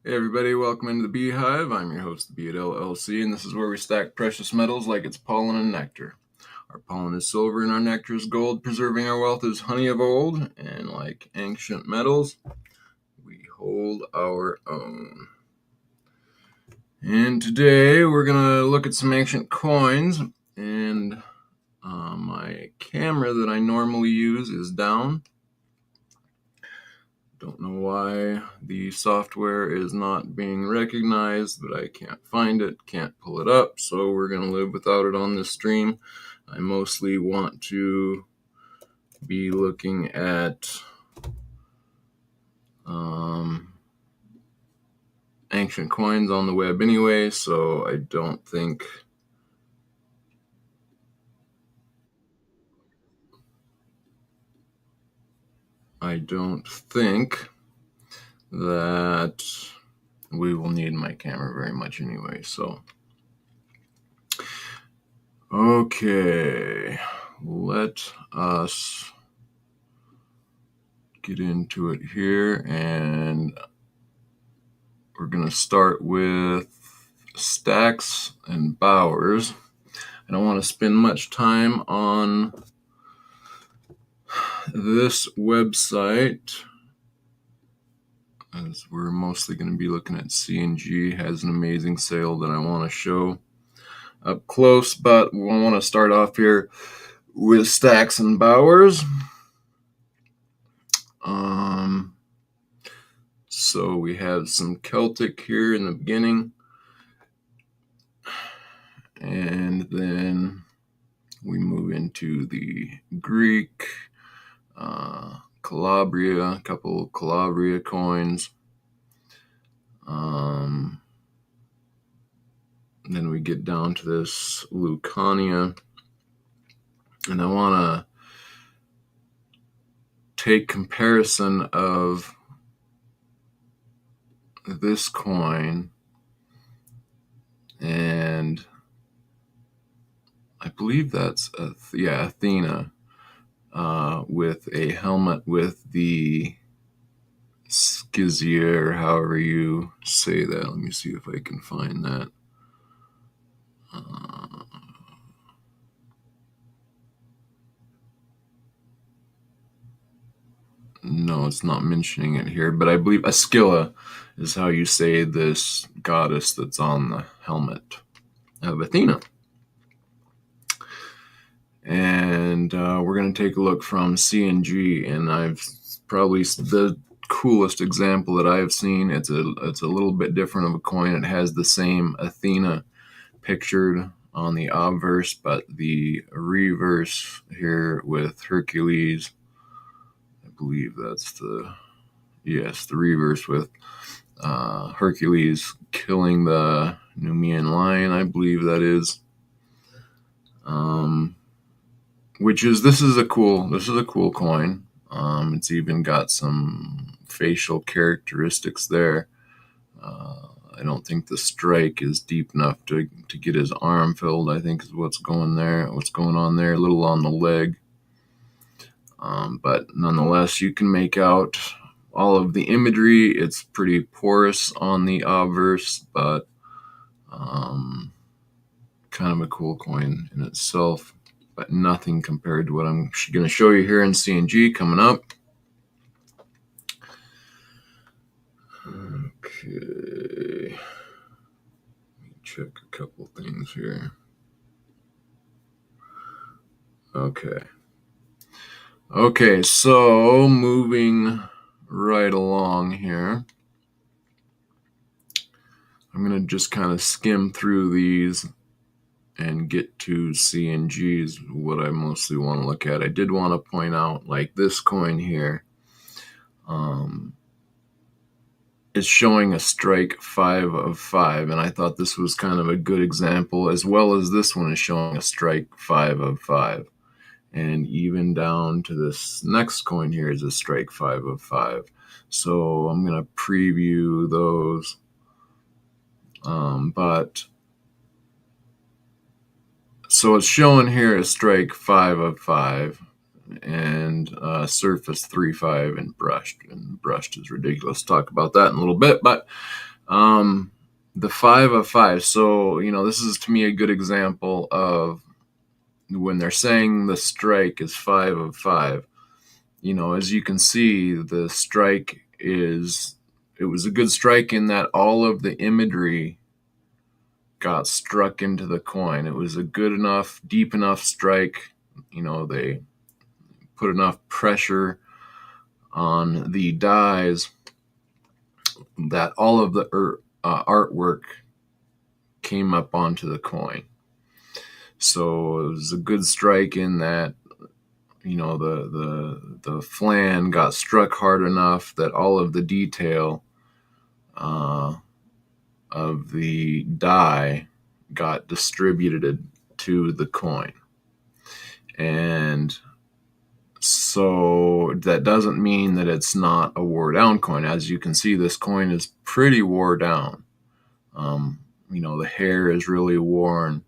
Hey everybody, welcome into the Beehive. I'm your host, the Bee at LLC, and this is where we stack precious metals like it's pollen and nectar. Our pollen is silver and our nectar is gold, preserving our wealth as honey of old, and like ancient metals, we hold our own. And today we're going to look at some ancient coins, and my camera that I normally use is down. Don't know why the software is not being recognized, but I can't find it, can't pull it up, so we're going to live without it on this stream. I mostly want to be looking at ancient coins on the web anyway, so I don't think that we will need my camera very much anyway. So okay, let us get into it here, and we're going to start with Stacks and Bowers. I don't want to spend much time on this website, as we're mostly going to be looking at C&G. Has an amazing sale that I want to show up close, but we want to start off here with Stacks and Bowers. So we have some Celtic here in the beginning, and then we move into the Greek, Calabria, a couple Calabria coins. Then we get down to this Lucania, and I want to take comparison of this coin, and I believe that's Athena, with a helmet with the Scythia, or however you say that. Let me see if I can find that. No, it's not mentioning it here, but I believe Askylla is how you say this goddess that's on the helmet of Athena. And we're going to take a look from C&G, and I've probably the coolest example that I've seen. It's a little bit different of a coin. It has the same Athena pictured on the obverse, but the reverse here with Hercules, I believe that's the reverse with Hercules killing the Numidian lion, I believe that is. This is a cool coin. It's even got some facial characteristics there. I don't think the strike is deep enough to get his arm filled, I think is what's going on there, a little on the leg. But nonetheless, you can make out all of the imagery. It's pretty porous on the obverse, but kind of a cool coin in itself, but nothing compared to what I'm going to show you here in C&G coming up. Okay, let me check a couple things here. Okay, so moving right along here, I'm going to just kind of skim through these and get to C&Gs, what I mostly want to look at. I did want to point out, like this coin here, is showing a strike 5 of 5, and I thought this was kind of a good example, as well as this one is showing a strike 5 of 5. And even down to this next coin here is a strike 5 of 5. So I'm going to preview those. So it's showing here a strike 5 of 5, and surface 3-5 and brushed. And brushed is ridiculous. Talk about that in a little bit. But The 5 of 5. So, this is to me a good example of when they're saying the strike is 5 of 5. As you can see, the strike it was a good strike in that all of the imagery got struck into the coin. It was a good enough, deep enough strike. They put enough pressure on the dies that all of the artwork came up onto the coin. So it was a good strike in that the flan got struck hard enough that all of the detail of the die got distributed to the coin. And so that doesn't mean that it's not a wore down coin. As you can see, this coin is pretty wore down. The hair is really worn.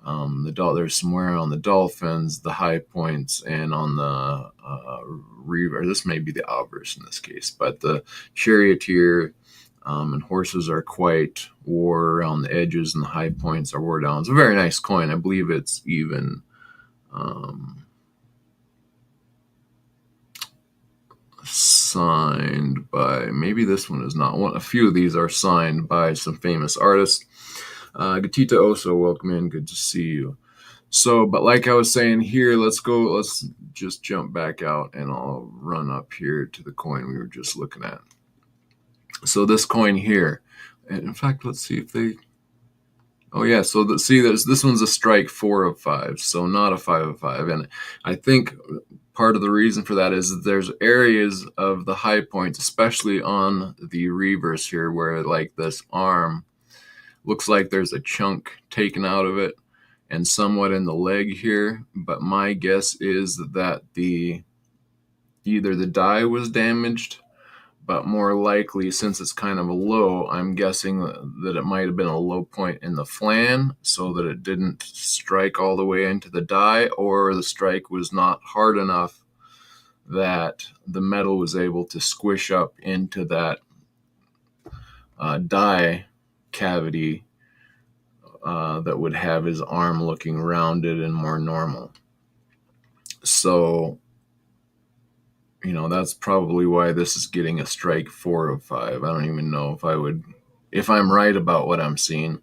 There's some wear on the dolphins, the high points, and on the reaver. This may be the obverse in this case, but the charioteer and horses are quite wore around the edges, and the high points are wore down. It's a very nice coin. I believe it's even signed by, maybe this one is not one. A few of these are signed by some famous artists. Gatita Oso, welcome in. Good to see you. So, but like I was saying here, let's just jump back out and I'll run up here to the coin we were just looking at. So this coin here, and in fact, let's see if they, oh yeah, so this one's a strike 4 of 5, so not a 5 of 5. And I think part of the reason for that is that there's areas of the high points, especially on the reverse here, where like this arm looks like there's a chunk taken out of it and somewhat in the leg here. But my guess is that either the die was damaged, but more likely, since it's kind of a low, I'm guessing that it might have been a low point in the flan so that it didn't strike all the way into the die, or the strike was not hard enough that the metal was able to squish up into that die cavity that would have his arm looking rounded and more normal. So, that's probably why this is getting a strike 4 of 5. I don't even know if I'm right about what I'm seeing, I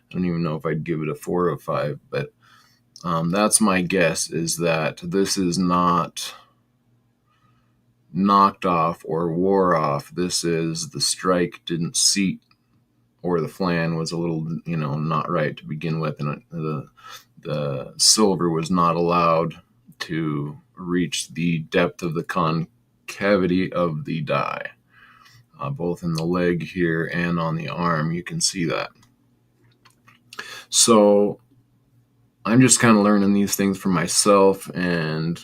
don't even know if I'd give it a 4 of 5, but that's my guess, is that this is not knocked off or wore off. This is the strike didn't seat, or the flan was a little, not right to begin with, and the silver was not allowed to reach the depth of the concavity of the die, both in the leg here and on the arm. You can see that. So I'm just kind of learning these things for myself, and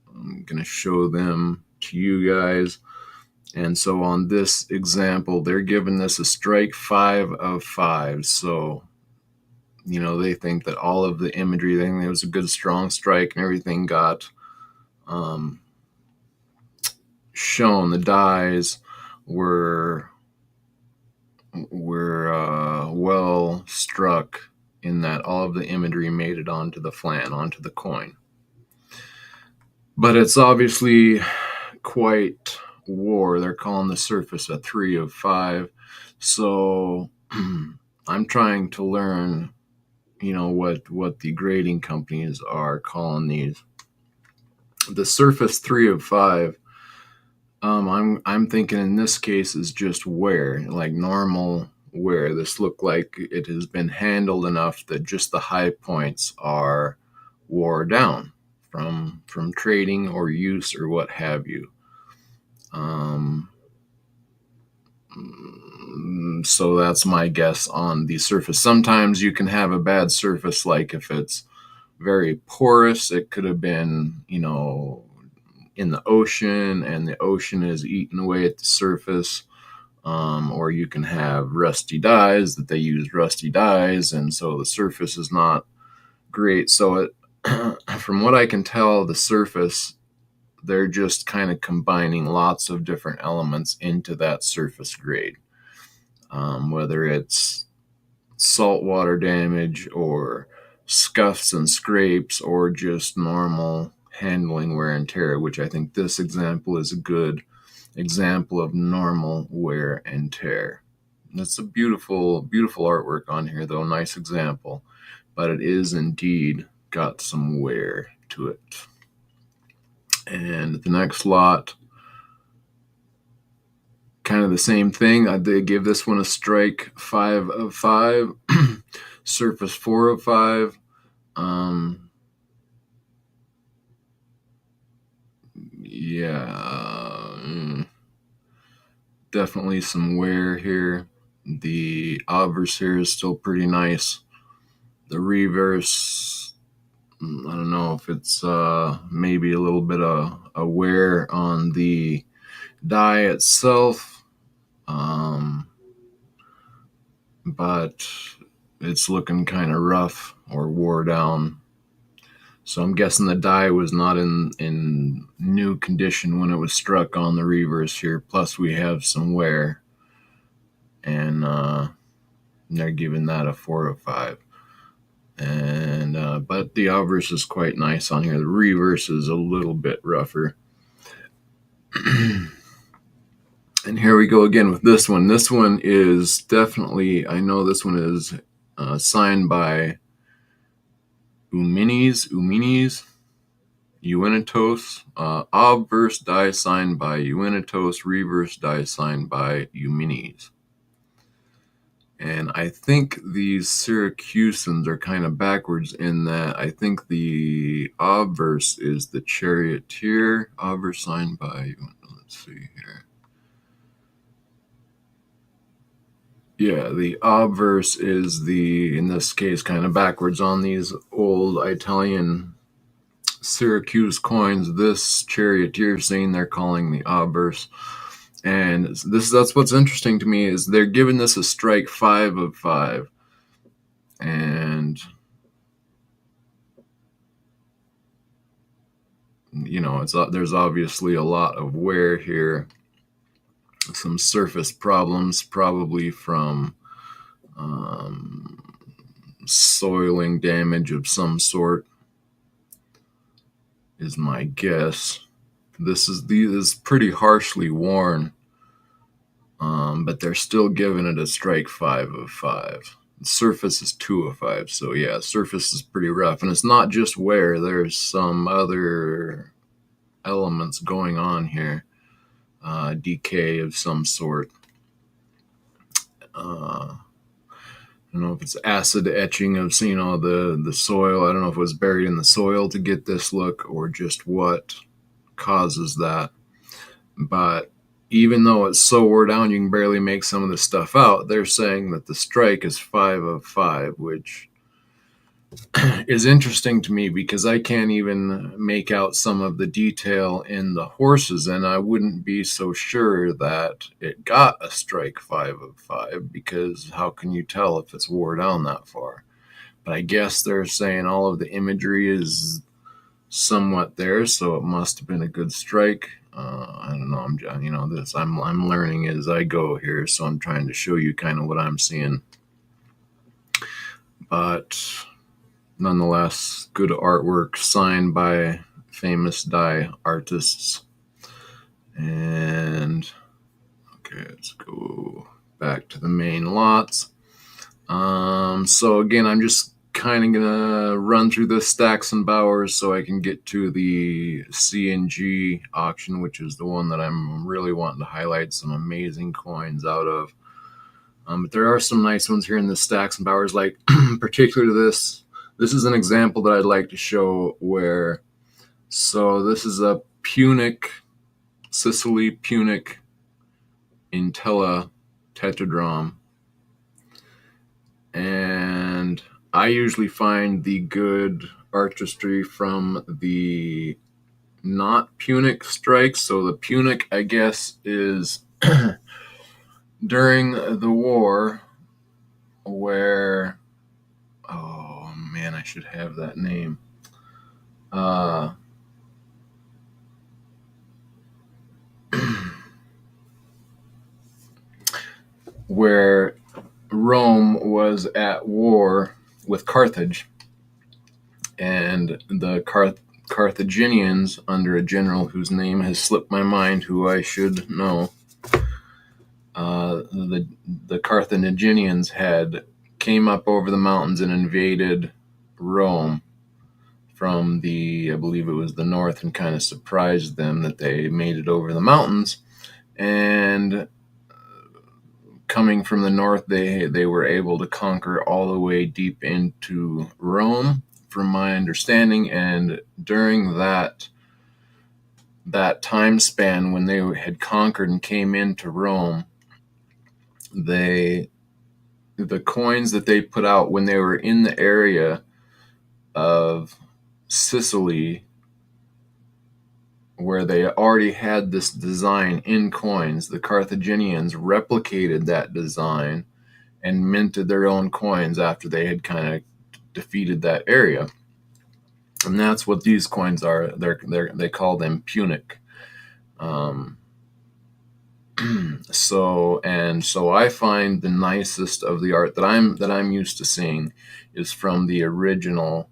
I'm going to show them to you guys. And so on this example, they're giving this a strike 5 of 5. So, they think that all of the imagery, they think it was a good strong strike and everything got shown. The dies were well struck in that all of the imagery made it onto the flan, onto the coin. But it's obviously quite wore. They're calling the surface a 3 of 5. So I'm trying to learn, what the grading companies are calling these. The surface 3 of 5, I'm thinking in this case is just wear, like normal wear. This looked like it has been handled enough that just the high points are wore down from trading or use or what have you. So that's my guess on the surface. Sometimes you can have a bad surface, like if it's very porous, it could have been, in the ocean and the ocean is eating away at the surface. Or you can have rusty dies that they use rusty dies, and so the surface is not great. So from what I can tell, the surface, they're just kind of combining lots of different elements into that surface grade. whether it's saltwater damage or scuffs and scrapes or just normal handling wear and tear, which I think this example is a good example of normal wear and tear. It's a beautiful, beautiful artwork on here, though. Nice example, but it is indeed got some wear to it. And the next lot, kind of the same thing. I did give this one a strike 5 of 5, surface 4 of 5. Definitely some wear here. The obverse here is still pretty nice. The reverse, I don't know if it's maybe a little bit of a wear on the die itself, but it's looking kind of rough or wore down. So I'm guessing the die was not in new condition when it was struck on the reverse here. Plus we have some wear, and they're giving that a 4 of 5. And but the obverse is quite nice on here. The reverse is a little bit rougher. And here we go again with this one. This one is definitely, I know this one is signed by Uminis, Uinitos, obverse die signed by Uinitos, reverse die signed by Uminis. And I think these Syracusans are kind of backwards in that I think the obverse is the charioteer, obverse signed by, let's see here. Yeah, the obverse is the, in this case, kind of backwards on these old Italian Syracuse coins. This charioteer scene they're calling the obverse. And that's what's interesting to me is they're giving this a strike 5 of 5. And, you know, there's obviously a lot of wear here. Some surface problems, probably from soiling damage of some sort, is my guess. This is pretty harshly worn, but they're still giving it a strike 5 of 5. The surface is 2 of 5, so yeah, surface is pretty rough. And it's not just wear, there's some other elements going on here. Decay of some sort. I don't know if it's acid etching of, the soil. I don't know if it was buried in the soil to get this look or just what causes that. But even though it's so wore down, you can barely make some of the stuff out. They're saying that the strike is 5 of 5, which is interesting to me because I can't even make out some of the detail in the horses, and I wouldn't be so sure that it got a strike 5 of 5 because how can you tell if it's wore down that far? But I guess they're saying all of the imagery is somewhat there, so it must have been a good strike. I don't know. I'm learning as I go here, so I'm trying to show you kind of what I'm seeing. But nonetheless, good artwork signed by famous die artists. And okay, let's go back to the main lots. So again, I'm just kind of gonna run through the Stacks and Bowers so I can get to the C&G auction, which is the one that I'm really wanting to highlight some amazing coins out of. But there are some nice ones here in the Stacks and Bowers, like particularly this. This is an example that I'd like to show where, so this is a Punic, Sicily Punic Intella Tetradrom. And I usually find the good artistry from the not Punic strikes. So the Punic, I guess, is during the war where, oh man, I should have that name. where Rome was at war with Carthage, and the Carthaginians, under a general whose name has slipped my mind, who I should know, the Carthaginians had came up over the mountains and invaded Rome from I believe it was the north, and kind of surprised them that they made it over the mountains. And coming from the north, they were able to conquer all the way deep into Rome, from my understanding. And during that time span, when they had conquered and came into Rome, the coins that they put out when they were in the area of Sicily, where they already had this design in coins, the Carthaginians replicated that design and minted their own coins after they had kind of defeated that area. And that's what these coins are. They call them Punic. So I find the nicest of the art that I'm used to seeing is from the original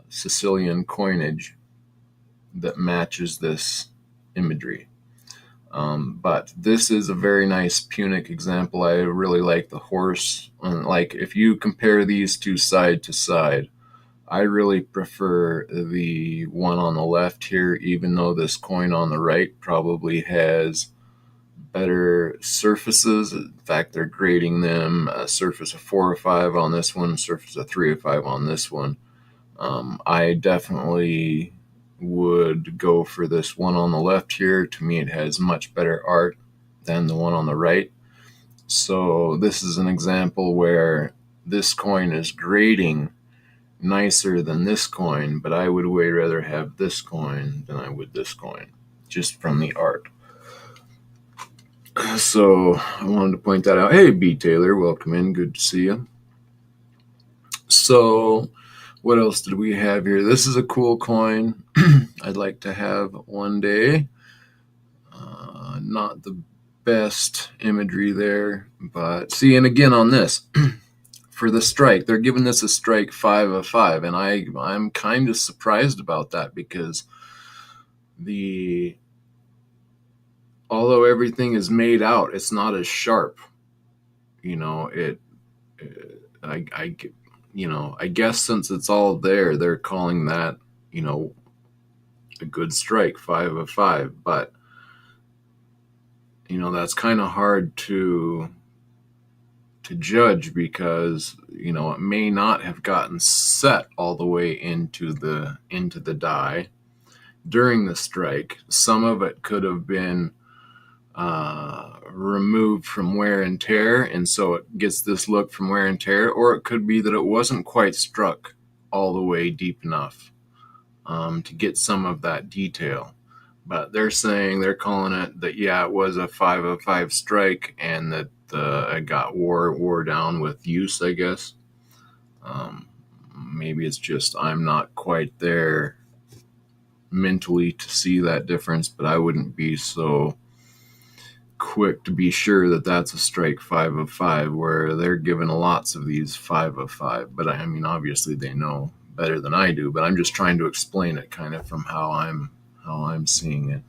Sicilian coinage that matches this imagery. But this is a very nice Punic example. I really like the horse. Like, if you compare these two side to side, I really prefer the one on the left here, even though this coin on the right probably has better surfaces. In fact, they're grading them a surface of 4 or 5 on this one, surface of 3 or 5 on this one. I definitely would go for this one on the left here. To me, it has much better art than the one on the right. So this is an example where this coin is grading nicer than this coin, but I would way rather have this coin than I would this coin, just from the art. So I wanted to point that out. Hey, B. Taylor, welcome in. Good to see you. So what else did we have here? This is a cool coin I'd like to have one day. Not the best imagery there, but see, and again on this, for the strike, they're giving this a strike 5 of 5, and I'm kind of surprised about that, because although everything is made out, it's not as sharp. I guess since it's all there, they're calling that, a good strike, 5 of 5. But, that's kind of hard to judge, because, it may not have gotten set all the way into the die during the strike. Some of it could have been removed from wear and tear, and so it gets this look from wear and tear, or it could be that it wasn't quite struck all the way deep enough to get some of that detail. But they're calling it that, yeah, it was a 5 of 5 strike, and that it got wore down with use, I guess. Maybe it's just I'm not quite there mentally to see that difference, but I wouldn't be so quick to be sure that that's a strike 5 of 5, where they're giving lots of these 5 of 5. But I mean, obviously they know better than I do, but I'm just trying to explain it kind of from how I'm seeing it.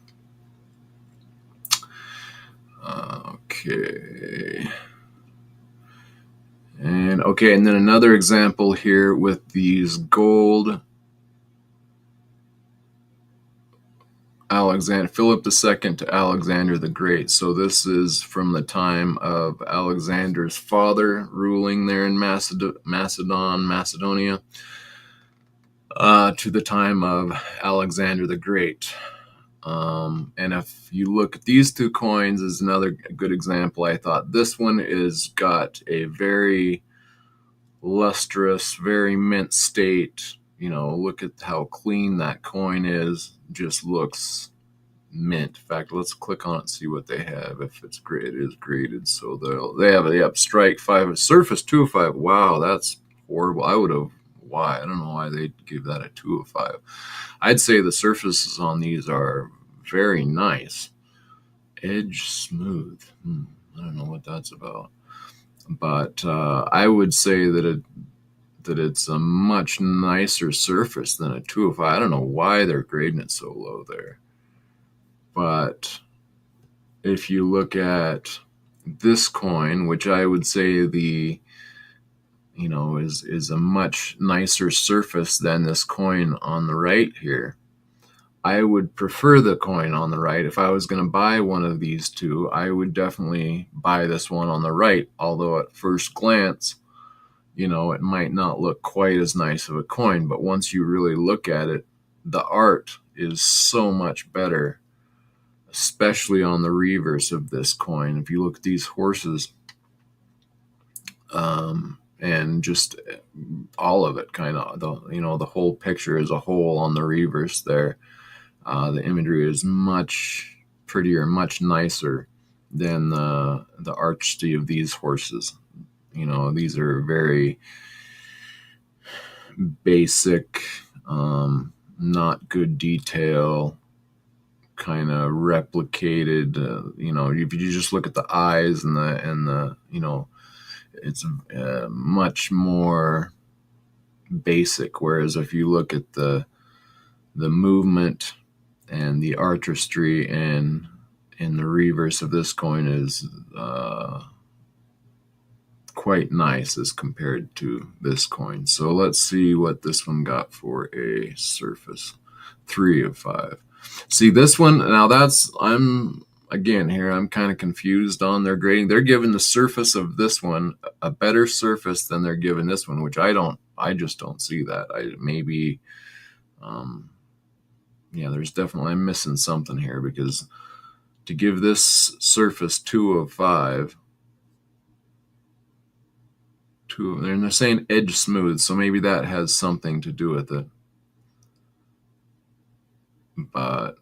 Okay. And then another example here with these gold Philip II to Alexander the Great. So this is from the time of Alexander's father ruling there in Macedonia, to the time of Alexander the Great. And if you look at these two coins, is another good example. I thought this one is got a very lustrous, very mint state. Look at how clean that coin is. Just looks mint. In fact, let's click on it and see what they have. If it is graded, so they have strike 5, surface 2 of 5. Wow, that's horrible. I don't know why they give that a 2 of 5. I'd say the surfaces on these are very nice. Edge smooth. I don't know what that's about. But I would say that it's a much nicer surface than a 205. I don't know why they're grading it so low there. But if you look at this coin, which I would say is a much nicer surface than this coin on the right here. I would prefer the coin on the right. If I was going to buy one of these two, I would definitely buy this one on the right, although at first glance, it might not look quite as nice of a coin, but once you really look at it, the art is so much better, especially on the reverse of this coin. If you look at these horses, and just all of it, kind of the whole picture as a whole on the reverse there, the imagery is much prettier, much nicer than the archdie of these horses. These are very basic, not good detail, kind of replicated. If you just look at the eyes and the it's much more basic. Whereas if you look at the movement and the artistry and in the reverse of this coin is quite nice as compared to this coin. So let's see what this one got for a surface. 3 of 5. See this one, now I'm kind of confused on their grading. They're giving the surface of this one a better surface than they're giving this one, which I just don't see that. There's definitely, I'm missing something here, because to give this surface 2 of 5, and they're saying edge smooth, so maybe that has something to do with it. But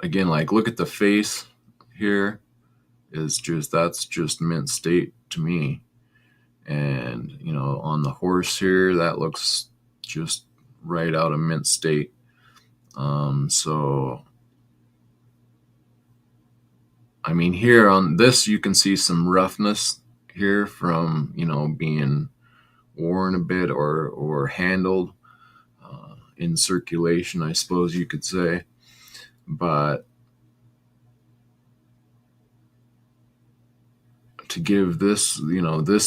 again, look at the face here. That's just mint state to me. And on the horse here, that looks just right out of mint state. So I mean, here on this you can see some roughness here from being worn a bit or handled in circulation, I suppose you could say. But to give this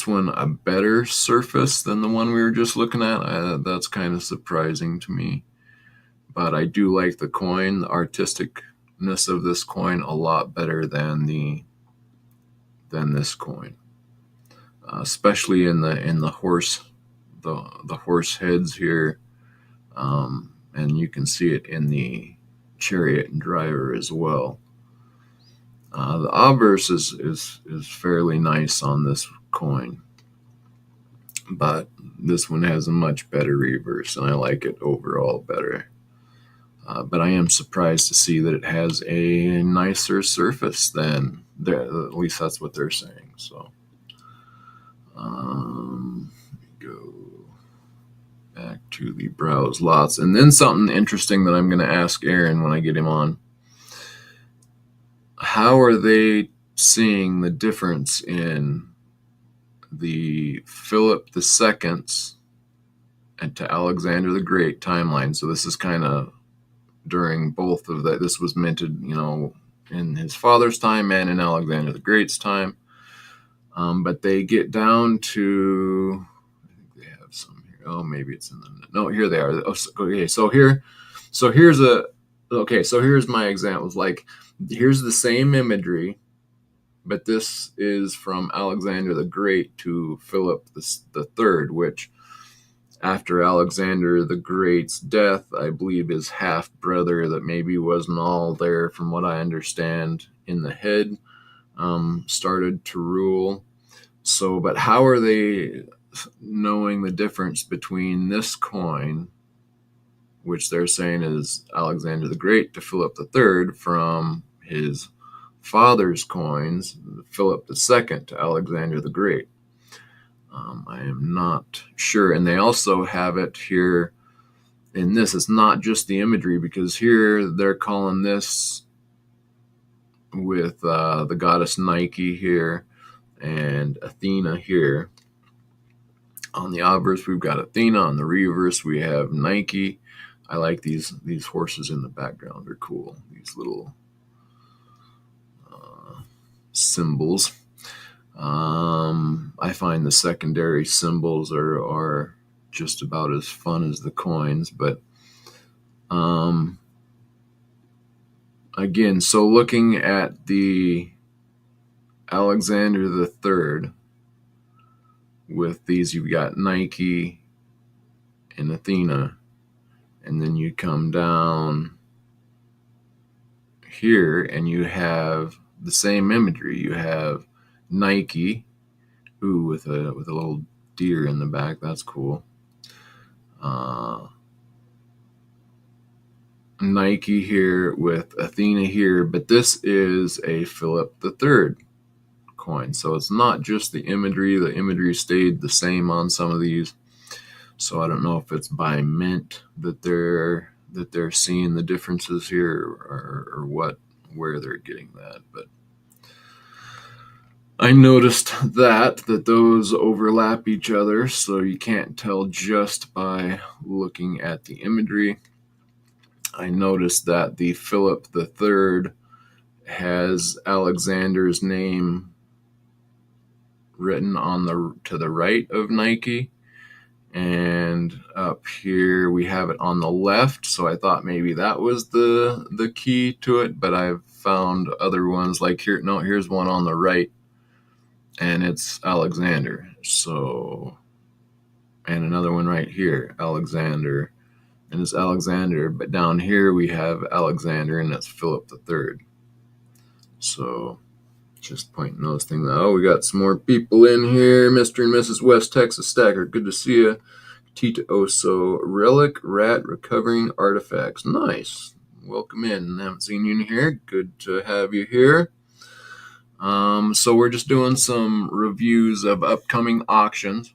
one a better surface than the one we were just looking at, that's kind of surprising to me. But I do like the coin, the artisticness of this coin, a lot better than this coin, especially in the horse heads here, and you can see it in the chariot and driver as well. The obverse is fairly nice on this coin, but this one has a much better reverse, and I like it overall better. But I am surprised to see that it has a nicer surface than at least that's what they're saying. So, go back to the browse lots, and then something interesting that I'm going to ask Aaron when I get him on. How are they seeing the difference in the Philip II's and to Alexander the Great timeline? So this is kind of during both of that. This was minted, in his father's time and in Alexander the Great's time. But they get down to, I think they have some here. Oh, maybe it's in the, no, here they are. Okay, so here's my examples. Here's the same imagery, but this is from Alexander the Great to Philip the Third, which after Alexander the Great's death, I believe his half-brother that maybe wasn't all there, from what I understand, in the head, started to rule. So, but how are they knowing the difference between this coin, which they're saying is Alexander the Great to Philip III, from his father's coins, Philip II to Alexander the Great? I am not sure. And they also have it here in this. It's not just the imagery, because here they're calling this with the goddess Nike here and Athena here. On the obverse, we've got Athena. On the reverse, we have Nike. I like these horses in the background. They're cool. These little symbols. I find the secondary symbols are just about as fun as the coins, but again, so looking at the Alexander the Third, with these, you've got Nike and Athena, and then you come down here and you have the same imagery. You have Nike, with a little deer in the back. That's cool. Nike here with Athena here, but this is a Philip III coin, so it's not just the imagery. The imagery stayed the same on some of these, so I don't know if it's by mint that they're seeing the differences here, or where they're getting that. But I noticed that those overlap each other, so you can't tell just by looking at the imagery. I noticed that the Philip III has Alexander's name written to the right of Nike, and up here we have it on the left. So I thought maybe that was the key to it, but I've found other ones like here. No, here's one on the right, and it's Alexander. So, and another one right here, Alexander, and it's Alexander, but down here we have Alexander, and that's Philip III. So just pointing those things out. Oh, we got some more people in here. Mr. and Mrs. West Texas Stacker, good to see you. Tita Oso, Relic Rat Recovering Artifacts. Nice. Welcome in. I haven't seen you in here. Good to have you here. So we're just doing some reviews of upcoming auctions,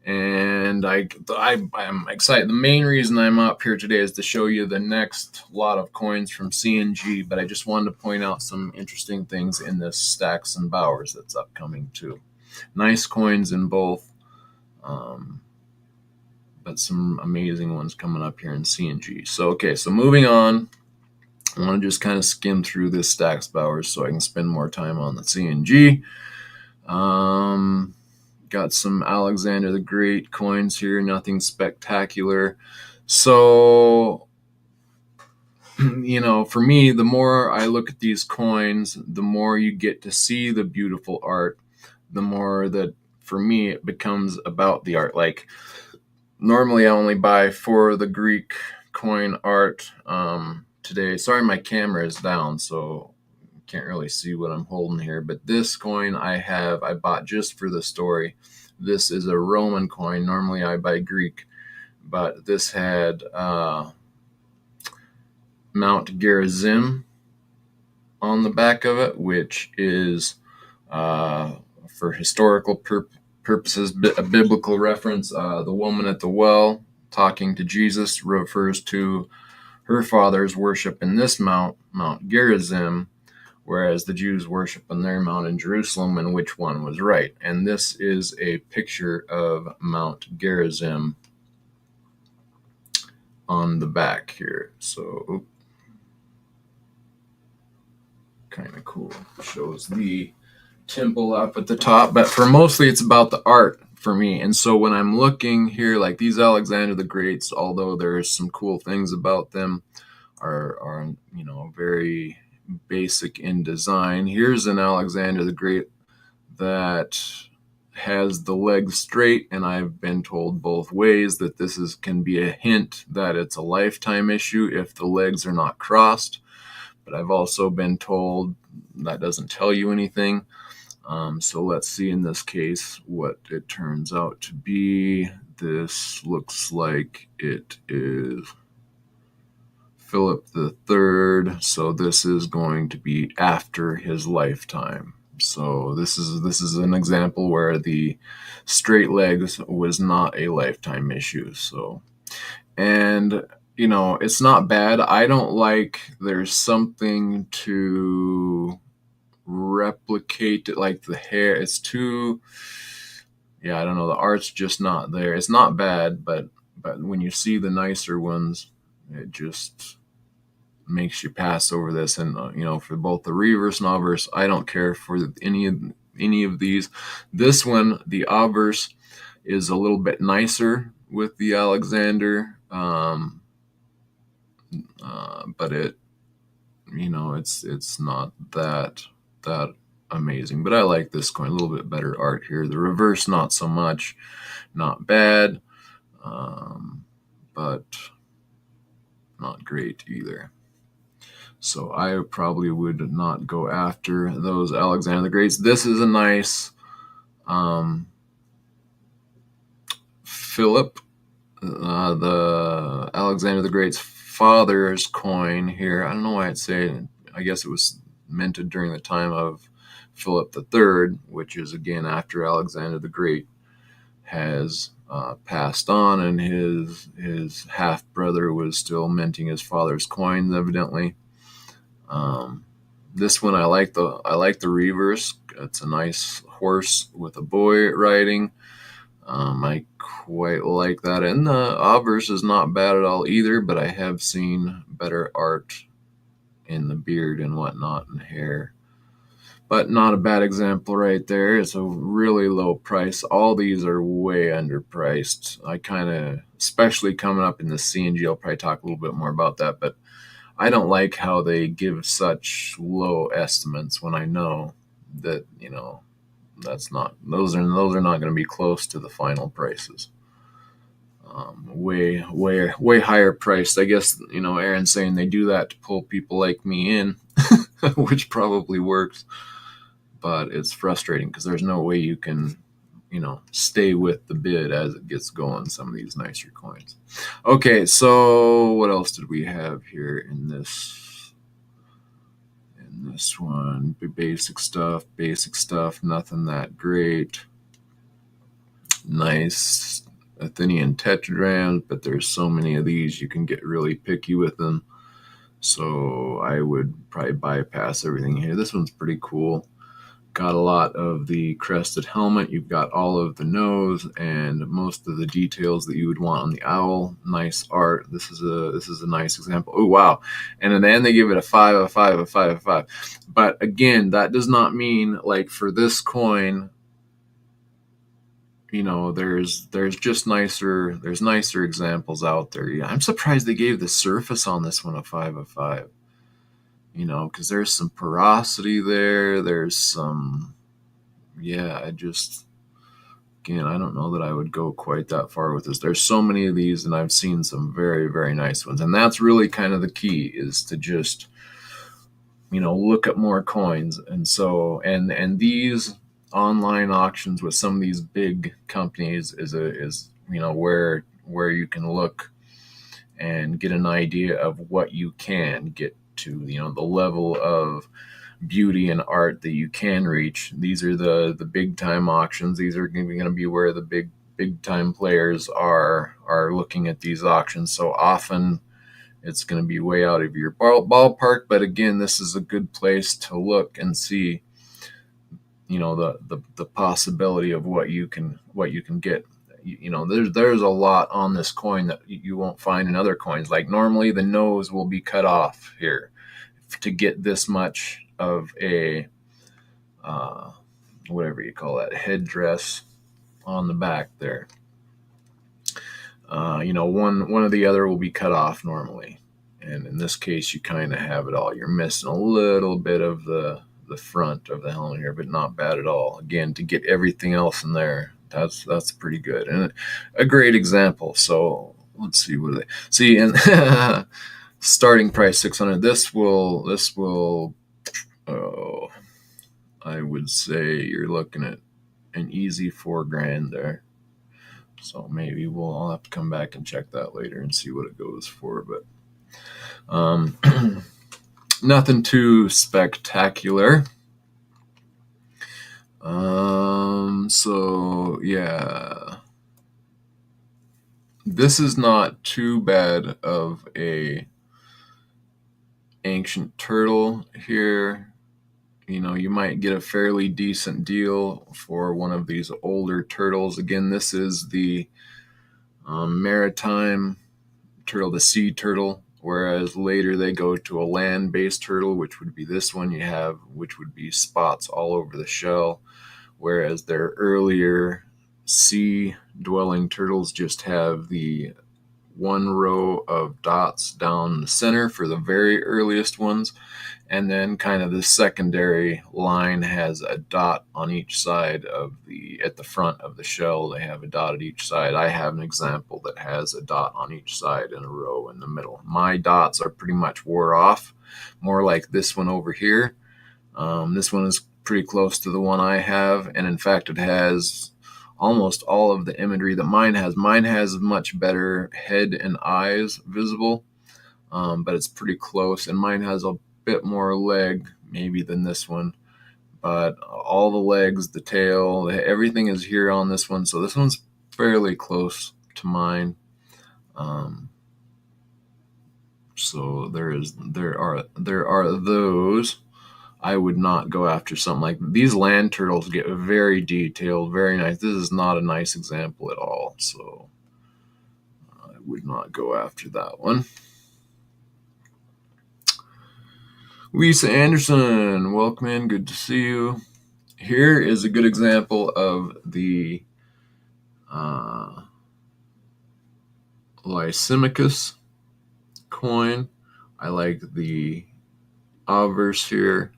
and I'm excited. The main reason I'm up here today is to show you the next lot of coins from CNG, but I just wanted to point out some interesting things in this Stacks and Bowers that's upcoming too. Nice coins in both, but some amazing ones coming up here in CNG. So, okay, so moving on, I want to just kind of skim through this Stacks Bowers so I can spend more time on the CNG. Got some Alexander the Great coins here, nothing spectacular. So, for me, the more I look at these coins, the more you get to see the beautiful art, the more that, for me, it becomes about the art. Like, normally I only buy for the Greek coin art. Today, sorry, my camera is down, so can't really see what I'm holding here, but this coin I bought just for the story. This is a Roman coin. Normally I buy Greek, but this had Mount Gerizim on the back of it, which is for historical purposes, a biblical reference. The woman at the well talking to Jesus refers to her father's worship in this Mount Gerizim, whereas the Jews worship on their mount in Jerusalem, and which one was right. And this is a picture of Mount Gerizim on the back here. So, kind of cool. Shows the temple up at the top, but for mostly it's about the art for me. And so when I'm looking here, like these Alexander the Greats, although there's some cool things about them, are very basic in design. Here's an Alexander the Great that has the legs straight, and I've been told both ways that this can be a hint that it's a lifetime issue if the legs are not crossed. But I've also been told that doesn't tell you anything. So let's see in this case what it turns out to be. This looks like it is Philip III, so this is going to be after his lifetime. So this is an example where the straight legs was not a lifetime issue. So, and it's not bad. I don't like, there's something to complicated, like the hair. It's too, yeah, I don't know. The art's just not there. It's not bad, but when you see the nicer ones, it just makes you pass over this. And for both the reverse and obverse, I don't care for any of these. This one, the obverse, is a little bit nicer with the Alexander, but it's not that amazing. But I like this coin. A little bit better art here. The reverse, not so much. Not bad, but not great either. So I probably would not go after those Alexander the Greats. This is a nice Philip, the Alexander the Great's father's coin here. I don't know why I'd say. I guess it was minted during the time of Philip III, which is again after Alexander the Great has passed on, and his half brother was still minting his father's coins, evidently. This one I like the reverse. It's a nice horse with a boy riding. I quite like that, and the obverse is not bad at all either. But I have seen better art in the beard and whatnot and hair. But not a bad example right there. It's a really low price. All these are way underpriced. I kind of, especially coming up in the CNG, I'll probably talk a little bit more about that. But I don't like how they give such low estimates when I know that those are not going to be close to the final prices. Way higher priced. I guess Aaron's saying they do that to pull people like me in, which probably works. But it's frustrating because there's no way you can, stay with the bid as it gets going. Some of these nicer coins. Okay, so what else did we have here in this one? Basic stuff, nothing that great. Nice Athenian tetradrams, but there's so many of these you can get really picky with them. So I would probably bypass everything here. This one's pretty cool. Got a lot of the crested helmet. You've got all of the nose and most of the details that you would want on the owl. Nice art. This is a nice example. Oh wow! And then they give it a 5, a 5, a 5, a 5. But again, that does not mean like for this coin. There's just nicer examples out there. Yeah, I'm surprised they gave the surface on this one a 5 of 5. Because there's some porosity there. There's some, I don't know that I would go quite that far with this. There's so many of these, and I've seen some very, very nice ones. And that's really kind of the key, is to just, look at more coins. And so, and these online auctions with some of these big companies is where you can look and get an idea of what you can get to, the level of beauty and art that you can reach. These are the big time auctions. These are going to be where the big time players are looking at these auctions. So often it's going to be way out of your ballpark. But again, this is a good place to look and see, the possibility of what you can get. There's a lot on this coin that you won't find in other coins. Like normally the nose will be cut off here to get this much of a whatever you call that, headdress on the back there. One or the other will be cut off normally, and in this case you kind of have it all. You're missing a little bit of the front of the helmet here, but not bad at all. Again, to get everything else in there, that's pretty good and a great example. So let's see, what do they see? And starting price 600. This will I would say you're looking at an easy $4,000 there. So maybe I'll have to come back and check that later and see what it goes for. But nothing too spectacular. So yeah, this is not too bad of a ancient turtle here. you might get a fairly decent deal for one of these older turtles. Again, this is the maritime turtle, the sea turtle, whereas later they go to a land-based turtle, which would be this one which would be spots all over the shell, whereas their earlier sea-dwelling turtles just have the one row of dots down the center for the very earliest ones, and then kind of the secondary line has a dot on each side at the front of the shell. They have a dot at each side. I have an example that has a dot on each side and a row in the middle. My dots are pretty much wore off, more like this one over here. This one is pretty close to the one I have, and in fact it has almost all of the imagery that mine has. Mine has much better head and eyes visible, but it's pretty close, and mine has a bit more leg maybe than this one, but all the legs, the tail, everything is here on this one, so this one's fairly close to mine. So there are those. I would not go after something like these. Land turtles get very detailed, very nice. This is not a nice example at all, so I would not go after that one. Lisa Anderson, welcome in. Good to see you. Here is a good example of the Lysimachus coin. I like the obverse here.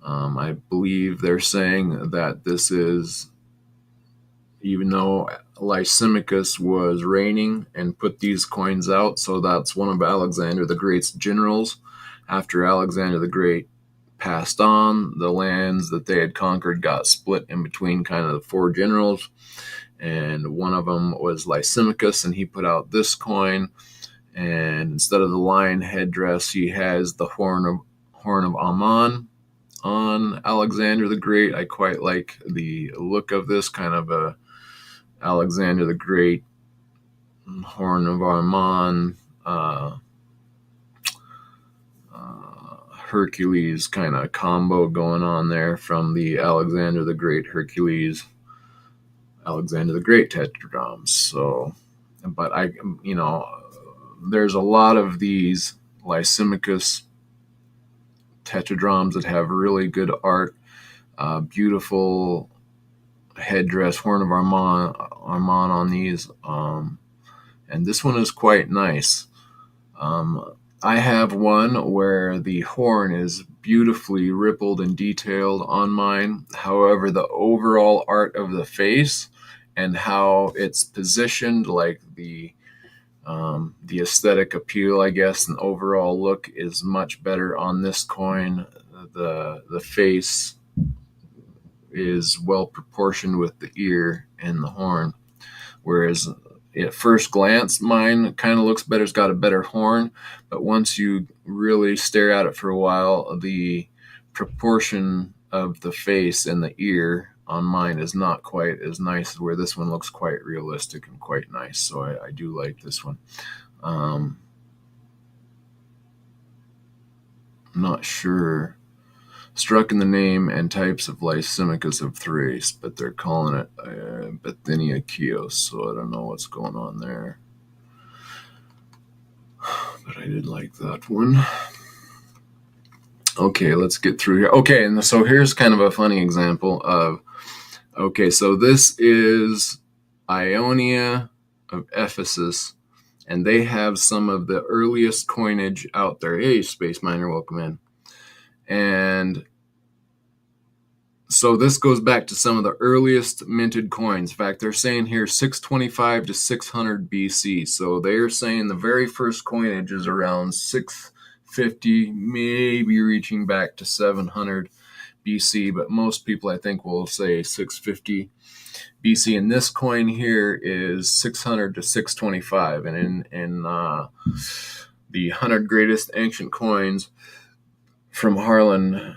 I believe they're saying that this is, even though Lysimachus was reigning and put these coins out, so that's one of Alexander the Great's generals. After Alexander the Great passed on, the lands that they had conquered got split in between kind of the four generals, and one of them was Lysimachus, and he put out this coin, and instead of the lion headdress, he has the horn of Ammon on Alexander the Great. I quite like the look of this, kind of a Alexander the Great horn of Ammon, Hercules kind of combo going on there from the Alexander the Great Hercules, Alexander the Great tetradrachms. So, but there's a lot of these Lysimachus tetradrachms that have really good art, beautiful headdress, horn of Ammon on these, and this one is quite nice. I have one where the horn is beautifully rippled and detailed on mine. However, the overall art of the face and how it's positioned, like the aesthetic appeal, I guess, and overall look is much better on this coin. The face is well proportioned with the ear and the horn, whereas at first glance mine kind of looks better. It's got a better horn, but once you really stare at it for a while, the proportion of the face and the ear on mine is not quite as nice, where this one looks quite realistic and quite nice. So I do like this one. I'm not sure. Struck in the name and types of Lysimachus of Thrace, but they're calling it Bithynia Chios, so I don't know what's going on there. But I did like that one. Okay, let's get through here. Okay, and so here's kind of a funny example of, okay, so this is Ionia of Ephesus, and they have some of the earliest coinage out there. Hey, Space Miner, welcome in. And so this goes back to some of the earliest minted coins. In fact, they're saying here 625 to 600 BC. So they're saying the very first coinage is around 650, maybe reaching back to 700 BC. But most people, I think, will say 650 BC. And this coin here is 600 to 625. And in the 100 Greatest Ancient Coins from Harlan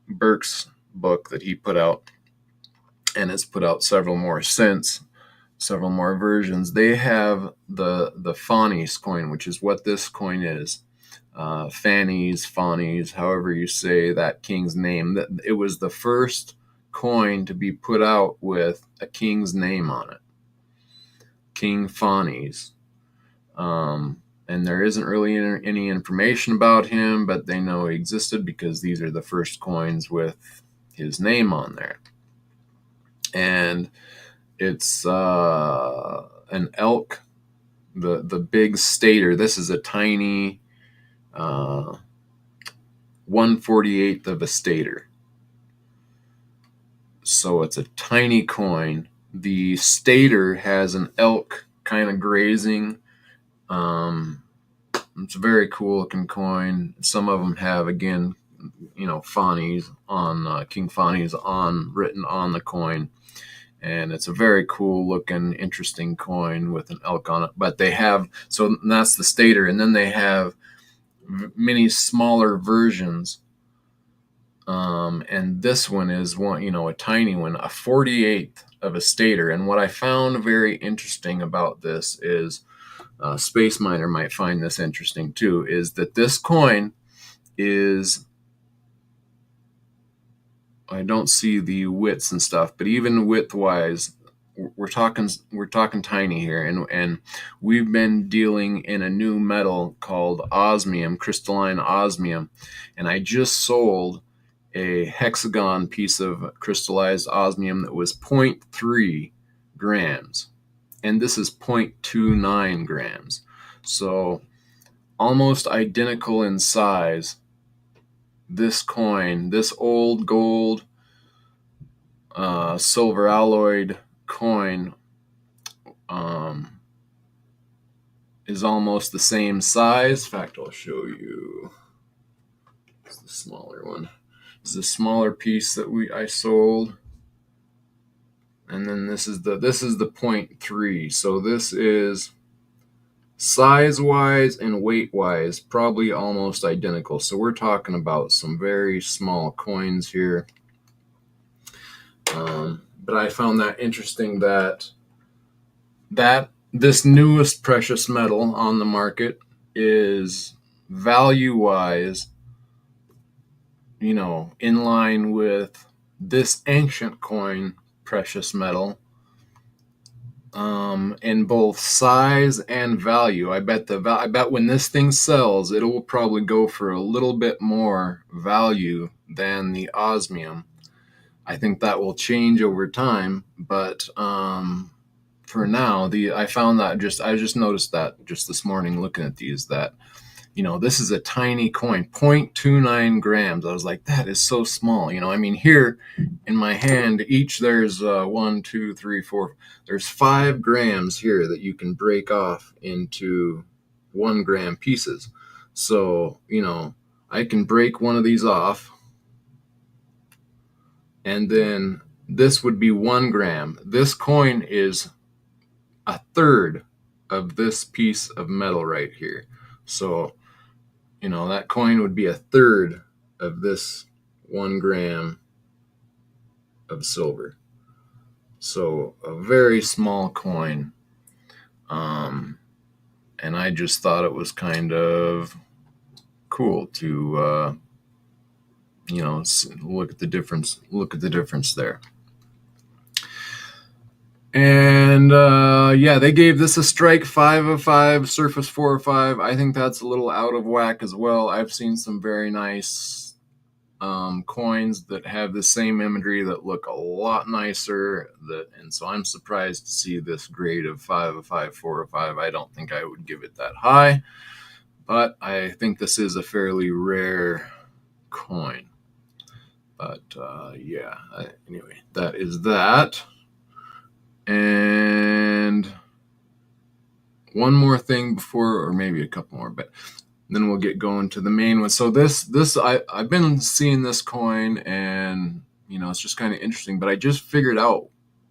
Burke's book that he put out, and has put out several more since, several more versions, they have the Phanes coin, which is what this coin is. Phanes, Phanes, however you say that king's name. It was the first coin to be put out with a king's name on it, King Phanes. And there isn't really any information about him, but they know he existed because these are the first coins with his name on there. And it's an elk, the big stater. This is a tiny 1/48th of a stater. So it's a tiny coin. The stater has an elk kind of grazing. It's a very cool looking coin. Some of them have, again, Phanes on King Phanes on written on the coin, and it's a very cool looking, interesting coin with an elk on it. But they have, so that's the stater, and then they have many smaller versions. And this one is one, a tiny one, a 48th of a stater. And what I found very interesting about this is, Space Miner might find this interesting too, is that this coin is, I don't see the widths and stuff, but even width wise, we're talking tiny here, and we've been dealing in a new metal called osmium, crystalline osmium, and I just sold a hexagon piece of crystallized osmium that was 0.3 grams, and this is 0.29 grams, so almost identical in size. This coin, this old gold silver alloyed coin, is almost the same size. In fact, I'll show you. It's the smaller one. It's the smaller piece that I sold, and then this is the 0.3. So this is size wise and weight wise probably almost identical. So we're talking about some very small coins here. But I found that interesting that this newest precious metal on the market is value-wise, in line with this ancient coin precious metal, in both size and value. I bet when this thing sells, it will probably go for a little bit more value than the osmium. I think that will change over time, but for now, I found that I just noticed that just this morning looking at these, that this is a tiny coin, 0.29 grams. I was like, that is so small. I mean, here in my hand, each there's 1, 2, 3, 4. There's 5 grams here that you can break off into 1 gram pieces. So I can break one of these off, and then this would be 1 gram. This coin is a third of this piece of metal right here. So, that coin would be a third of this 1 gram of silver. So a very small coin. And I just thought it was kind of cool to, look at the difference there. And they gave this a strike 5 of 5, surface 4 of 5. I think that's a little out of whack as well. I've seen some very nice coins that have the same imagery that look a lot nicer. And so I'm surprised to see this grade of 5 of 5, 4 of 5. I don't think I would give it that high, but I think this is a fairly rare coin. But anyway, that is that. And one more thing before, or maybe a couple more, but then we'll get going to the main one. So I've been seeing this coin, and it's just kind of interesting, but I just figured out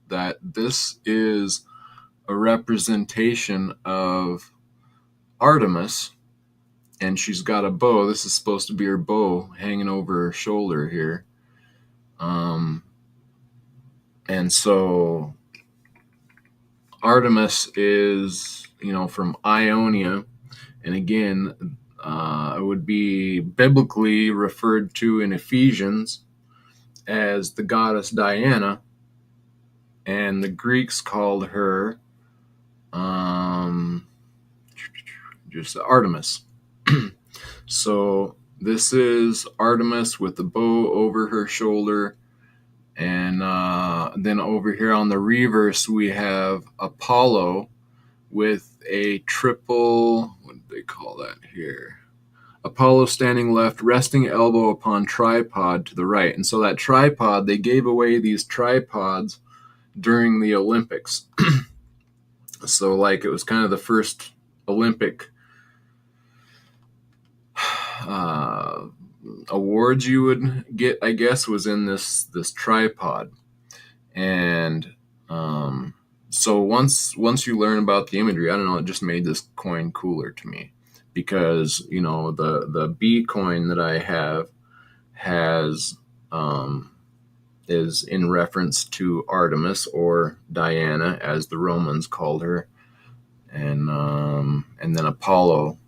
that this is a representation of Artemis, and she's got a bow. This is supposed to be her bow hanging over her shoulder here. And so Artemis is, from Ionia. And again, would be biblically referred to in Ephesians as the goddess Diana, and the Greeks called her just Artemis. So this is Artemis with the bow over her shoulder. And then over here on the reverse, we have Apollo with a triple, what do they call that here? Apollo standing left, resting elbow upon tripod to the right. And so that tripod, they gave away these tripods during the Olympics. So like it was kind of the first Olympic awards you would get, I guess, was in this tripod. And so once you learn about the imagery, I don't know, it just made this coin cooler to me, because you know the B coin that I have has is in reference to Artemis, or Diana as the Romans called her, and then Apollo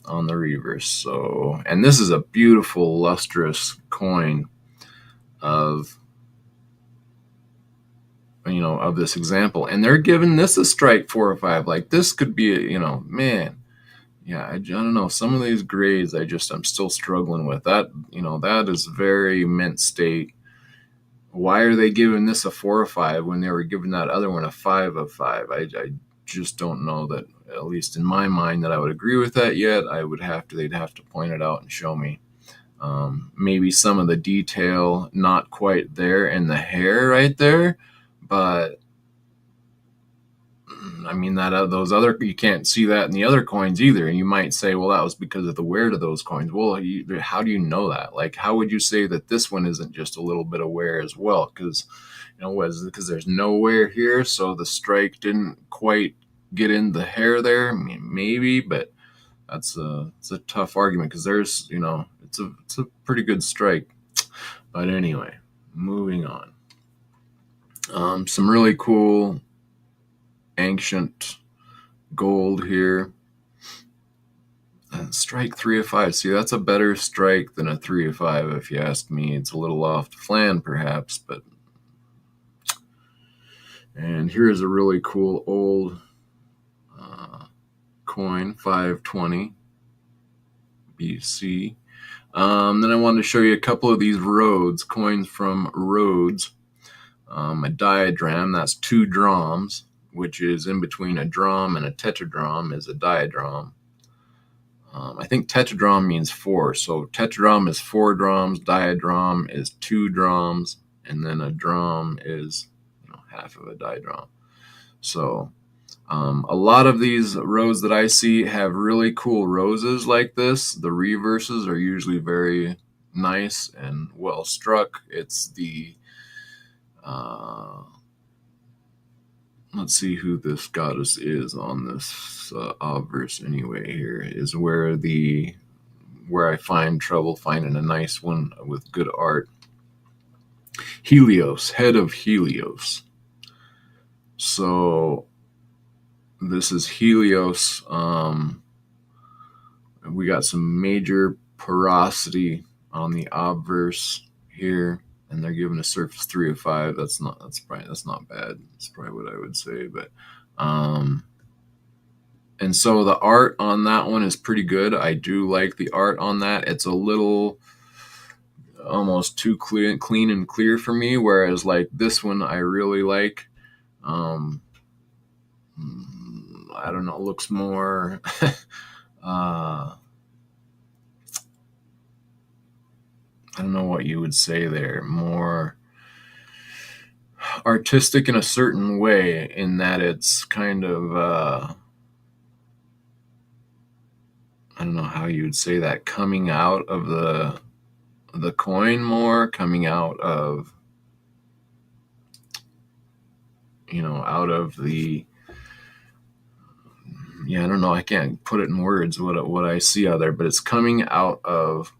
on the reverse. So, and this is a beautiful lustrous coin of this example, and they're giving this a strike 4 or 5. Like this could be man, yeah, I don't know, some of these grades I'm still struggling with that. That is very mint state. Why are they giving this a 4 or 5 when they were giving that other one a 5 of 5? I just don't know that, at least in my mind, that I would agree with that yet. They'd have to point it out and show me. Maybe some of the detail not quite there in the hair right there, but I mean those other, you can't see that in the other coins either. And you might say, well, that was because of the wear to those coins. Well, how do you know that? Like, how would you say that this one isn't just a little bit of wear as well? Because because there's no wear here, so the strike didn't quite get in the hair there. I mean, maybe, but it's a tough argument, because there's it's a pretty good strike. But anyway, moving on. Some really cool ancient gold here. Strike 3 of 5. See, that's a better strike than a 3 of 5, if you ask me. It's a little off the flan, perhaps, but. And here's a really cool old coin, 520 BC. Then I wanted to show you a couple of these Rhodes, coins from Rhodes. A diagram, that's 2 drams, which is in between a dram and a tetradrachm is a diagram. I think tetradrachm means 4, so tetradrachm is 4 drams, diagram is 2 drams, and then a dram is half of a diagram. So a lot of these Rhodes that I see have really cool roses like this. The reverses are usually very nice and well struck. It's the let's see who this goddess is on this obverse anyway. Here is where I find trouble finding a nice one with good art. Helios, head of Helios. So this is Helios. We got some major porosity on the obverse here, and they're giving a surface 3 of 5. That's not bad. That's probably what I would say. But and so the art on that one is pretty good. I do like the art on that. It's a little almost too clean and clear for me, whereas like this one I really like. I don't know, looks more I don't know what you would say there, more artistic in a certain way, in that it's kind of I don't know how you would say that, coming out of the coin more, coming out of out of the, I don't know, I can't put it in words what I see out there, but it's coming out of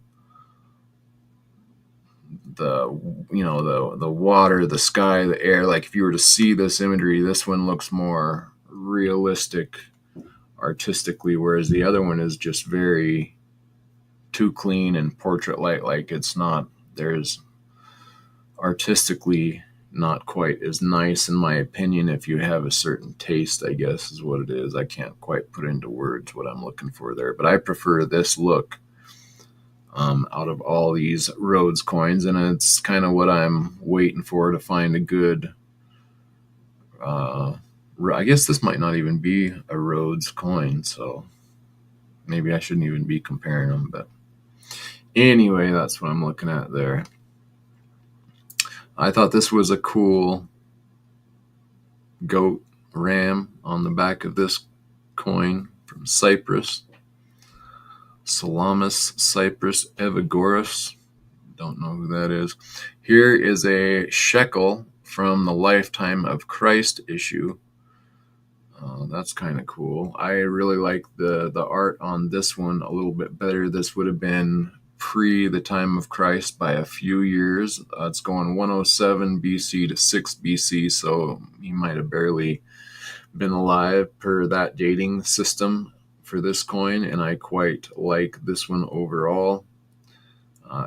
the the water, the sky, the air. Like if you were to see this imagery, this one looks more realistic artistically, whereas the other one is just very too clean and portrait like it's not, there's artistically not quite as nice in my opinion. If you have a certain taste, I guess is what it is. I can't quite put into words what I'm looking for there, but I prefer this look out of all these Rhodes coins, and it's kind of what I'm waiting for to find a good I guess this might not even be a Rhodes coin, so maybe I shouldn't even be comparing them, but anyway, that's what I'm looking at there. I thought this was a cool goat ram on the back of this coin from Cyprus. Salamis Cyprus Evagoras. Don't know who that is. Here is a shekel from the Lifetime of Christ issue. That's kind of cool. I really like the art on this one a little bit better. This would have been pre the time of Christ by a few years. It's going 107 BC to 6 BC, so he might have barely been alive per that dating system for this coin, and I quite like this one overall.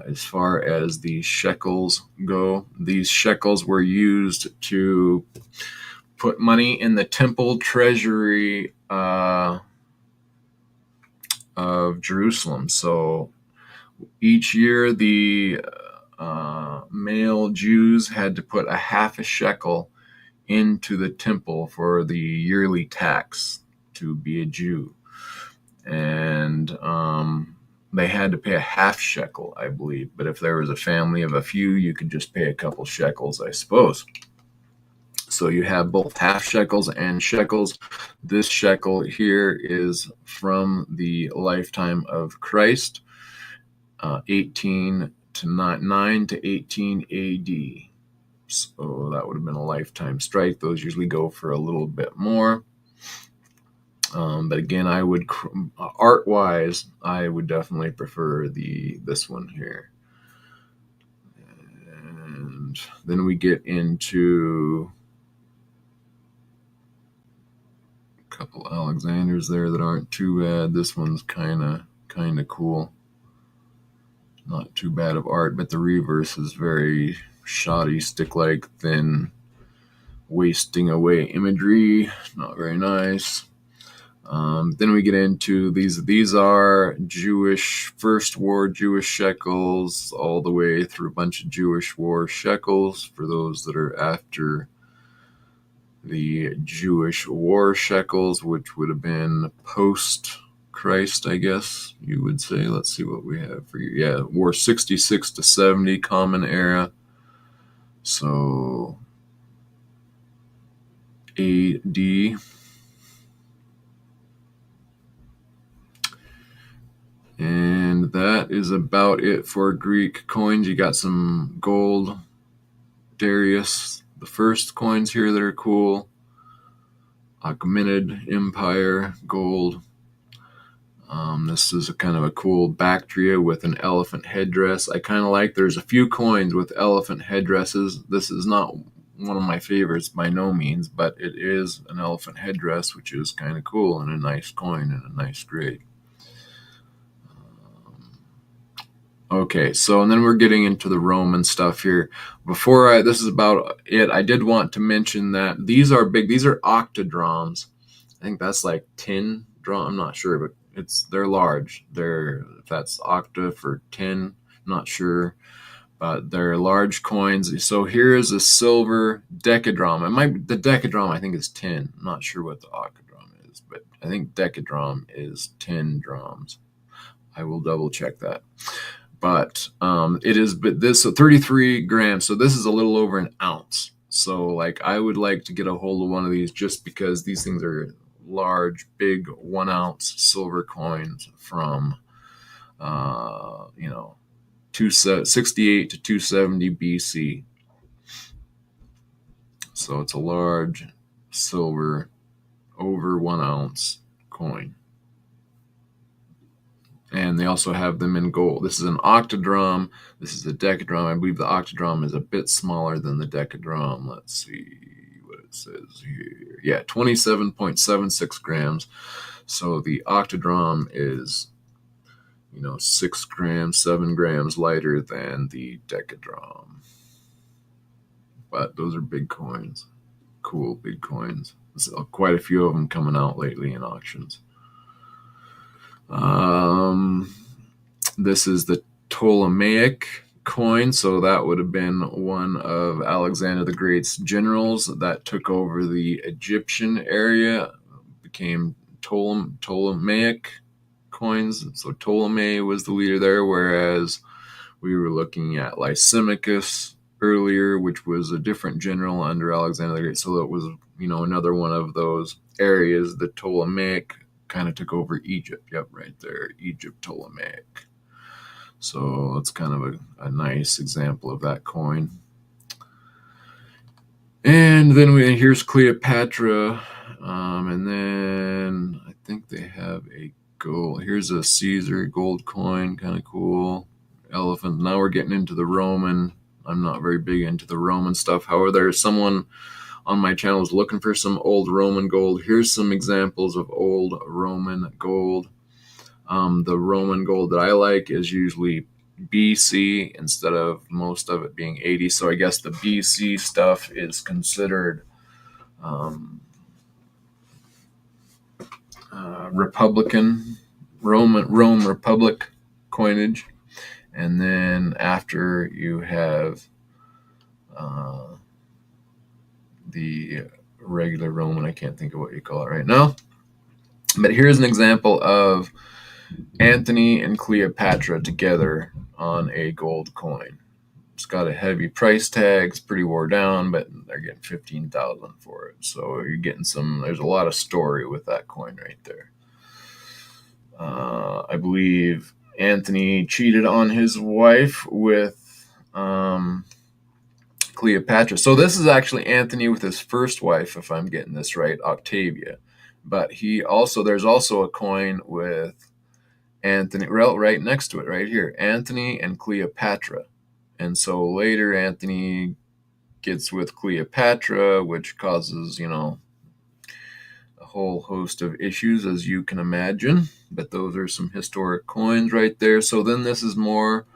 As far as the shekels go, these shekels were used to put money in the temple treasury of Jerusalem. So each year the male Jews had to put a half a shekel into the temple for the yearly tax to be a Jew. And they had to pay a half shekel, I believe. But if there was a family of a few, you could just pay a couple shekels, I suppose. So you have both half shekels and shekels. This shekel here is from the Lifetime of Christ, 18 to 9 to 18 AD. So that would have been a lifetime strike. Those usually go for a little bit more. But again, I would, art-wise, I would definitely prefer this one here. And then we get into a couple Alexanders there that aren't too bad. This one's kind of cool. Not too bad of art, but the reverse is very shoddy, stick-like, thin, wasting away imagery. Not very nice. Then we get into these are Jewish, First War Jewish shekels, all the way through a bunch of Jewish war shekels for those that are after the Jewish war shekels, which would have been post-Christ, I guess you would say. Let's see what we have for you. Yeah, war 66 to 70, Common Era. So AD. And that is about it for Greek coins. You got some gold Darius the First coins here that are cool. Achaemenid Empire gold. This is a kind of a cool Bactria with an elephant headdress. I kind of like, there's a few coins with elephant headdresses. This is not one of my favorites by no means, but it is an elephant headdress, which is kind of cool and a nice coin and a nice grade. Okay, so and then we're getting into the Roman stuff here. Before this is about it, I did want to mention that these are big. These are octadrachms. I think that's like 10 drum. I'm not sure, but they're large. That's octa for 10. I'm not sure, but they're large coins. So here is a silver decadrachm. The decadrachm I think is 10. I'm not sure what the octadrachm is, but I think decadrachm is 10 drachms. I will double check that. But so 33 grams. So this is a little over an ounce. So like I would like to get a hold of one of these just because these things are large, big 1 ounce silver coins from, 268 to 270 BC. So it's a large silver over 1 ounce coin. And they also have them in gold. This is an octadrachm. This is a decadrachm. I believe the octadrachm is a bit smaller than the decadrachm. Let's see what it says here. Yeah, 27.76 grams. So the octadrachm is 6 grams, 7 grams lighter than the decadram. But those are big coins, cool big coins. There's quite a few of them coming out lately in auctions. This is the Ptolemaic coin, so that would have been one of Alexander the Great's generals that took over the Egyptian area, became Ptolemaic coins. So Ptolemy was the leader there, whereas we were looking at Lysimachus earlier, which was a different general under Alexander the Great. So it was, another one of those areas. The Ptolemaic kind of took over Egypt. Yep, right there, Egypt Ptolemaic. So it's kind of a nice example of that coin. And then here's Cleopatra, and then I think they have a gold. Here's a Caesar gold coin, kind of cool. Elephant. Now we're getting into the Roman. I'm not very big into the Roman stuff. However, there's someone on my channel is looking for some old Roman gold. Here's some examples of old Roman gold. The Roman gold that I like is usually BC instead of most of it being 80. So I guess the BC stuff is considered Republican, Rome Republic coinage. And then after you have the regular Roman, I can't think of what you call it right now. But here's an example of Antony and Cleopatra together on a gold coin. It's got a heavy price tag. It's pretty wore down, but they're getting $15,000 for it. So you're getting there's a lot of story with that coin right there. I believe Antony cheated on his wife with Cleopatra. So this is actually Antony with his first wife, if I'm getting this right, Octavia. But there's also a coin with Antony, right next to it, right here, Antony and Cleopatra. And so later Antony gets with Cleopatra, which causes, a whole host of issues, as you can imagine. But those are some historic coins right there. So then this is more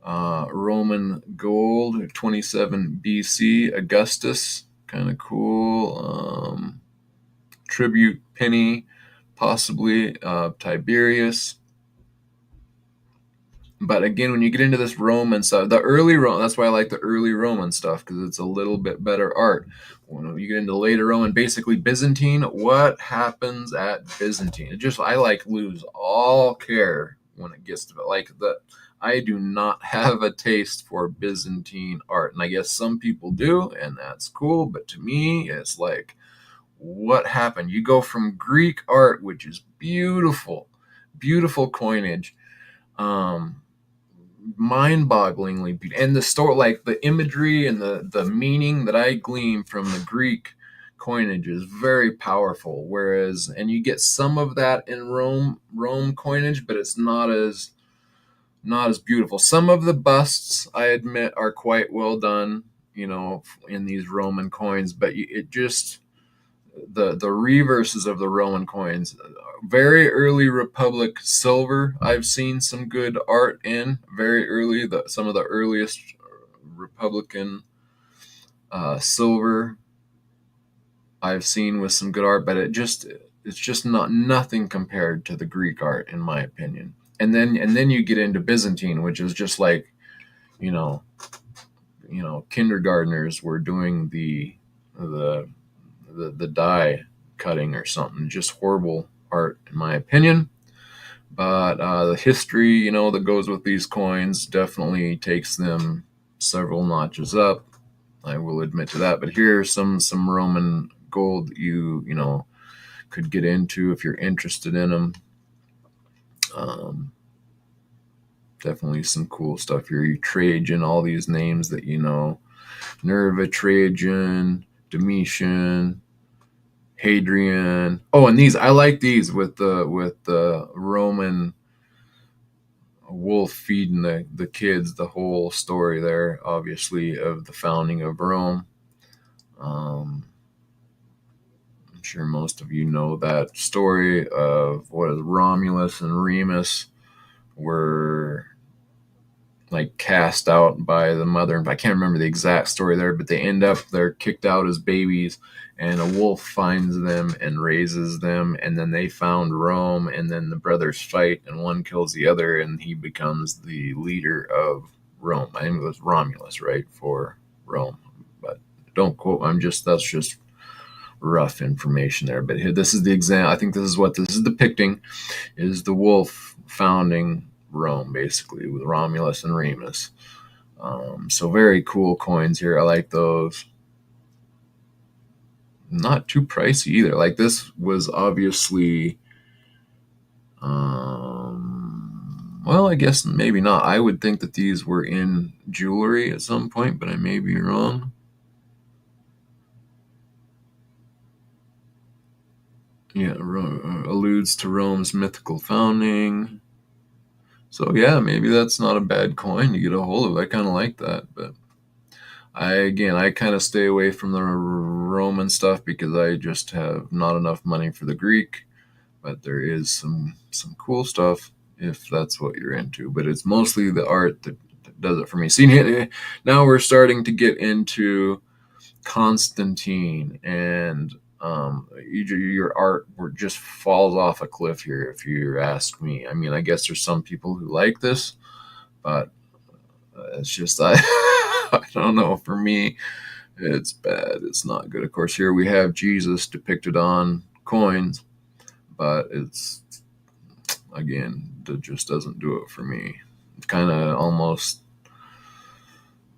Roman gold, 27 BC, Augustus, kind of cool. Tribute penny, possibly Tiberius. But again, when you get into this Roman stuff, that's why I like the early Roman stuff, because it's a little bit better art. When you get into later Roman, basically Byzantine, what happens at Byzantine? I lose all care when it gets to it. I do not have a taste for Byzantine art. And I guess some people do, and that's cool. But to me, it's like, what happened? You go from Greek art, which is beautiful, beautiful coinage, mind-bogglingly beautiful, and the story, like the imagery and the meaning that I glean from the Greek coinage is very powerful. And you get some of that in Rome coinage, but it's not as beautiful. Some of the busts, I admit, are quite well done, in these Roman coins, but the reverses of the Roman coins, very early Republic silver, I've seen some good art in very early. Some of the earliest Republican silver I've seen with some good art, but it's just nothing compared to the Greek art, in my opinion. And then you get into Byzantine, which is just like, kindergartners were doing the die cutting or something. Just horrible art, in my opinion. But the history, that goes with these coins definitely takes them several notches up. I will admit to that. But here's some Roman gold that you could get into if you're interested in them. Definitely some cool stuff here. Trajan, all these names that Nerva, Trajan, Domitian, Hadrian. Oh, and I like these with the Roman wolf feeding the kids, the whole story there, obviously, of the founding of Rome. I'm sure most of you know that story of what is Romulus and Remus were like cast out by the mother. I can't remember the exact story there, but they're kicked out as babies, and a wolf finds them and raises them, and then they found Rome, and then the brothers fight, and one kills the other, and he becomes the leader of Rome. I think it was Romulus, right, for Rome, but don't quote. That's just rough information there. But here, this is the example. I think this is what this is depicting: is the wolf founding Rome, basically, with Romulus and Remus. So very cool coins here. I like those. Not too pricey either. Like this was obviously, well, I guess maybe not. I would think that these were in jewelry at some point, but I may be wrong. Yeah, alludes to Rome's mythical founding. So yeah, maybe that's not a bad coin to get a hold of. I kind of like that, but I kind of stay away from the Roman stuff because I just have not enough money for the Greek. But there is some cool stuff if that's what you're into. But it's mostly the art that does it for me. See, now we're starting to get into Constantine, and your art just falls off a cliff here, if you ask me. I mean, I guess there's some people who like this, but it's just I don't know. For me, it's bad. It's not good. Of course, here we have Jesus depicted on coins, but it's again, that just doesn't do it for me. It's kind of almost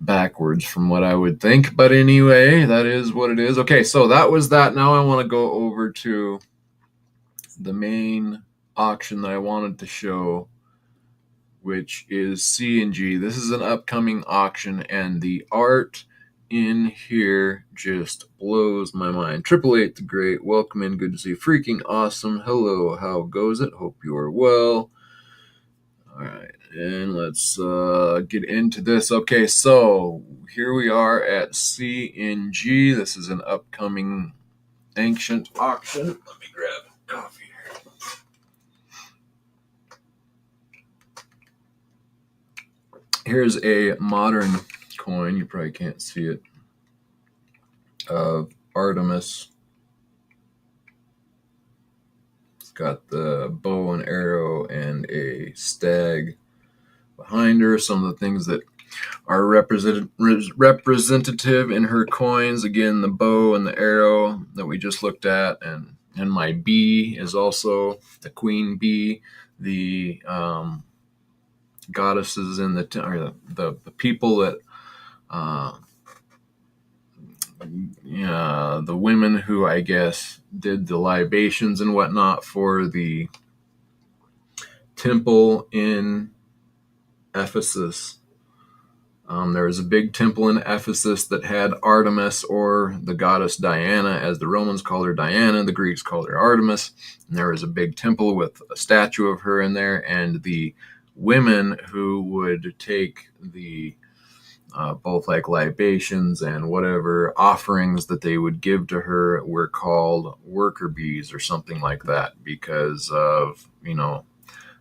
backwards from what I would think. But anyway, that is what it is. Okay, so that was that. Now I want to go over to the main auction that I wanted to show, which is C&G. This is an upcoming auction, and the art in here just blows my mind. 888 the Great, welcome in, good to see you. Freaking awesome. Hello, how goes it? Hope you are well. All right, and let's get into this. Okay, so here we are at C&G. This is an upcoming ancient auction. Let me grab coffee here. Here's a modern coin. You probably can't see it. Of Artemis. It's got the bow and arrow and a stag behind her. Some of the things that are representative in her coins. Again, the bow and the arrow that we just looked at, and my bee is also the queen bee. The goddesses in the people that the women who I guess did the libations and whatnot for the temple in Ephesus. There was a big temple in Ephesus that had Artemis, or the goddess Diana, as the Romans called her Diana, the Greeks called her Artemis. And there was a big temple with a statue of her in there, and the women who would take the both like libations and whatever offerings that they would give to her were called worker bees or something like that, because of,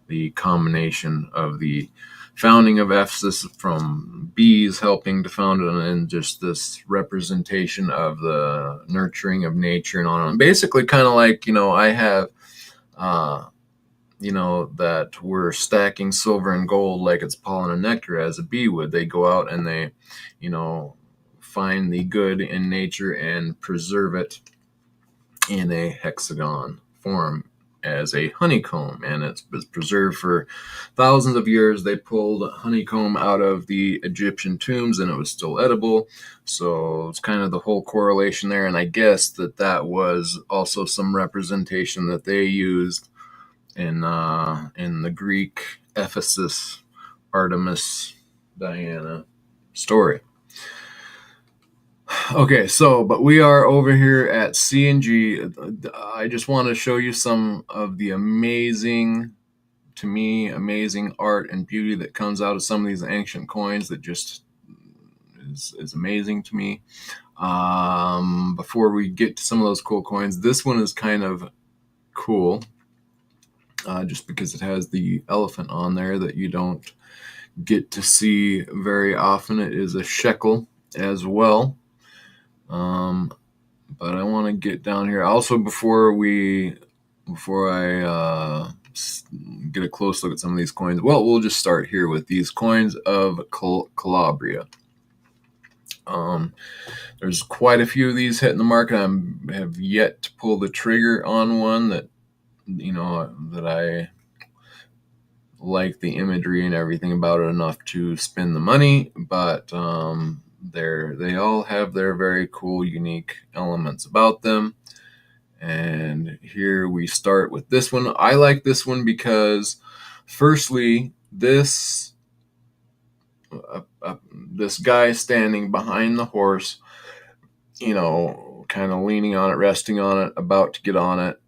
the combination of the founding of Ephesus from bees helping to found it, and just this representation of the nurturing of nature and on and on. Basically, kind of like, I have, that we're stacking silver and gold like it's pollen and nectar, as a bee would. They go out and they, find the good in nature and preserve it in a hexagon form as a honeycomb, and it's preserved for thousands of years. They pulled honeycomb out of the Egyptian tombs and it was still edible. So it's kind of the whole correlation there, and I guess that was also some representation that they used in the Greek Ephesus Artemis Diana story. Okay, but we are over here at C&G. I just want to show you some of the amazing art and beauty that comes out of some of these ancient coins that just is amazing to me. Before we get to some of those cool coins, this one is kind of cool. just because it has the elephant on there that you don't get to see very often. It is a shekel as well. But I want to get down here also before I get a close look at some of these coins. Well, we'll just start here with these coins of Calabria. There's quite a few of these hitting the market. I have yet to pull the trigger on one that that I like the imagery and everything about it enough to spend the money, but they all have their very cool, unique elements about them. And here we start with this one. I like this one because, firstly, this guy standing behind the horse, kind of leaning on it, resting on it, about to get on it,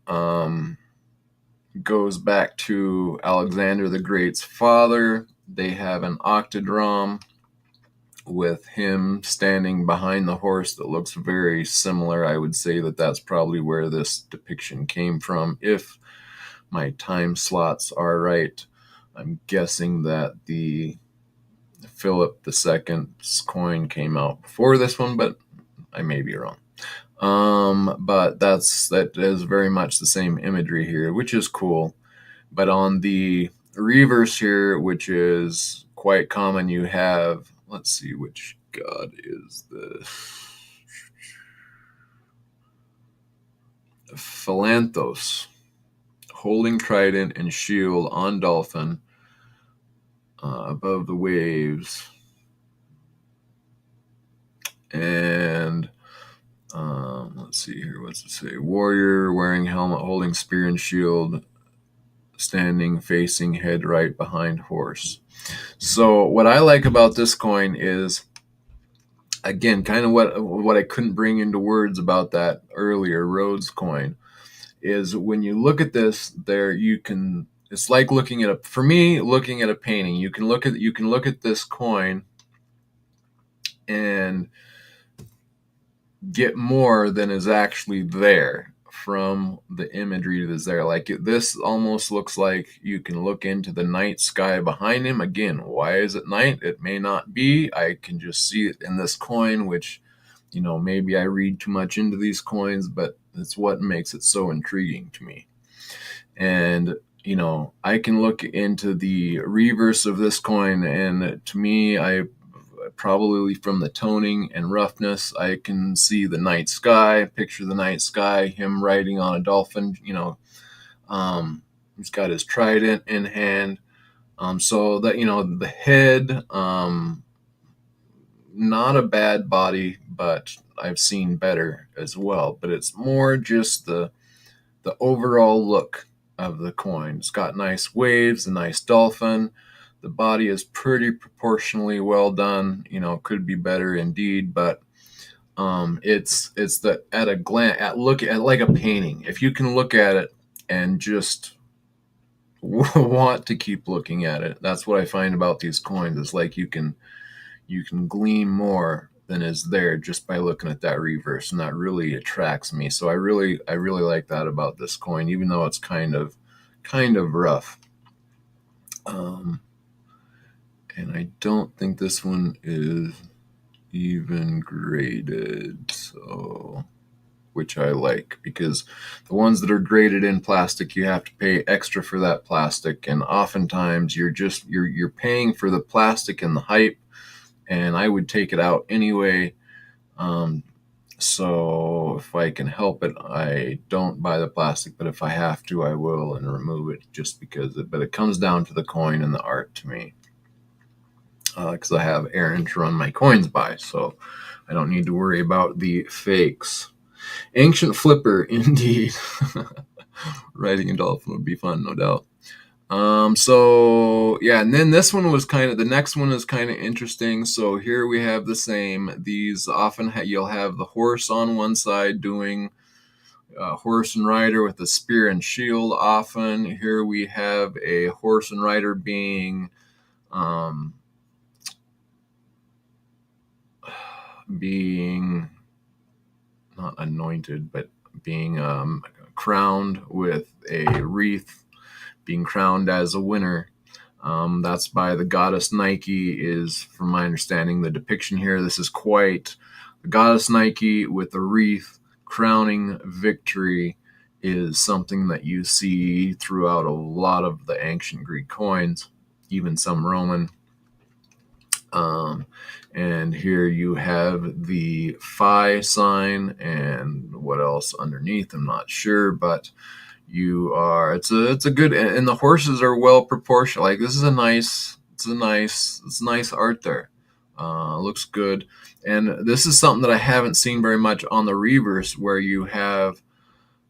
goes back to Alexander the Great's father. They have an octodrome with him standing behind the horse that looks very similar. I would say that that's probably where this depiction came from, if my time slots are right. I'm guessing that the Philip II's coin came out before this one, but I may be wrong. But that is very much the same imagery here, which is cool. But on the reverse here, which is quite common, you have, let's see, which god is this? Philanthos, holding trident and shield on dolphin above the waves. And let's see here, what's it say? Warrior wearing helmet, holding spear and shield, standing facing head right behind horse. So what I like about this coin is, again, kind of what I couldn't bring into words about that earlier Rhodes coin, is when you look at this, it's like looking at a painting. You can look at this coin and get more than is actually there from the imagery that's there. Like this almost looks like you can look into the night sky behind him. Again, why is it night? It may not be. I can just see it in this coin, which, maybe I read too much into these coins, but it's what makes it so intriguing to me. And I can look into the reverse of this coin, and to me, probably from the toning and roughness, I can see the night sky, picture the night sky, him riding on a dolphin, he's got his trident in hand. So that, the head, not a bad body, but I've seen better as well. But it's more just the overall look of the coin. It's got nice waves, a nice dolphin. The body is pretty proportionally well done. Could be better indeed, but it's the at a glance, look at like a painting. If you can look at it and just want to keep looking at it, that's what I find about these coins. It's like you can glean more than is there just by looking at that reverse, and that really attracts me. So I really like that about this coin, even though it's kind of rough. And I don't think this one is even graded, so, which I like, because the ones that are graded in plastic, you have to pay extra for that plastic, and oftentimes you're paying for the plastic and the hype, and I would take it out anyway. So if I can help it, I don't buy the plastic, but if I have to, I will, and remove it, just because but it comes down to the coin and the art to me. Because I have Aaron to run my coins by, so I don't need to worry about the fakes. Ancient Flipper, indeed. Riding a dolphin would be fun, no doubt. So yeah, and then this one was the next one is kind of interesting. So here we have the same. These often you'll have the horse on one side doing horse and rider with a spear and shield. Often here we have a horse and rider being not anointed, but being crowned with a wreath, being crowned as a winner. That's by the goddess Nike, is, from my understanding, the depiction here. This is quite the goddess Nike with a wreath crowning victory is something that you see throughout a lot of the ancient Greek coins, even some Roman. And here you have the phi sign, and what else underneath, I'm not sure, but it's a good, and the horses are well proportioned. Like, this is it's nice art there. Looks good. And this is something that I haven't seen very much on the reverse, where you have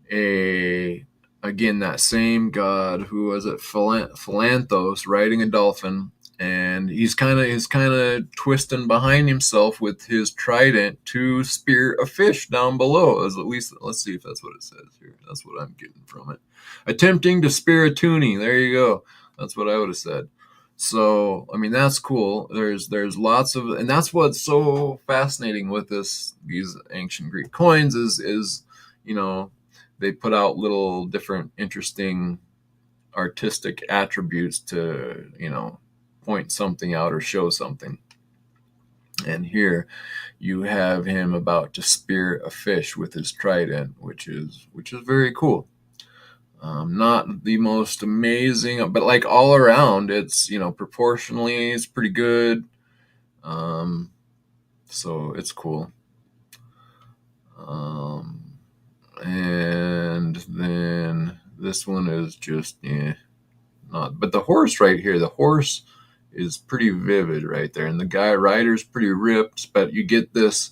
again, that same god, who was it, Philanthos, riding a dolphin, and he's kind of twisting behind himself with his trident to spear a fish down below. As at least, let's see if that's what it says here. That's what I'm getting from it. Attempting to spear a toonie. There you go. That's what I would have said. So, I mean, that's cool. There's lots of, and that's what's so fascinating with these ancient Greek coins is they put out little different interesting artistic attributes to point something out or show something. And here you have him about to spear a fish with his trident, which is very cool. Not the most amazing, but like all around, it's proportionally it's pretty good. So it's cool. And then this one is just not. But the horse right here, the horse is pretty vivid right there, and the rider's pretty ripped. But you get this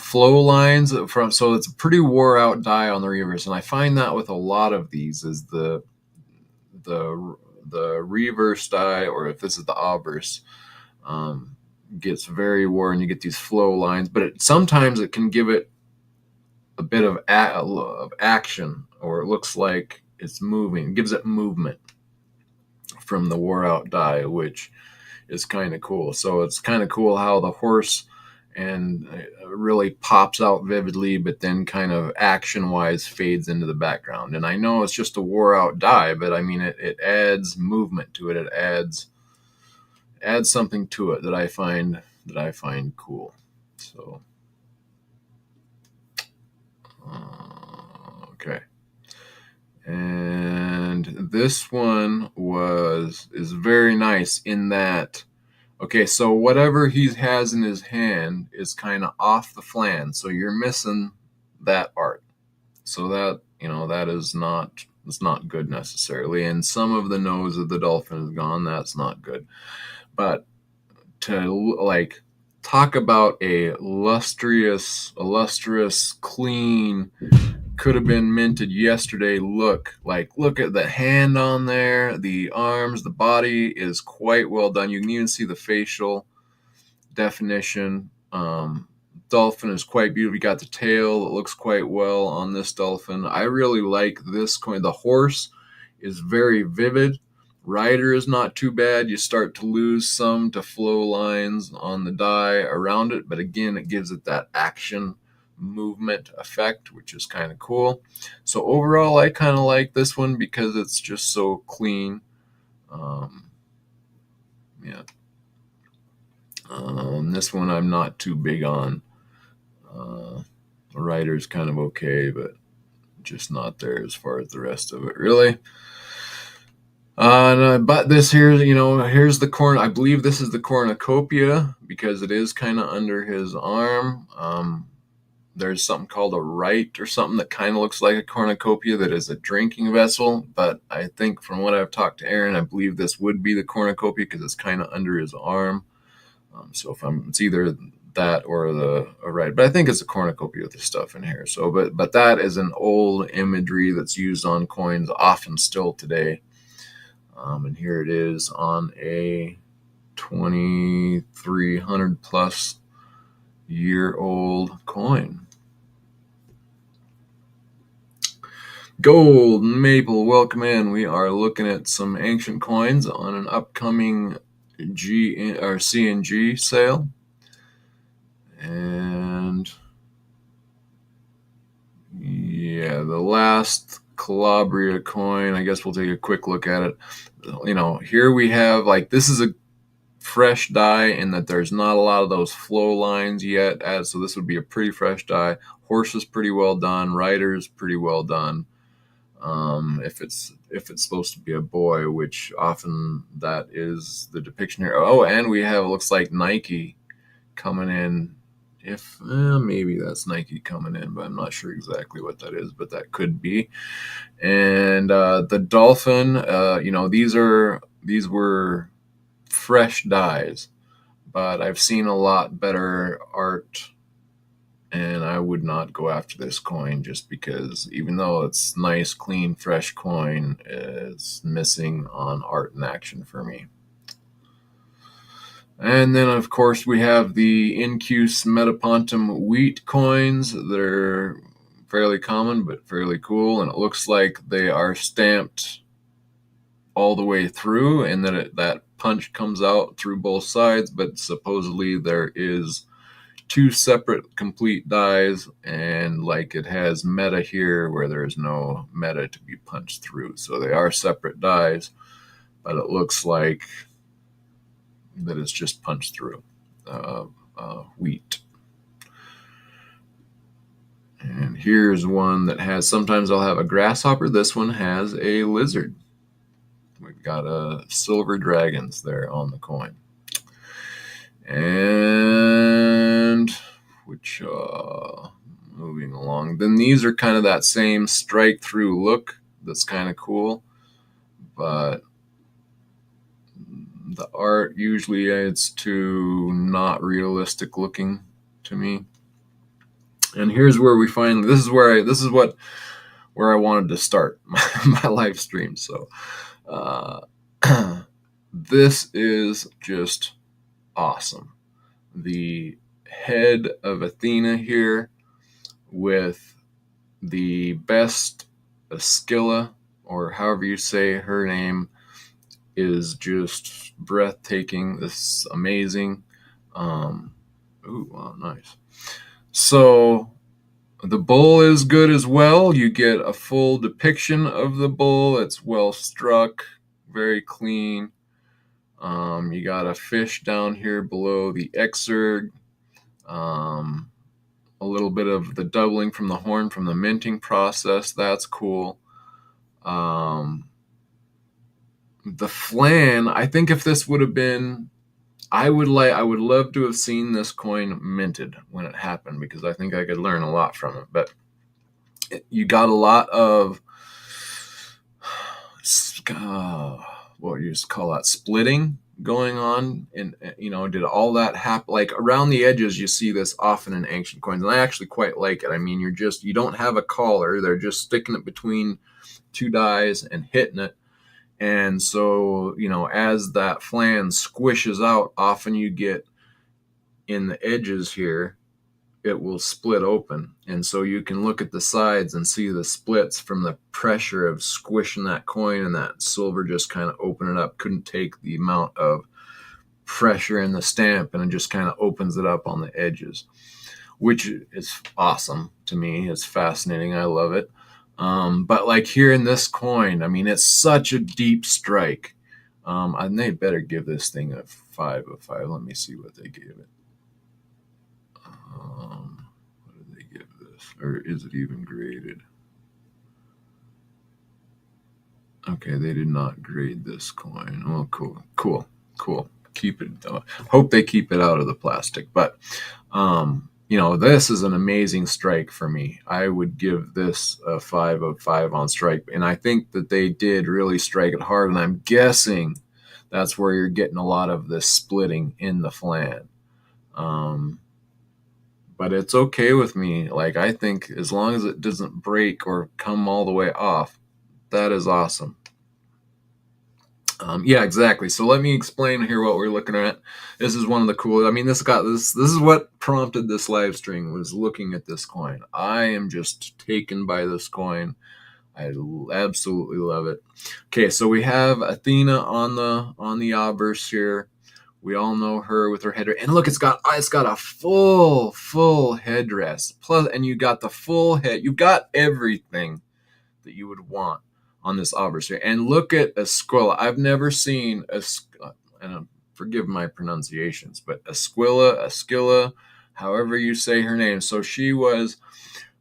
flow lines from, so it's a pretty wore out dye on the reverse, and I find that with a lot of these is the reverse dye, or if this is the obverse, gets very worn. You get these flow lines, but sometimes it can give it a bit of action, or it looks like it's moving. It gives it movement from the wore out dye, which is kind of cool. So it's kind of cool how the horse and really pops out vividly, but then kind of action wise fades into the background. And I know it's just a wore out dye, but I mean it adds movement to it. It adds something to it that I find cool. So okay. And this one is very nice in that, okay, so whatever he has in his hand is kind of off the flange, so you're missing that art. So that, that is not, it's not good necessarily. And some of the nose of the dolphin is gone. That's not good. But to like talk about a illustrious, clean, could have been minted yesterday look at the hand on there, the arms, the body is quite well done. You can even see the facial definition. Dolphin is quite beautiful. You got the tail, it looks quite well on this dolphin. I really like this coin. The horse is very vivid. Rider is not too bad. You start to lose some to flow lines on the die around it, but again, it gives it that action movement effect, which is kind of cool. So overall, I kind of like this one because it's just so clean. Yeah. This one I'm not too big on. The rider's kind of okay, but just not there as far as the rest of it, really. But this here, here's the corn. I believe this is the cornucopia because it is kind of under his arm. There's something called a right or something that kind of looks like a cornucopia that is a drinking vessel. But I think from what I've talked to Aaron, I believe this would be the cornucopia because it's kind of under his arm. So it's either that or a right, but I think it's a cornucopia with the stuff in here. So, but that is an old imagery that's used on coins often still today. And here it is on a 2,300 plus year old coin. Gold Maple, welcome in. We are looking at some ancient coins on an upcoming CNG sale. And yeah, the last Calabria coin. I guess we'll take a quick look at it. You know, here we have, like, this is a fresh die in that there's not a lot of those flow lines yet. So this would be a pretty fresh die. Horse is pretty well done. Rider's pretty well done. If it's supposed to be a boy, which often that is the depiction here. Oh, and we have, it looks like Nike coming in. If maybe that's Nike coming in, but I'm not sure exactly what that is, but that could be. And the dolphin, you know, these were fresh dies, but I've seen a lot better art, and I would not go after this coin just because, even though it's nice, clean, fresh coin, it's missing on art and action for me. And then, of course, we have the Incus Metapontum wheat coins. They're fairly common, but fairly cool. And it looks like they are stamped all the way through, and then that punch comes out through both sides. But supposedly there is 2 separate complete dies, and like it has meta here where there's no meta to be punched through. So they are separate dies, but it looks like that it's just punched through wheat. And here's one that has, sometimes I'll have a grasshopper. This one has a lizard. We've got silver dragons there on the coin. And which moving along, then these are kind of that same strike through look that's kind of cool, but the art usually it's too not realistic looking to me. And here's where we finally, this is where I wanted to start my live stream. So this is just awesome. The head of Athena here with the best Askilla, or however you say her name, is just breathtaking. This is amazing. Ooh, wow, nice. So the bull is good as well. You get a full depiction of the bull. It's well struck, very clean. You got a fish down here below the exurg. A little bit of the doubling from the horn from the minting process. That's cool. The flan, I think if this would have been, I would love to have seen this coin minted when it happened, because I think I could learn a lot from it. But you got a lot of what you just call that, splitting going on, and you know, did all that happen? Like around the edges, you see this often in ancient coins, and I actually quite like it. I mean, you don't have a collar; they're just sticking it between 2 dies and hitting it. And so, you know, as that flan squishes out, often you get in the edges here, it will split open. And so you can look at the sides and see the splits from the pressure of squishing that coin, and that silver just kind of open it up. Couldn't take the amount of pressure in the stamp, and it just kind of opens it up on the edges, which is awesome to me. It's fascinating. I love it. But like here in this coin, I mean, it's such a deep strike. And they better give this thing a 5 of 5. Let me see what they gave it. What did they give this? Or is it even graded? Okay, they did not grade this coin. Oh, cool. Keep it. Hope they keep it out of the plastic. But you know, this is an amazing strike for me. I would give this a 5 of 5 on strike. And I think that they did really strike it hard. And I'm guessing that's where you're getting a lot of this splitting in the flan. But it's okay with me. Like, I think as long as it doesn't break or come all the way off, that is awesome. Yeah, exactly. So let me explain here what we're looking at. This is one of the cool. I mean, this is what prompted this live stream, was looking at this coin. I am just taken by this coin. I absolutely love it. Okay, so we have Athena on the obverse here. We all know her with her headdress. And look, it's got a full headdress. Plus, and you got the full head. You've got everything that you would want on this obverse here. And look at Esquilla. I've never seen and forgive my pronunciations, but Esquilla, however you say her name. So she was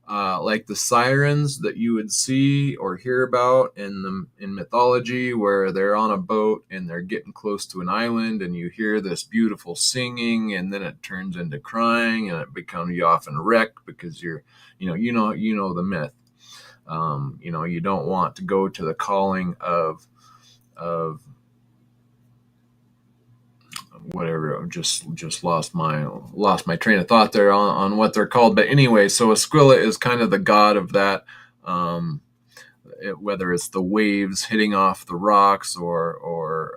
like the sirens that you would see or hear about in mythology, where they're on a boat and they're getting close to an island, and you hear this beautiful singing, and then it turns into crying, and it becomes you often wreck because you know the myth. You don't want to go to the calling of whatever. Just lost my train of thought there on what they're called. But anyway, so Esquilla is kind of the god of that. Whether it's the waves hitting off the rocks or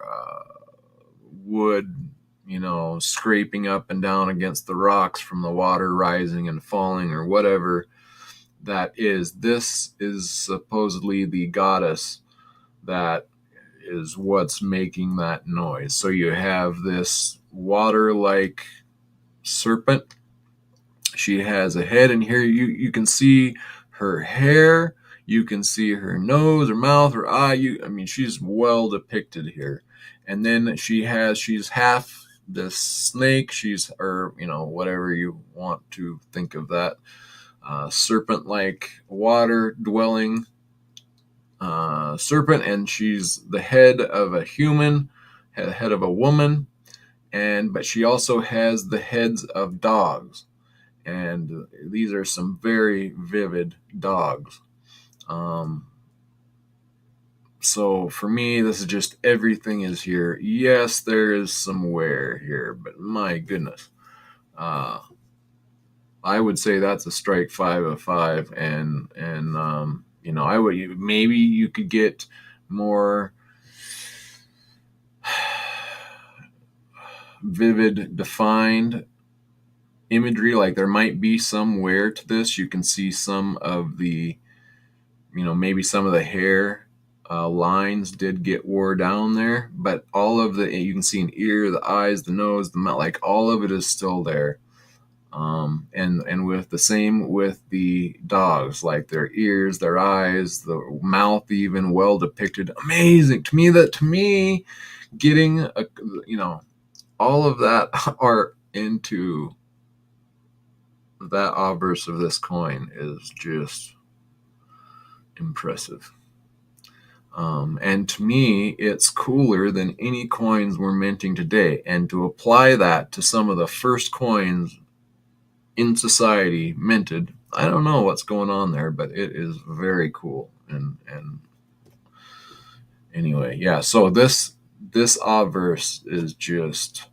wood, scraping up and down against the rocks from the water rising and falling, or whatever that is. This is supposedly the goddess that is what's making that noise. So you have this water-like serpent. She has a head, and here you can see her hair, you can see her nose, her mouth, her eye. She's well depicted here. And then she's half this snake. Or whatever you want to think of that, serpent-like water-dwelling serpent, and she's the head of a human, head of a woman, but she also has the heads of dogs, and these are some very vivid dogs. So for me, this is just everything is here. Yes, there is some wear here, but my goodness, I would say that's a strike 5 of 5, and I would, maybe you could get more vivid, defined imagery. Like there might be some wear to this. You can see some of the, maybe some of the hair lines did get wore down there, but all of you can see an ear, the eyes, the nose, the mouth, like all of it is still there. And with the same with the dogs, like their ears, their eyes, the mouth, even well depicted. Amazing to me, getting all of that art into that obverse of this coin is just impressive. And to me, it's cooler than any coins we're minting today. And to apply that to some of the first coins in society minted, I don't know what's going on there, but it is very cool. And anyway, yeah. So this obverse is just,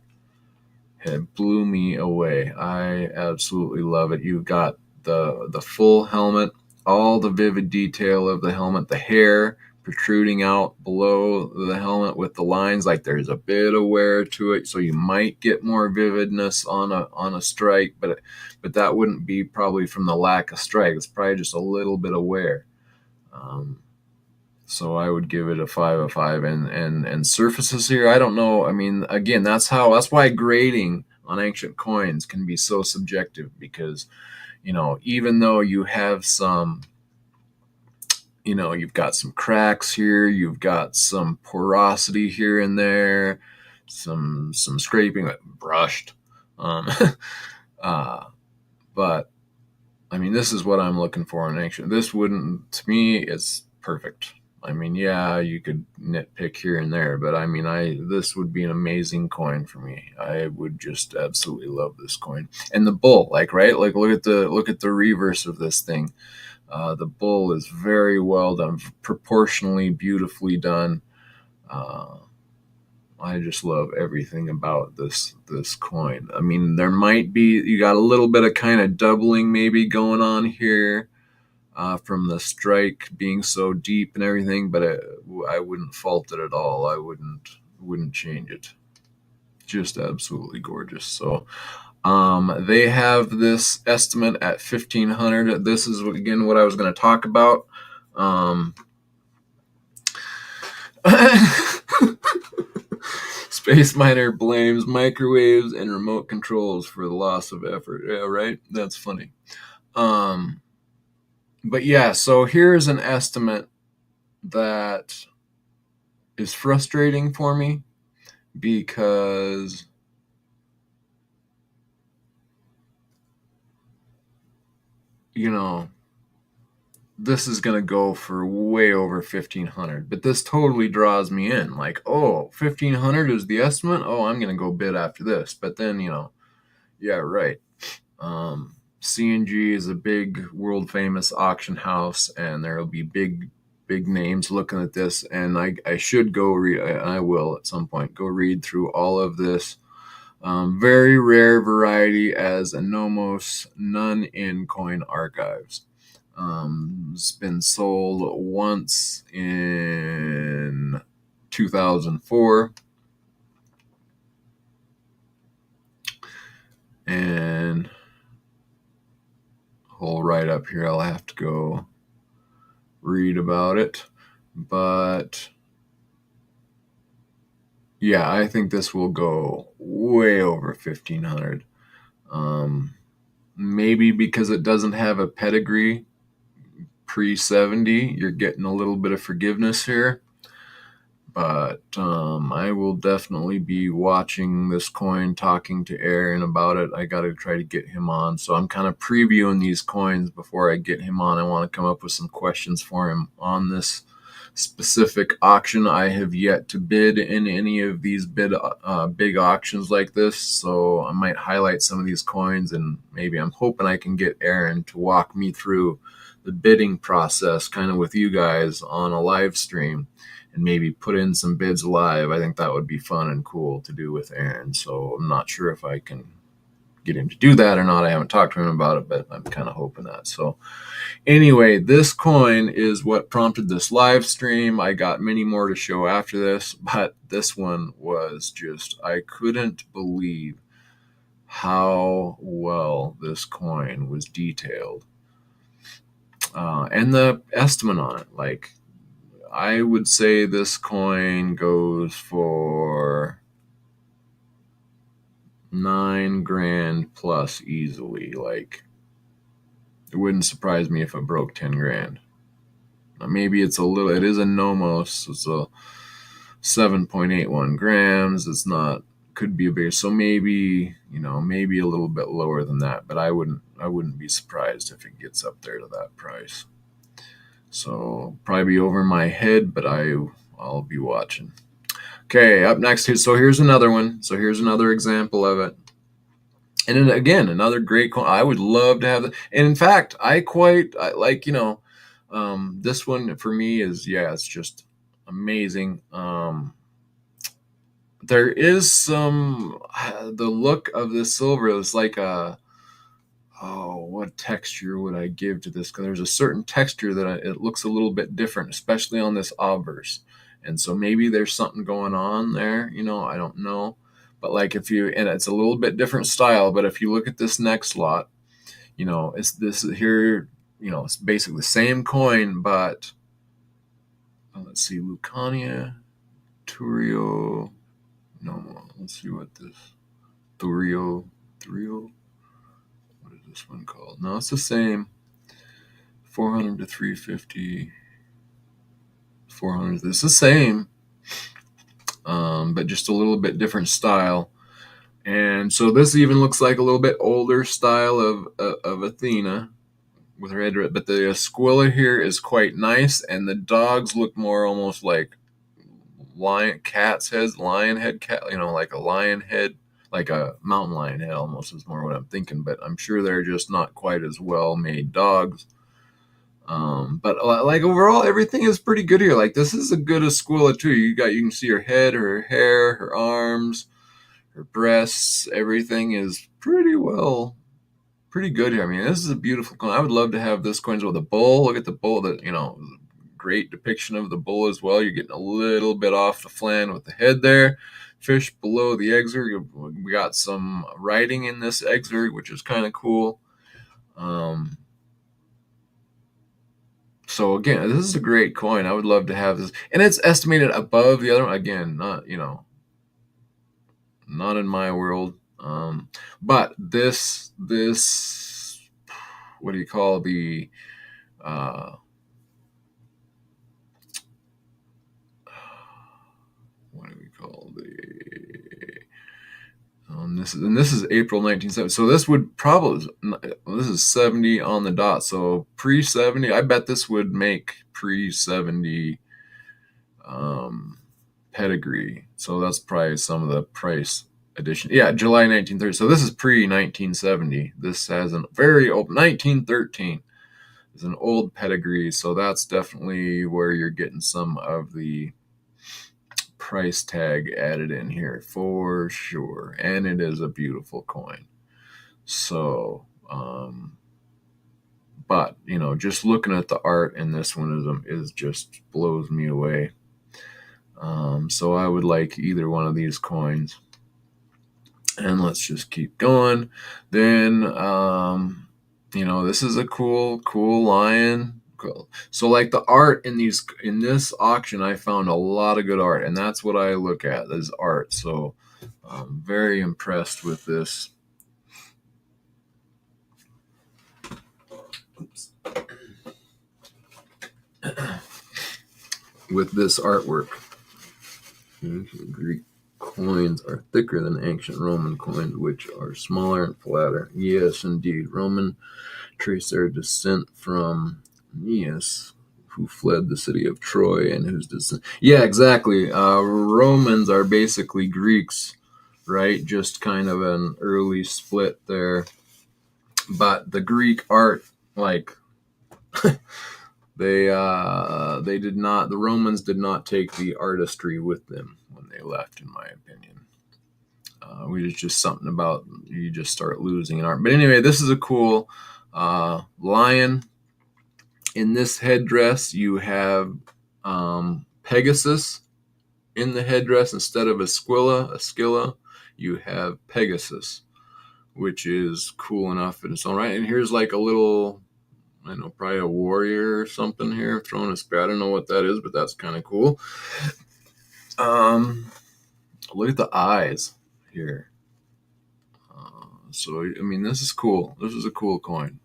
it blew me away. I absolutely love it. You've got the full helmet, all the vivid detail of the helmet, the hair protruding out below the helmet with the lines, like there's a bit of wear to it, so you might get more vividness on a strike, but that wouldn't be probably from the lack of strike. It's probably just a little bit of wear. So I would give it a 5 of 5. And surfaces here, I don't know. Again, that's why grading on ancient coins can be so subjective, because even though you have some, you've got some cracks here, you've got some porosity here and there, some scraping, brushed. But this is what I'm looking for in ancient. This wouldn't, to me, it's perfect. Yeah, you could nitpick here and there, but this would be an amazing coin for me. I would just absolutely love this coin. And the bull, right? Like look at the reverse of this thing. The bull is very well done, proportionally beautifully done. I just love everything about this coin. There might be, you got a little bit of kind of doubling maybe going on here from the strike being so deep and everything, but I wouldn't fault it at all. I wouldn't change it. Just absolutely gorgeous. So they have this estimate at $1,500. This is again what I was going to talk about. Space Miner blames microwaves and remote controls for the loss of effort. Yeah, right? That's funny. But yeah, so here's an estimate that is frustrating for me because you know this is going to go for way over 1500, but this totally draws me in, like, oh, 1500 is the estimate, oh, I'm going to go bid after this. But then, yeah, right. CNG is a big world famous auction house, and there'll be big names looking at this, and I should go read, I will at some point go read through all of this. Very rare variety as a Nomos, none in coin archives. It's been sold once in 2004, and whole write up here, I'll have to go read about it. But yeah, I think this will go way over 1500. Maybe because it doesn't have a pedigree pre 70, you're getting a little bit of forgiveness here. But I will definitely be watching this coin, talking to Aaron about it. I got to try to get him on. So I'm kind of previewing these coins before I get him on. I want to come up with some questions for him on this specific auction. I have yet to bid in any of these big auctions like this. So I might highlight some of these coins, and maybe I'm hoping I can get Aaron to walk me through the bidding process kind of with you guys on a live stream, and maybe put in some bids live. I think that would be fun and cool to do with Aaron. So I'm not sure if I can get him to do that or not. I haven't talked to him about it, but I'm kind of hoping that. So anyway, this coin is what prompted this live stream. I got many more to show after this, but this one was just, I couldn't believe how well this coin was detailed. And the estimate on it, like, I would say this coin goes for $9,000 plus easily. Like, it wouldn't surprise me if it broke 10 grand. Maybe it's a little, it is a Nomos. It's a 7.81 grams. It's not, could be a bigger. So maybe, maybe a little bit lower than that, but I wouldn't be surprised if it gets up there to that price. So probably over my head, but I'll be watching. Okay, up next. So here's another one. So here's another example of it. And then again, another great coin. I would love to have it. And in fact, I like, this one for me is, yeah, it's just amazing. There is some, the look of this silver is like what texture would I give to this? Because there's a certain texture that it looks a little bit different, especially on this obverse. And so maybe there's something going on there, I don't know. But like and it's a little bit different style, but if you look at this next lot, it's this here, it's basically the same coin, but let's see, Lucania, Turio, no, let's see what this, Thurio, what is this one called? No, it's the same. 400 to 350, 400. It's the same, but just a little bit different style. And so this even looks like a little bit older style of Athena with her head, but the Esquilla here is quite nice, and the dogs look more almost like lion head cat, like a lion head, like a mountain lion head almost is more what I'm thinking, but I'm sure they're just not quite as well made dogs. But like overall, everything is pretty good here. Like, this is a good Esquilla too. You can see her head, her hair, her arms, her breasts. Everything is pretty good here. I mean, this is a beautiful coin. I would love to have this coin with a bull. Look at the bull. That great depiction of the bull as well. You're getting a little bit off the flan with the head there. Fish below the exerg. We got some writing in this exerg, which is kind of cool. So again, this is a great coin. I would love to have this, and it's estimated above the other one. Again, not not in my world. But this what do you call the what do we call this is April 1970. So this would probably, this is 70 on the dot. So pre 70, I bet this would make pre 70 pedigree. So that's probably some of the price edition. Yeah, July 1930. So this is pre 1970. This has a very old 1913 is an old pedigree. So that's definitely where you're getting some of the price tag added in here for sure. And it is a beautiful coin. So, but you know, just looking at the art in this one is just blows me away. So I would like either one of these coins. And let's just keep going. Then, you know, this is a cool lion. Cool. So like the art in this auction, I found a lot of good art, and that's what I look at is art. So I'm very impressed with this. Oops. With this artwork. Greek coins are thicker than ancient Roman coins, which are smaller and flatter. Yes, indeed. Roman trace their descent from Aeneas, who fled the city of Troy and whose descent. Yeah, exactly. Romans are basically Greeks, right? Just kind of an early split there. But the Greek art, like, the Romans did not take the artistry with them when they left, in my opinion. It's just something about you just start losing an art. But anyway, this is a cool lion. In this headdress, you have Pegasus in the headdress instead of a Scylla. You have Pegasus, which is cool enough in its own right. And here's like a little, I know, probably a warrior or something here throwing a spear. I don't know what that is, but that's kind of cool. Look at the eyes here. So, I mean, this is cool. This is a cool coin.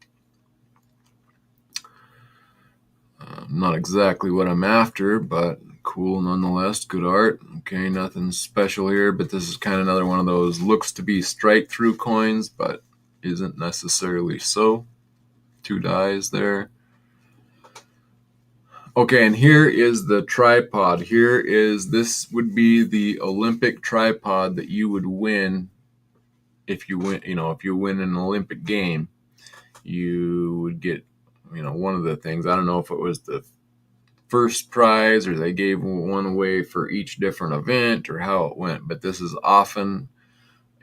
Not exactly what I'm after, but cool nonetheless. Good art. Okay, nothing special here, but this is kind of another one of those looks to be strike through coins, but isn't necessarily so. 2 dies there. Okay, and here is the tripod. This would be the Olympic tripod that you would win if you win, if you win an Olympic game. You would get, one of the things. I don't know if it was the first prize or they gave one away for each different event or how it went, but this is often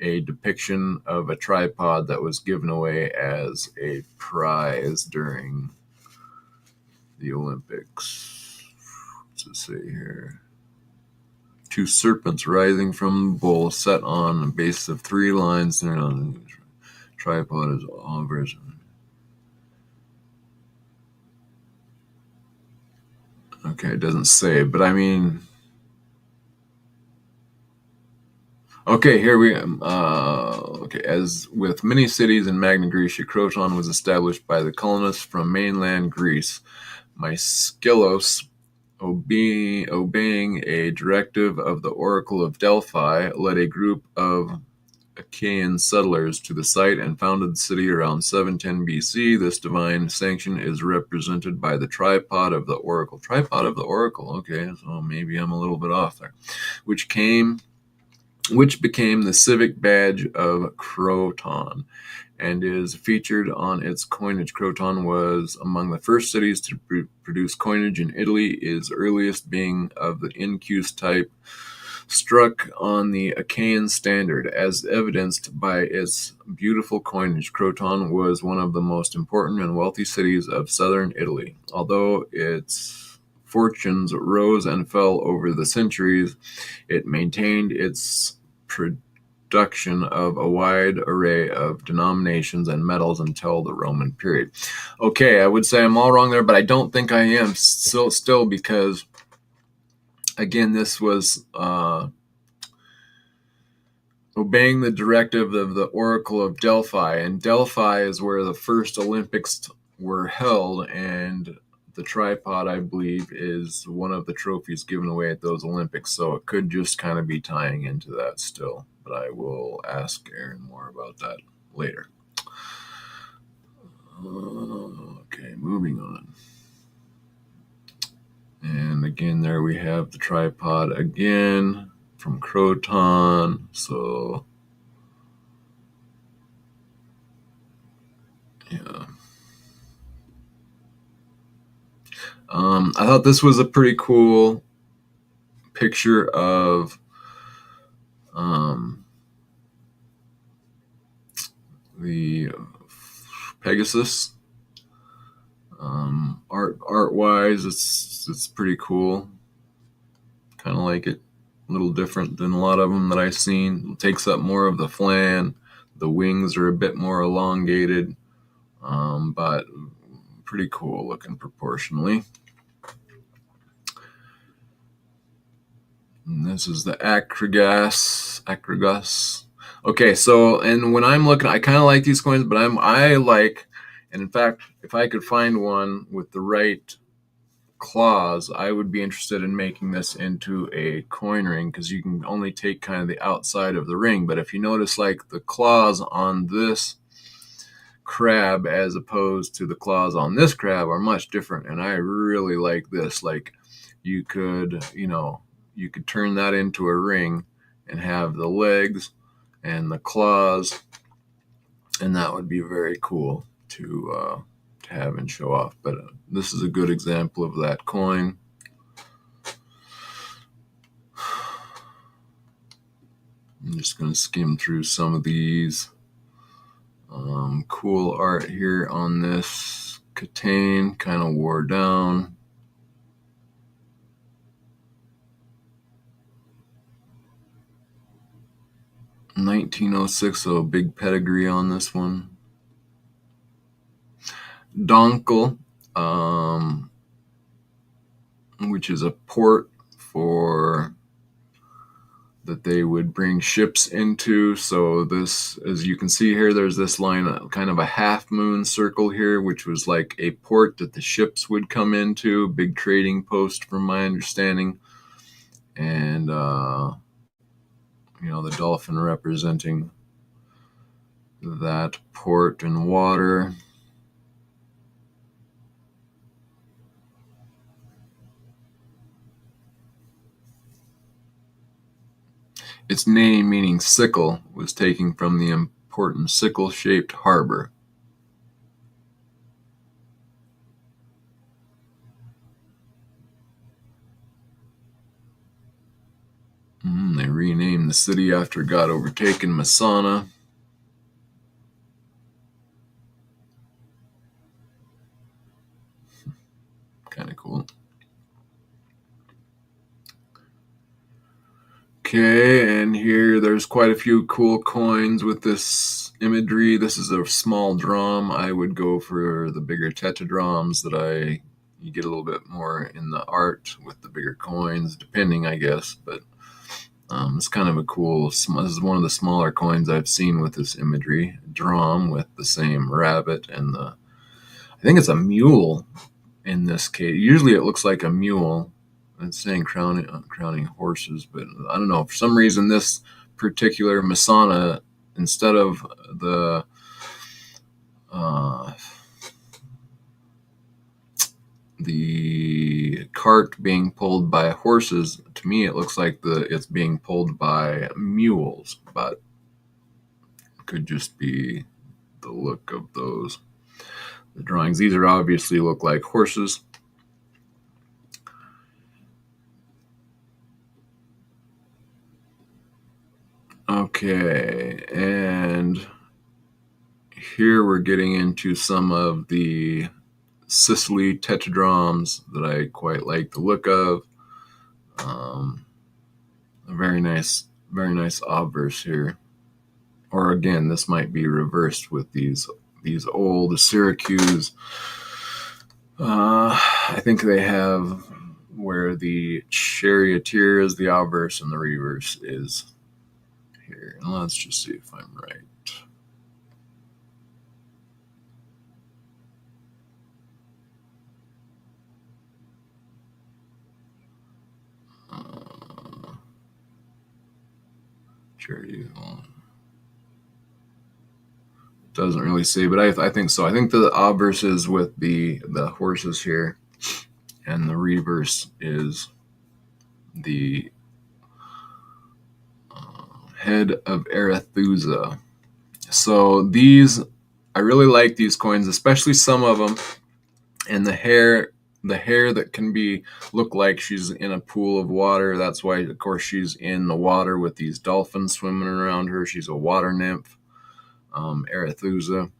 a depiction of a tripod that was given away as a prize during the Olympics. What's it say here? 2 serpents rising from the bowl set on a base of 3 lines. The tripod is all version. Okay, it doesn't say, but I mean, okay, here we okay, as with many cities in Magna Graecia, Croton was established by the colonists from mainland Greece. Myskelos, obeying a directive of the Oracle of Delphi, led a group of Achaean settlers to the site and founded the city around 710 BC. This divine sanction is represented by the tripod of the Oracle. Tripod of the Oracle, okay, so maybe I'm a little bit off there. Which became the civic badge of Croton and is featured on its coinage. Croton was among the first cities to produce coinage in Italy, its earliest being of the incus type, struck on the Achaean standard. As evidenced by its beautiful coinage, Croton was one of the most important and wealthy cities of southern Italy. Although its fortunes rose and fell over the centuries, it maintained its production of a wide array of denominations and metals until the Roman period. Okay, I would say I'm all wrong there, but I don't think I am still because, again, this was obeying the directive of the Oracle of Delphi, and Delphi is where the first Olympics were held, and the tripod, I believe, is one of the trophies given away at those Olympics. So it could just kind of be tying into that still. But I will ask Aaron more about that later. Okay, moving on. And again, there we have the tripod again from Croton. So, yeah. I thought this was a pretty cool picture of the Pegasus. Art wise, it's pretty cool. Kind of like it. A little different than a lot of them that I've seen. It takes up more of the flan. The wings are a bit more elongated, but pretty cool looking proportionally. And this is the Acragus. Okay, so and when I'm looking, I kind of like these coins, but I like, and in fact, if I could find one with the right claws, I would be interested in making this into a coin ring, because you can only take kind of the outside of the ring. But if you notice, like the claws on this crab as opposed to the claws on this crab are much different, and I really like this. Like you could turn that into a ring and have the legs and the claws, and that would be very cool to have and show off. But this is a good example of that coin. I'm just going to skim through some of these. Cool art here on this Catane, kind of wore down. $1906, so big pedigree on this one. Donkel, which is a port for that they would bring ships into. So this, as you can see here, there's this line, kind of a half moon circle here, which was like a port that the ships would come into, big trading post from my understanding. And, the dolphin representing that port and water. Its name, meaning sickle, was taken from the important sickle-shaped harbor. They renamed the city after it got overtaken, Masana. Kind of cool. Okay, and here there's quite a few cool coins with this imagery. This is a small drum. I would go for the bigger tetradrachms you get a little bit more in the art with the bigger coins, depending, I guess. But it's kind of a cool, this is one of the smaller coins I've seen with this imagery. Drum with the same rabbit and I think it's a mule in this case. Usually it looks like a mule. It's saying crowning horses, but I don't know. For some reason, this particular Masana, instead of the cart being pulled by horses, to me it looks like it's being pulled by mules, but it could just be the look of the drawings. These are obviously look like horses. Okay, and here we're getting into some of the Sicily tetradrachms that I quite like the look of. A very nice obverse here. Or again, this might be reversed with these old Syracuse. I think they have where the charioteer is the obverse and the reverse is here. And let's just see if I'm right. Charity doesn't really say, but I think so. I think the obverse is with the horses here, and the reverse is the head of Arethusa. So these, I really like these coins, especially some of them, and the hair that can be look like she's in a pool of water. That's why, of course, she's in the water with these dolphins swimming around her. She's a water nymph, Arethusa.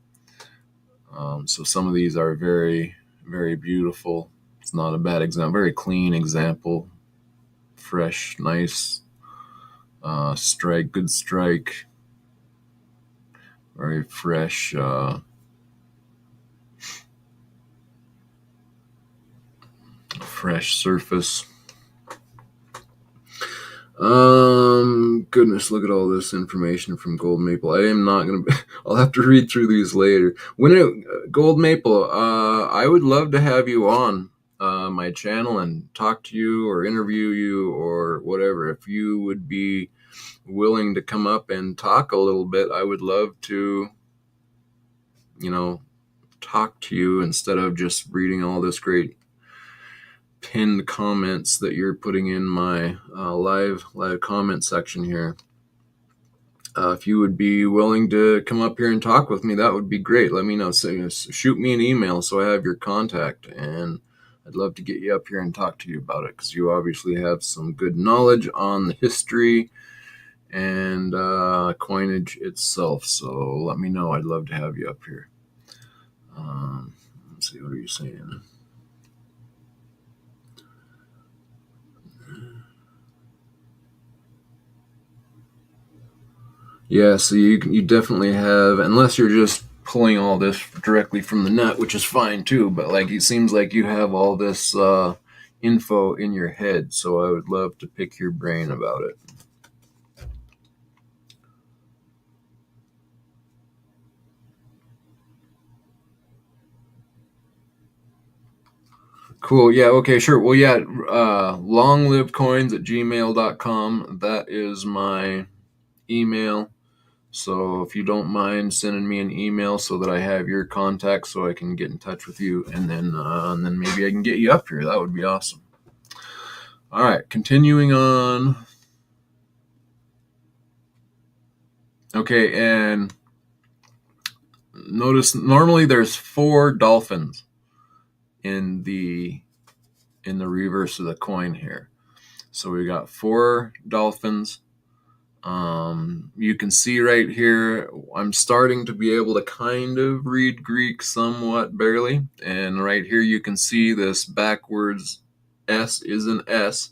So some of these are very, very beautiful. It's not a bad example. Very clean example. Fresh, nice strike, good strike. Very fresh. Fresh surface. Goodness, look at all this information from Gold Maple. I am not gonna. I'll have to read through these later. Gold Maple, I would love to have you on my channel and talk to you or interview you or whatever. If you would be willing to come up and talk a little bit, I would love to, talk to you instead of just reading all this great pinned comments that you're putting in my live comment section here. If you would be willing to come up here and talk with me, that would be great. Let me know. So, shoot me an email so I have your contact, and I'd love to get you up here and talk to you about it, because you obviously have some good knowledge on the history and coinage itself. So let me know. I'd love to have you up here. Let's see, what are you saying? Yeah, so you definitely have, unless you're just pulling all this directly from the net, which is fine too, but like it seems like you have all this info in your head, so I would love to pick your brain about it. Cool. Yeah, okay, sure. Well, yeah, longlivecoins@gmail.com. That is my email. So if you don't mind sending me an email so that I have your contact so I can get in touch with you, and then maybe I can get you up here. That would be awesome. All right, continuing on. Okay, and notice normally there's 4 dolphins in the reverse of the coin here. So we got 4 dolphins. You can see right here, I'm starting to be able to kind of read Greek somewhat, barely. And right here you can see this backwards S is an S,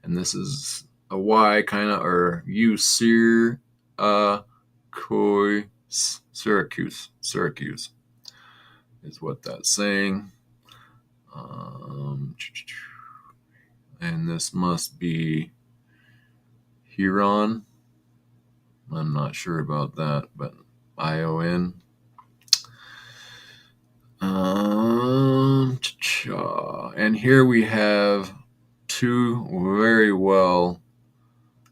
and this is a Y kind of, or U, Syracuse is what that's saying. And this must be Huron. I'm not sure about that, but ION. And here we have 2 very well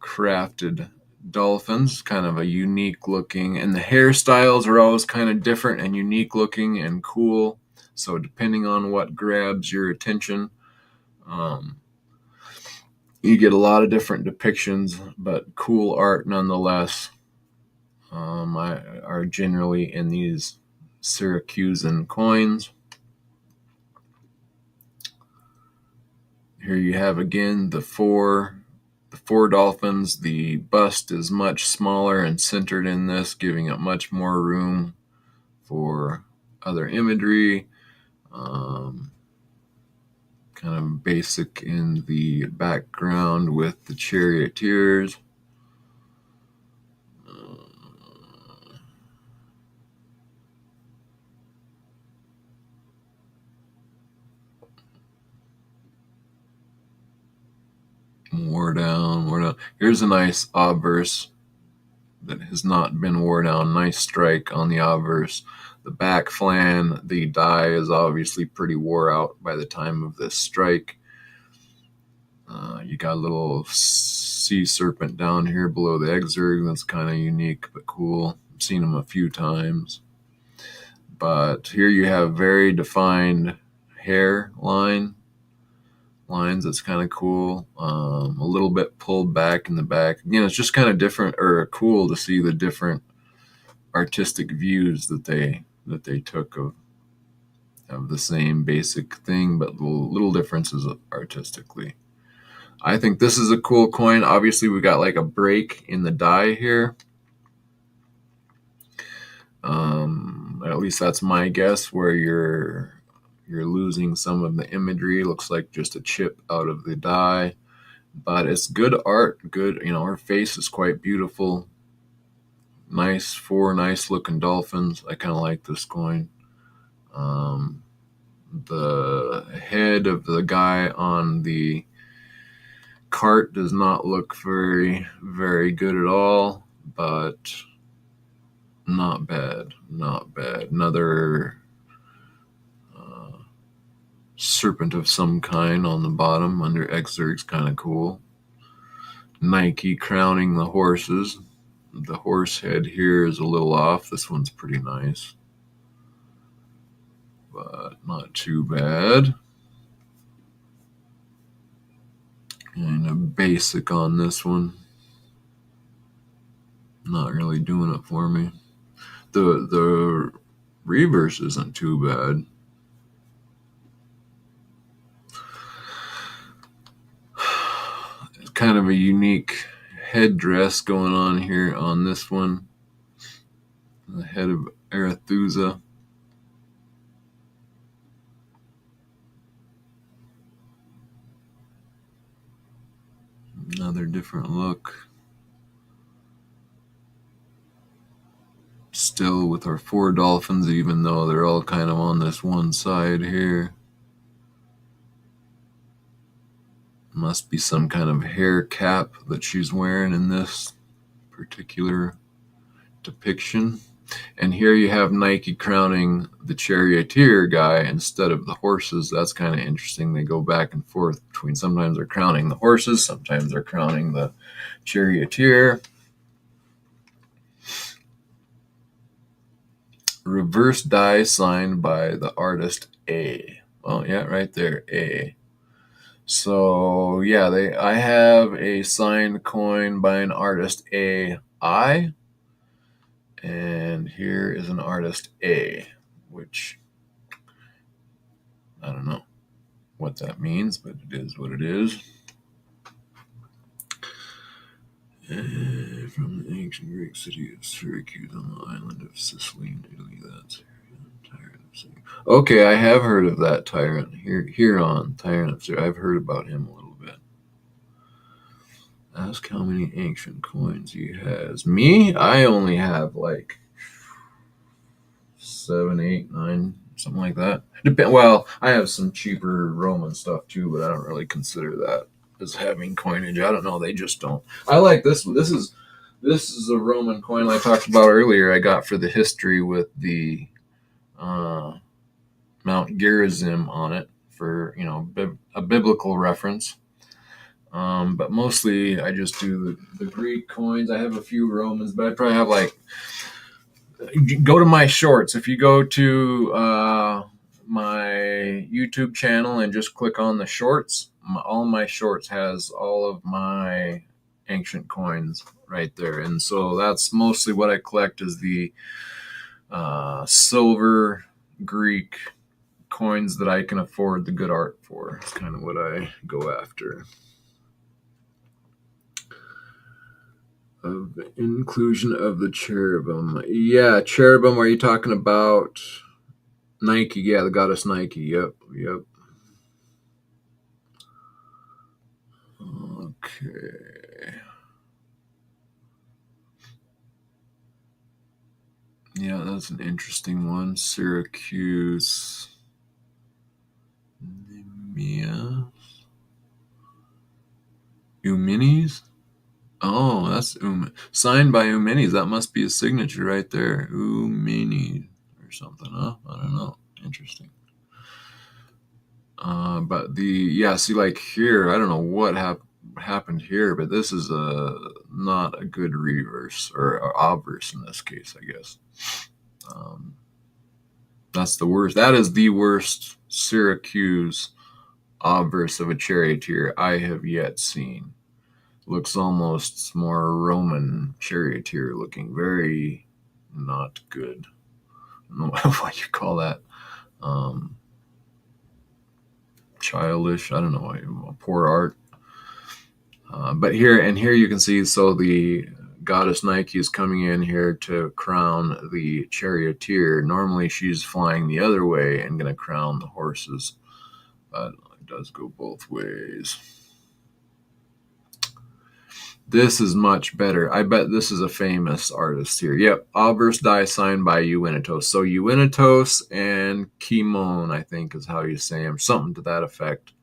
crafted dolphins, kind of a unique looking, and the hairstyles are always kind of different and unique looking and cool. So depending on what grabs your attention, you get a lot of different depictions, but cool art nonetheless. Are generally in these Syracusan coins. Here you have again the four dolphins. The bust is much smaller and centered in this, giving it much more room for other imagery. Kind of basic in the background with the charioteers. Wore down. Here's a nice obverse that has not been wore down. Nice strike on the obverse. The back flan, the die is obviously pretty wore out by the time of this strike. You got a little sea serpent down here below the exurg. That's kind of unique but cool. I've seen them a few times. But here you have very defined hair lines. That's kind of cool. A little bit pulled back in the back. It's just kind of different, or cool to see the different artistic views that they took of the same basic thing, but little differences artistically. I think this is a cool coin. Obviously, we got like a break in the die here. At least that's my guess, where you're losing some of the imagery. Looks like just a chip out of the die, but it's good art. Good, her face is quite beautiful. Nice, 4 nice looking dolphins. I kind of like this coin. The head of the guy on the cart does not look very, very good at all, but not bad. Another serpent of some kind on the bottom under exurg's kind of cool. Nike crowning the horses. The horse head here is a little off. This one's pretty nice, but not too bad. And a basic on this one. Not really doing it for me. The reverse isn't too bad. It's kind of a unique headdress going on here on this one. The head of Arethusa. Another different look. Still with our 4 dolphins, even though they're all kind of on this one side here. Must be some kind of hair cap that she's wearing in this particular depiction. And here you have Nike crowning the charioteer guy instead of the horses. That's kind of interesting. They go back and forth between, sometimes they're crowning the horses, sometimes they're crowning the charioteer. Reverse die signed by the artist A. Oh yeah, right there, A. So yeah, I have a signed coin by an artist AI, and here is an artist A, which I don't know what that means, but it is what it is. From the ancient Greek city of Syracuse on the island of Sicily in Italy, that's okay. I have heard of that tyrant here on Tyrant of Syracuse. I've heard about him a little bit. Ask how many ancient coins he has. Me, I only have like 7, 8, 9, something like that. Well, I have some cheaper Roman stuff too, but I don't really consider that as having coinage. I don't know. They just don't. I like this one. This is a Roman coin I talked about earlier. I got for the history with the Mount Gerizim on it for a biblical reference. But mostly I just do the Greek coins. I have a few Romans, but I probably have like, go to my shorts. If you go to my YouTube channel and just click on the shorts, all my shorts has all of my ancient coins right there. And so that's mostly what I collect is the silver Greek coins that I can afford the good art for. It's kind of what I go after. Of inclusion of the cherubim. Yeah, cherubim, are you talking about Nike? Yeah, the goddess Nike. Yep. Okay. Yeah, that's an interesting one. Syracuse. Eumenes? Oh, that's signed by Eumenes. That must be a signature right there. Eumenes or something, huh? I don't know. Interesting. But see, like here, I don't know what happened here, but this is not a good reverse or obverse in this case, I guess. That's the worst. That is the worst Syracuse obverse of a charioteer I have yet seen. Looks almost more Roman charioteer looking. Very not good. I don't know what you call that. Childish. I don't know. Poor art. But here you can see, so the goddess Nike is coming in here to crown the charioteer. Normally she's flying the other way and going to crown the horses, but it does go both ways. This is much better. I bet this is a famous artist here. Yep, obverse die signed by Euenetos. So Euenetos and Kimon, I think is how you say him, something to that effect,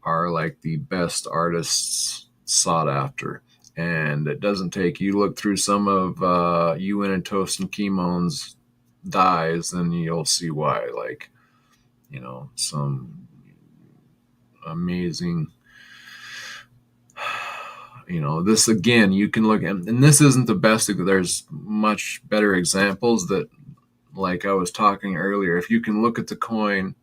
are like the best artists sought after. And it doesn't take, you look through some of Euenetos and Kimon's dies, and you'll see why. Like, you know, some amazing, you know, this again, you can look at, and this isn't the best, there's much better examples that, like I was talking earlier, if you can look at the coin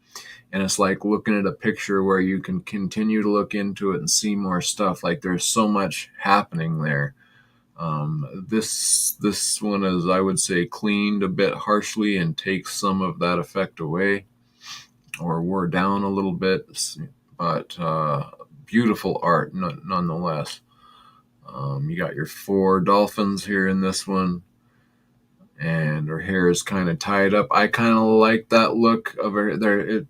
and it's like looking at a picture where you can continue to look into it and see more stuff. Like there's so much happening there. This one is, I would say, cleaned a bit harshly and takes some of that effect away, or wore down a little bit, but beautiful art nonetheless. You got your 4 dolphins here in this one, and her hair is kind of tied up. I kind of like that look of her there.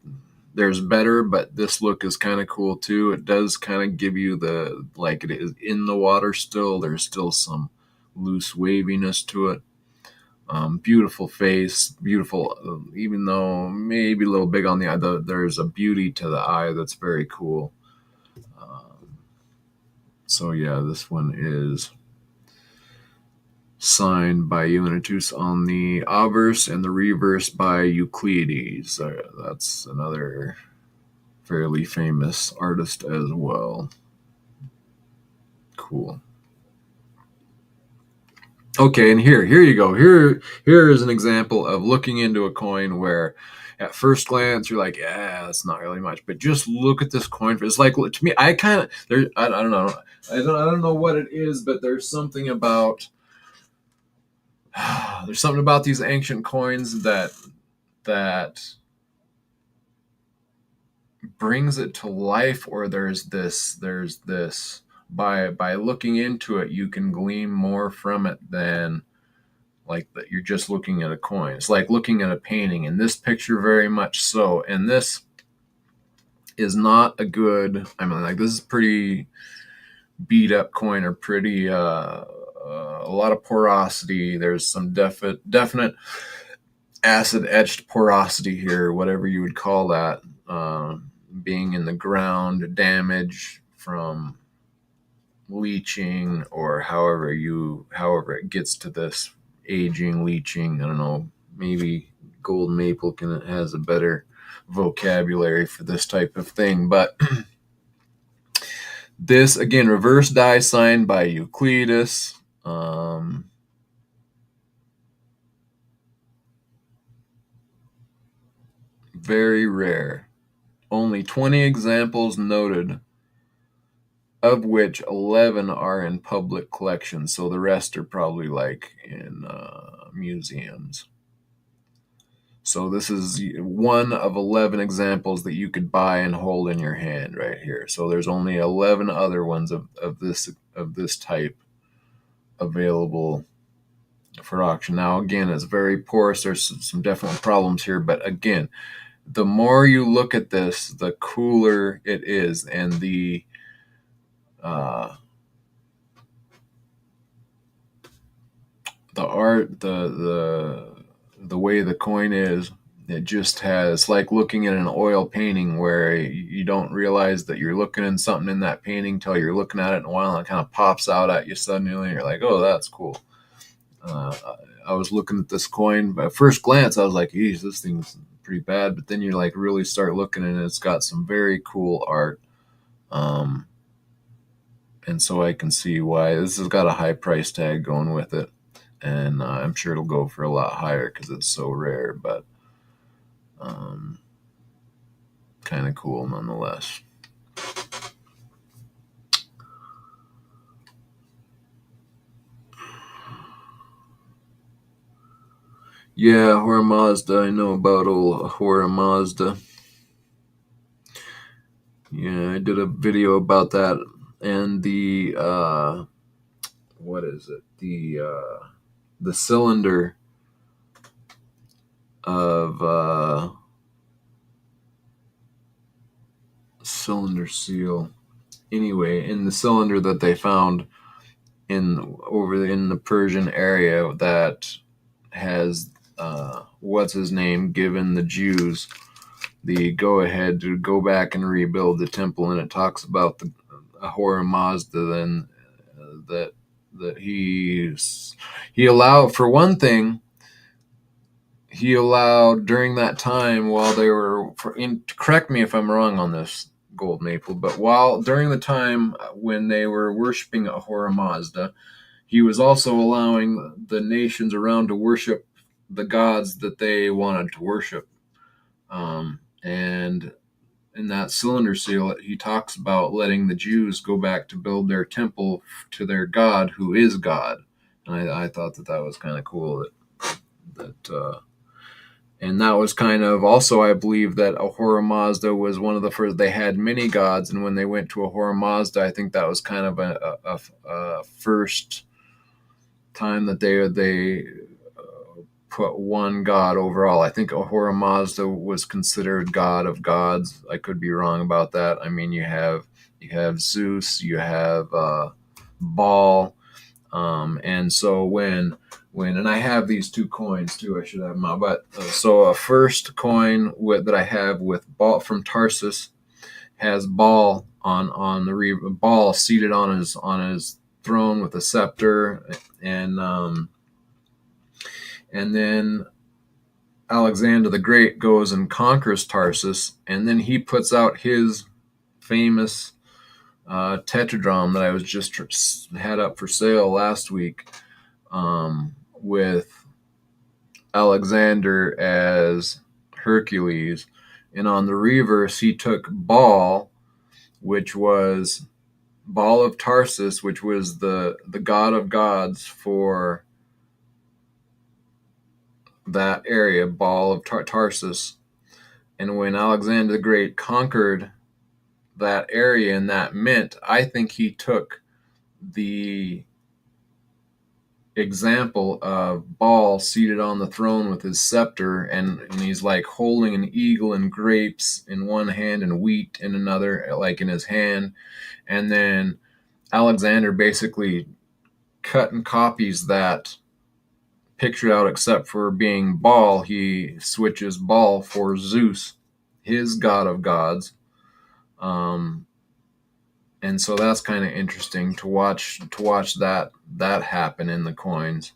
There's better, but this look is kind of cool too. It does kind of give you the, like it is in the water still. There's still some loose waviness to it. Beautiful face, beautiful, even though maybe a little big on the eye. There's a beauty to the eye that's very cool. So yeah, this one is signed by Euenetos on the obverse, and the reverse by Euclides. That's another fairly famous artist as well. Cool. Okay, and here you go. Here is an example of looking into a coin where at first glance you're like, yeah, that's not really much, but just look at this coin. It's like, to me, I kind of, there, I don't know. I don't know what it is, but there's something about these ancient coins that brings it to life, or there's this by looking into it, you can glean more from it than like that you're just looking at a coin. It's like looking at a painting, and this picture very much so. And this is not a good, I mean, like, this is pretty beat up coin, or pretty a lot of porosity. There's some definite acid etched porosity here, whatever you would call that, being in the ground, damage from leaching, or however it gets to this aging, leaching. I don't know, maybe gold maple has a better vocabulary for this type of thing. But this again, reverse die signed by Euclides. Very rare. Only 20 examples noted, of which 11 are in public collections. So the rest are probably like in museums. So this is one of 11 examples that you could buy and hold in your hand right here. So there's only 11 other ones of this type available for auction. Now, again, it's very porous. There's some definite problems here, but again, the more you look at this, the cooler it is, and the art, the way the coin is, it just has, like looking at an oil painting where you don't realize that you're looking at something in that painting till you're looking at it in a while, and it kind of pops out at you suddenly, and you're like, oh, that's cool. I was looking at this coin, but at first glance I was like, geez, this thing's pretty bad. But then you like really start looking, and it's got some very cool art. And so I can see why this has got a high price tag going with it. And I'm sure it'll go for a lot higher because it's so rare, but kind of cool nonetheless. Yeah, Ahura Mazda. I know about old Ahura Mazda. Yeah, I did a video about that and the what is it? The cylinder of cylinder seal. Anyway, in the cylinder that they found in the Persian area that has what's his name given the Jews the go ahead to go back and rebuild the temple, and it talks about the Ahura Mazda then that he allowed, for one thing, he allowed during that time while they were correct me if I'm wrong on this, Gold Maple, but while during the time when they were worshiping Ahura Mazda, he was also allowing the nations around to worship the gods that they wanted to worship. And in that cylinder seal, he talks about letting the Jews go back to build their temple to their God, who is God. And I thought that was kind of cool. And that was kind of also, I believe that Ahura Mazda was one of the first. They had many gods, and when they went to Ahura Mazda, I think that was kind of a first time that they put one god overall. I think Ahura Mazda was considered god of gods. I could be wrong about that. I mean, you have Zeus, you have Baal, and so when and I have these two coins too. I should have them out. But so a first coin that I have with Baal from Tarsus has Baal on the Baal seated on his throne with a scepter, and then Alexander the Great goes and conquers Tarsus, and then he puts out his famous tetradrachm that I was just had up for sale last week, with Alexander as Hercules, and on the reverse he took Baal, which was Baal of Tarsus, which was the god of gods for that area, Baal of Tarsus. And when Alexander the Great conquered that area in that mint, I think he took the example of Baal seated on the throne with his scepter, and he's like holding an eagle and grapes in one hand and wheat in another, like in his hand. And then Alexander basically cut and copies that picture out, except for being Baal, he switches Baal for Zeus, his god of gods. And so that's kind of interesting to watch that happen in the coins,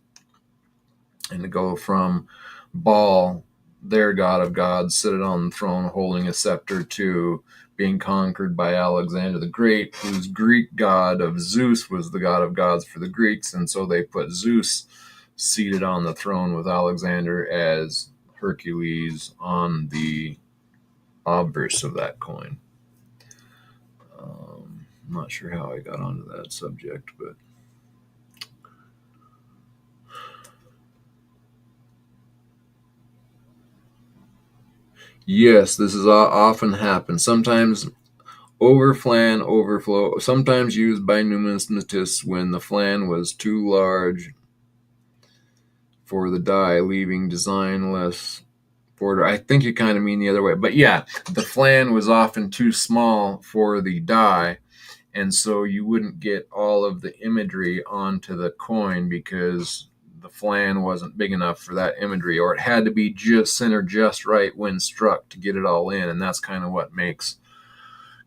and to go from Baal, their god of gods, sitting on the throne holding a scepter, to being conquered by Alexander the Great, whose Greek god of Zeus was the god of gods for the Greeks, and so they put Zeus seated on the throne with Alexander as Hercules on the obverse of that coin. I'm not sure how I got onto that subject, but yes, this is often happens. Sometimes overflan overflow, sometimes used by numismatists when the flan was too large for the die, leaving designless border. I think you kind of mean the other way, but yeah, the flan was often too small for the die, and so you wouldn't get all of the imagery onto the coin because the flan wasn't big enough for that imagery, or it had to be just centered just right when struck to get it all in. And that's kind of what makes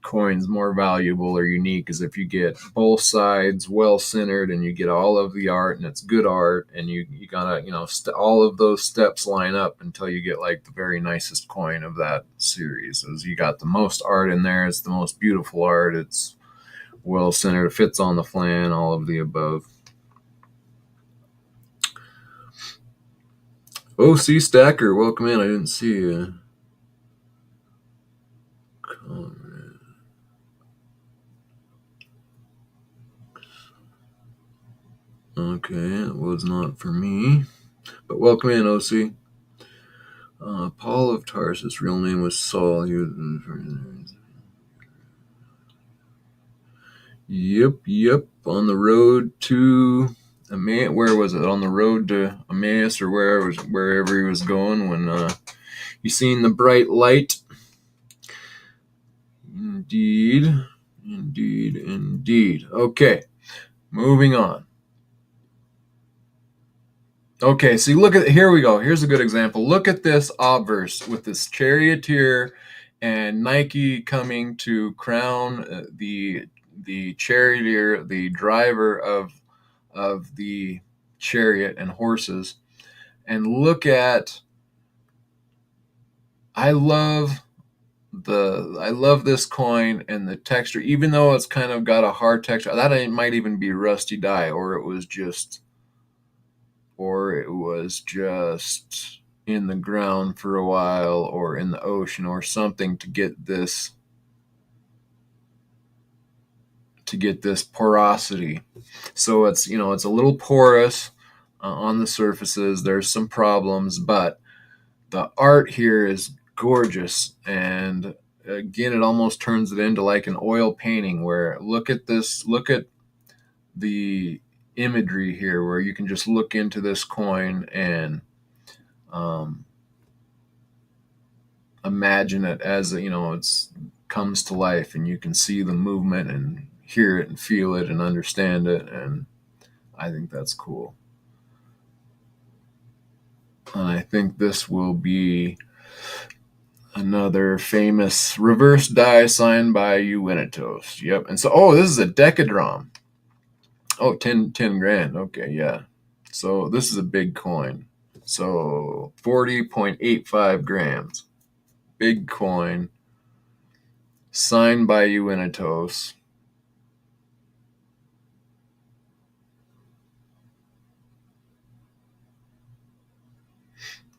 coins more valuable or unique, is if you get both sides well centered and you get all of the art, and it's good art, and you gotta, all of those steps line up until you get like the very nicest coin of that series. As you got the most art in there, it's the most beautiful art, it's well centered, fits on the flan, all of the above. OC Stacker, welcome in. I didn't see you. Okay, it was not for me. But welcome in, OC. Paul of Tarsus, real name was Saul. Yep. On the road to Emmaus, where was it? On the road to Emmaus, or wherever he was going when he seen the bright light. Indeed. Okay, moving on. Okay, see, look at, here we go. Here's a good example. Look at this obverse with this charioteer and Nike coming to crown the charioteer, the driver of the chariot and horses. And look at, I love this coin and the texture, even though it's kind of got a hard texture. That might even be rusty dye, or it was just in the ground for a while, or in the ocean or something, to get this porosity. So it's a little porous on the surfaces. There's some problems, but the art here is gorgeous, and again, it almost turns it into like an oil painting, where look at the imagery here, where you can just look into this coin and imagine it as it's comes to life, and you can see the movement and hear it and feel it and understand it, and I think that's cool. And I think this will be another famous reverse die signed by Uinitos. Yep. And so, this is a Decadron. 10 grand. Okay, yeah. So this is a big coin. So 40.85 grams. Big coin. Signed by Uinitos.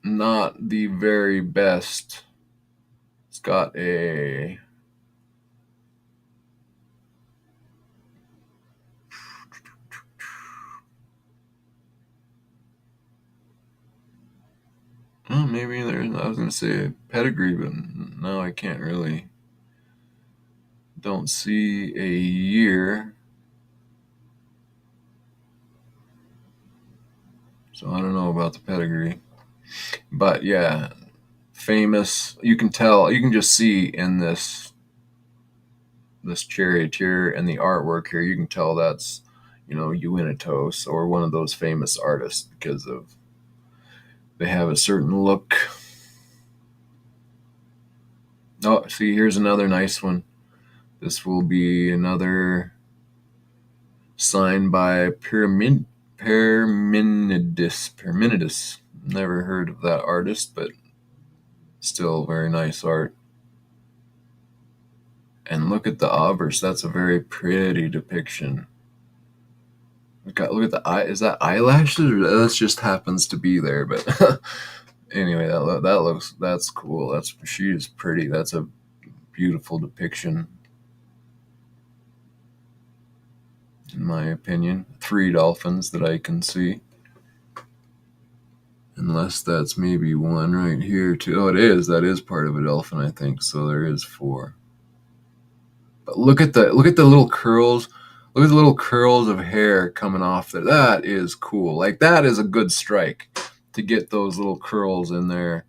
Not the very best. It's got a maybe there's, I was going to say pedigree, but now I can't really, don't see a year. So I don't know about the pedigree. But yeah, famous. You can tell, you can just see in this charioteer and the artwork here, you can tell that's, Uinitos, or one of those famous artists, because they have a certain look. Oh, see, here's another nice one. This will be another signed by Parmenides. Never heard of that artist, but still very nice art. And look at the obverse. That's a very pretty depiction. Look at the eye. Is that eyelashes, or that just happens to be there? But anyway, that's cool. She is pretty. That's a beautiful depiction, in my opinion. 3 dolphins that I can see. Unless that's maybe one right here too. Oh, it is. That is part of a dolphin, I think. So there is 4. But look at the little curls. Look at the little curls of hair coming off there. That is cool. Like, that is a good strike to get those little curls in there.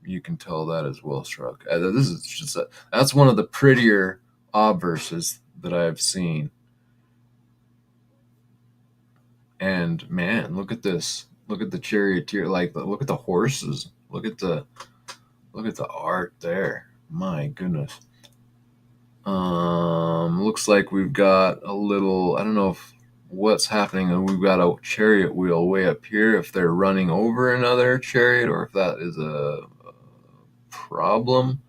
You can tell that is well struck. This is just that's one of the prettier obverses that I've seen. And man, look at this. Look at the charioteer. Like, look at the horses. Look at the art there. My goodness. Looks like we've got a little, I don't know what's happening. We've got a chariot wheel way up here, if they're running over another chariot, or if that is a problem.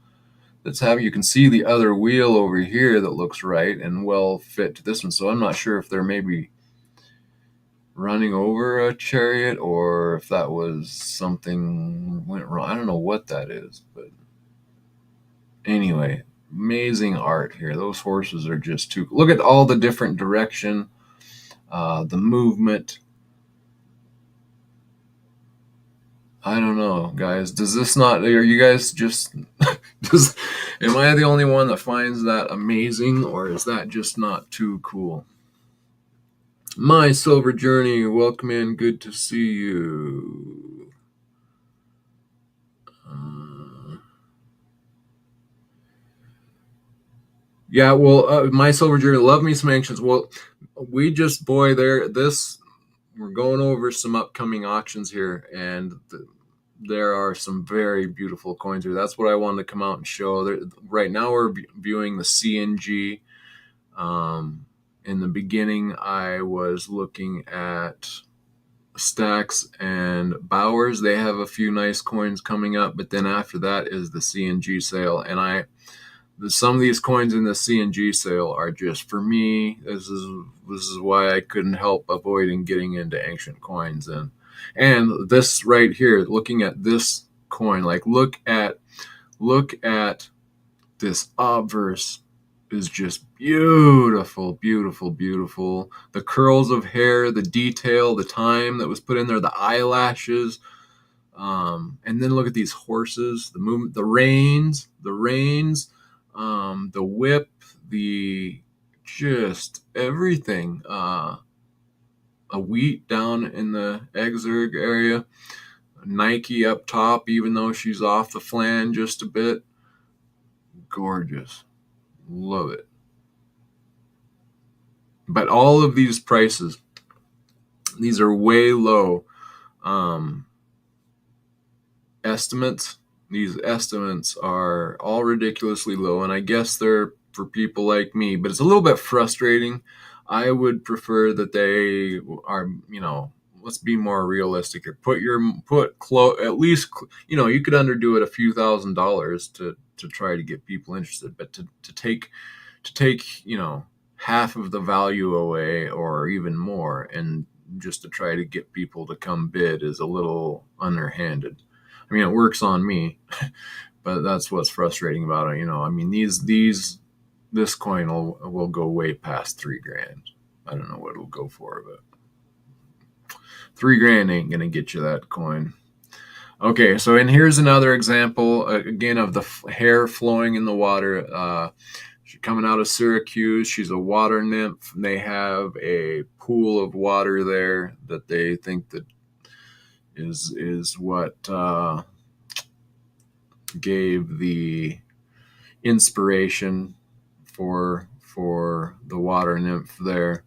Let's have, you can see the other wheel over here that looks right and well fit to this one. So I'm not sure if they're maybe running over a chariot or if that was something went wrong. I don't know what that is, but anyway, amazing art here. Those horses are just too. Look at all the different direction, the movement. I don't know, guys. Does this not? Are you guys just? Does? Am I the only one that finds that amazing, or is that just not too cool? My Silver Journey, welcome in. Good to see you. Yeah, well, My Silver Journey, love me some ancients. Well, we just, boy, we're going over some upcoming auctions here, and there are some very beautiful coins here. That's what I wanted to come out and show. Right now, we're viewing the CNG. In the beginning, I was looking at Stax and Bowers. They have a few nice coins coming up, but then after that is the CNG sale, and some of these coins in the CNG sale are just, for me, this is why I couldn't help avoiding getting into ancient coins. And this right here, looking at this coin, like look at this obverse is just beautiful, beautiful, beautiful. The curls of hair, the detail, the time that was put in there, the eyelashes, and then look at these horses, the movement, the reins, the whip, the just everything. A wheat down in the exerg area, Nike up top, even though she's off the flange just a bit. Gorgeous. Love it. But all of these prices, these are way low estimates. These estimates are all ridiculously low, and I guess they're for people like me, but it's a little bit frustrating. I would prefer that they are, let's be more realistic here. At least, you could underdo it a few $1,000s to try to get people interested, but to take half of the value away or even more, and just to try to get people to come bid is a little underhanded. I mean, it works on me, but that's what's frustrating about it. I mean, this coin will go way past $3,000. I don't know what it'll go for, but $3,000 ain't gonna get you that coin. Okay, so and here's another example again of the hair flowing in the water. She's coming out of Syracuse. She's a water nymph. And they have a pool of water there that they think that is what gave the inspiration for the water nymph there.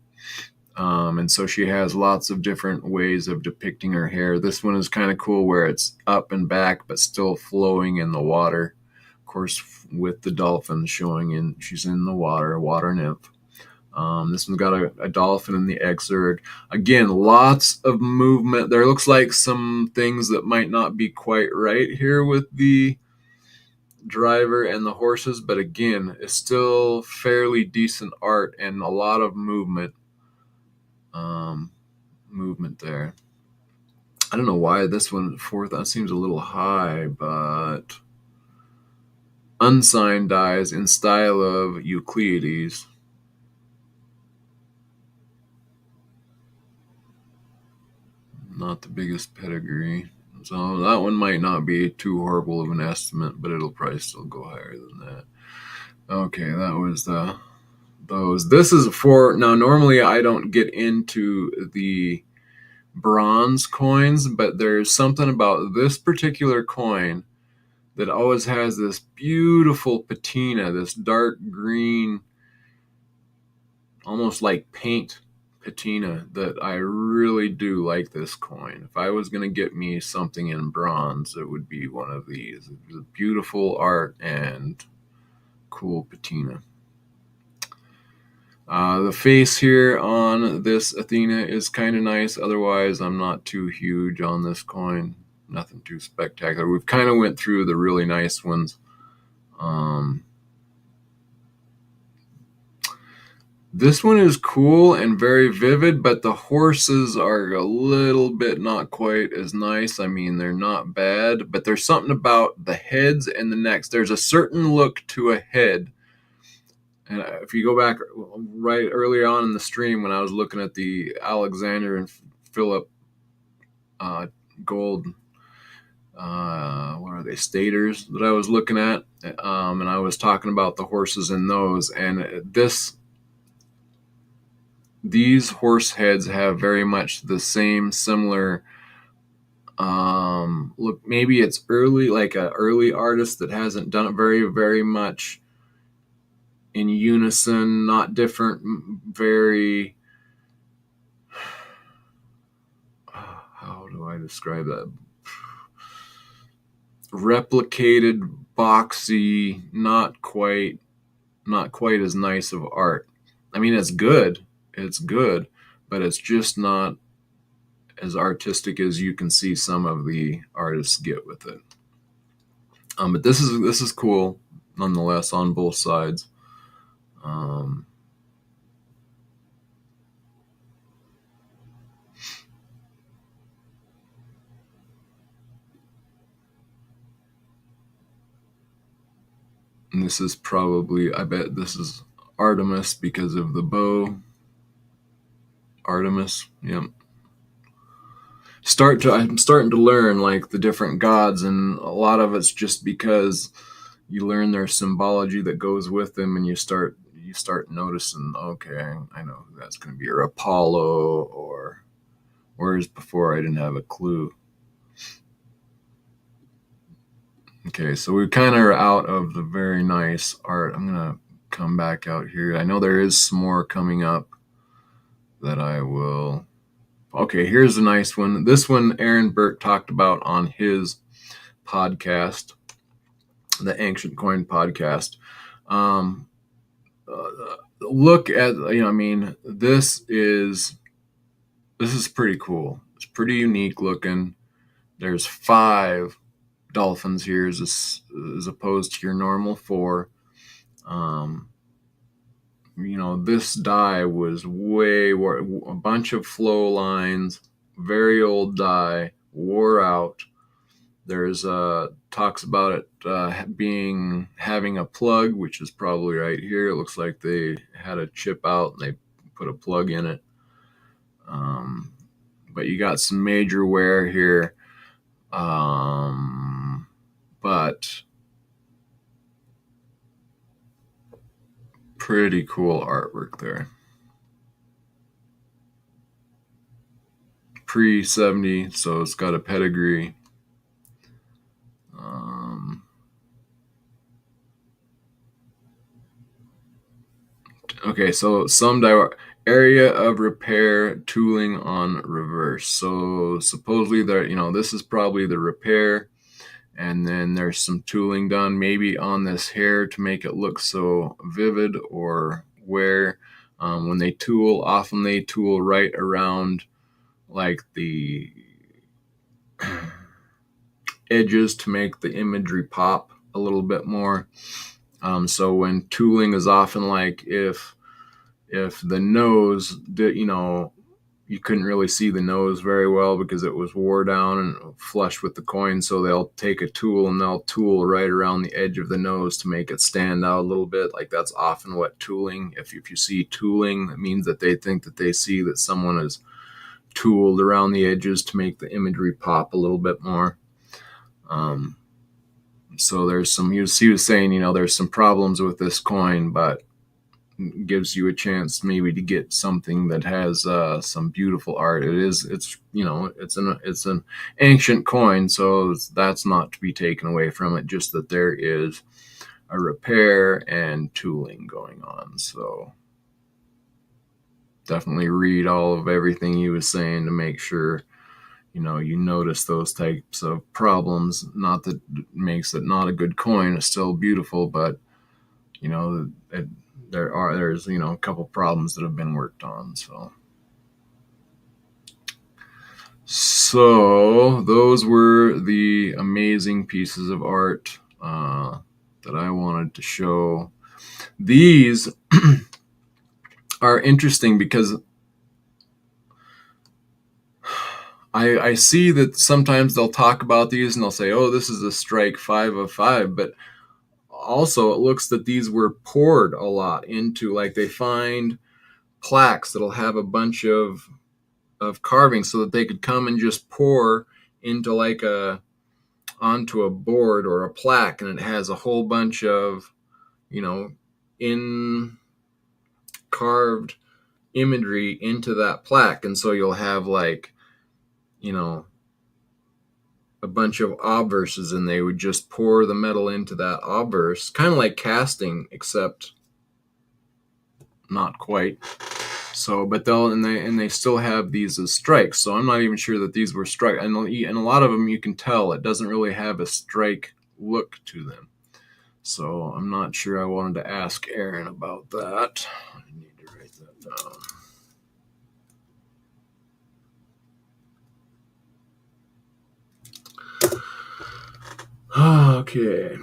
And so she has lots of different ways of depicting her hair. This one is kind of cool where it's up and back but still flowing in the water. Of course, with the dolphin showing she's in the water nymph. This one's got a dolphin in the exerg. Again, lots of movement. There looks like some things that might not be quite right here with the driver and the horses, but again, it's still fairly decent art and a lot of movement there. I don't know why this one fourth, that seems a little high, but unsigned dies in style of Euclides. Not the biggest pedigree. So that one might not be too horrible of an estimate, but it'll probably still go higher than that. Okay, that was those. This is for, now normally I don't get into the bronze coins, but there's something about this particular coin that always has this beautiful patina, this dark green, almost like paint patina, that I really do like this coin. If I was going to get me something in bronze, it would be one of these. It's beautiful art and cool patina. The face here on this Athena is kind of nice. Otherwise, I'm not too huge on this coin. Nothing too spectacular. We've kind of went through the really nice ones This one is cool and very vivid, but the horses are a little bit not quite as nice. I mean, they're not bad, but there's something about the heads and the necks. There's a certain look to a head. And if you go back right early on in the stream when I was looking at the Alexander and Philip gold, what are they, staters that I was looking at, and I was talking about the horses in those, and these horse heads have very much the same similar look. Maybe it's early, like an early artist that hasn't done it very much in unison, not different, very, how do I describe that, replicated, boxy, not quite as nice of art. I mean, it's good, but it's just not as artistic as you can see some of the artists get with it. But this is cool nonetheless on both sides. And this is probably, I bet this is Artemis because of the bow. Artemis, yep. I'm starting to learn like the different gods, and a lot of it's just because you learn their symbology that goes with them, and you start noticing, okay, I know who that's going to be, or Apollo, or whereas before I didn't have a clue. Okay, so we kind of are out of the very nice art. I'm gonna come back out here. I know there is some more coming up that I will. Okay, here's a nice one. This one Aaron Burke talked about on his podcast, the Ancient Coin podcast. Look at, I mean, this is pretty cool. It's pretty unique looking. There's 5 dolphins here as opposed to your normal 4. This die was a bunch of flow lines, very old die, wore out. There's talks about it having a plug, which is probably right here. It looks like they had a chip out and they put a plug in it. But you got some major wear here. But pretty cool artwork there. Pre-70, so it's got a pedigree. Okay, so area of repair tooling on reverse. So supposedly this is probably the repair, and then there's some tooling done maybe on this hair to make it look so vivid, or where when they tool, often they tool right around like the edges to make the imagery pop a little bit more. So when tooling is often like if the nose did, you couldn't really see the nose very well because it was wore down and flush with the coin. So they'll take a tool and they'll tool right around the edge of the nose to make it stand out a little bit. Like that's often what tooling, if you see tooling, it means that they think that they see that someone has tooled around the edges to make the imagery pop a little bit more. So there's some, he was saying, there's some problems with this coin, but gives you a chance maybe to get something that has some beautiful art. It's an ancient coin, so that's not to be taken away from it, just that there is a repair and tooling going on. So definitely read all of everything he was saying to make sure you notice those types of problems. Not that it makes it not a good coin, it's still beautiful, but there's a couple problems that have been worked on. So those were the amazing pieces of art that I wanted to show. These are interesting because I see that sometimes they'll talk about these and they'll say, oh, this is a strike 5 of 5, but also it looks that these were poured a lot into, like they find plaques that'll have a bunch of carvings so that they could come and just pour into like onto a board or a plaque, and it has a whole bunch of, in carved imagery into that plaque. And so you'll have like, a bunch of obverses, and they would just pour the metal into that obverse, kind of like casting, except not quite. So, but they still have these as strikes. So I'm not even sure that these were strike. And a lot of them, you can tell it doesn't really have a strike look to them. So I'm not sure. I wanted to ask Aaron about that. I need to write that down. Okay.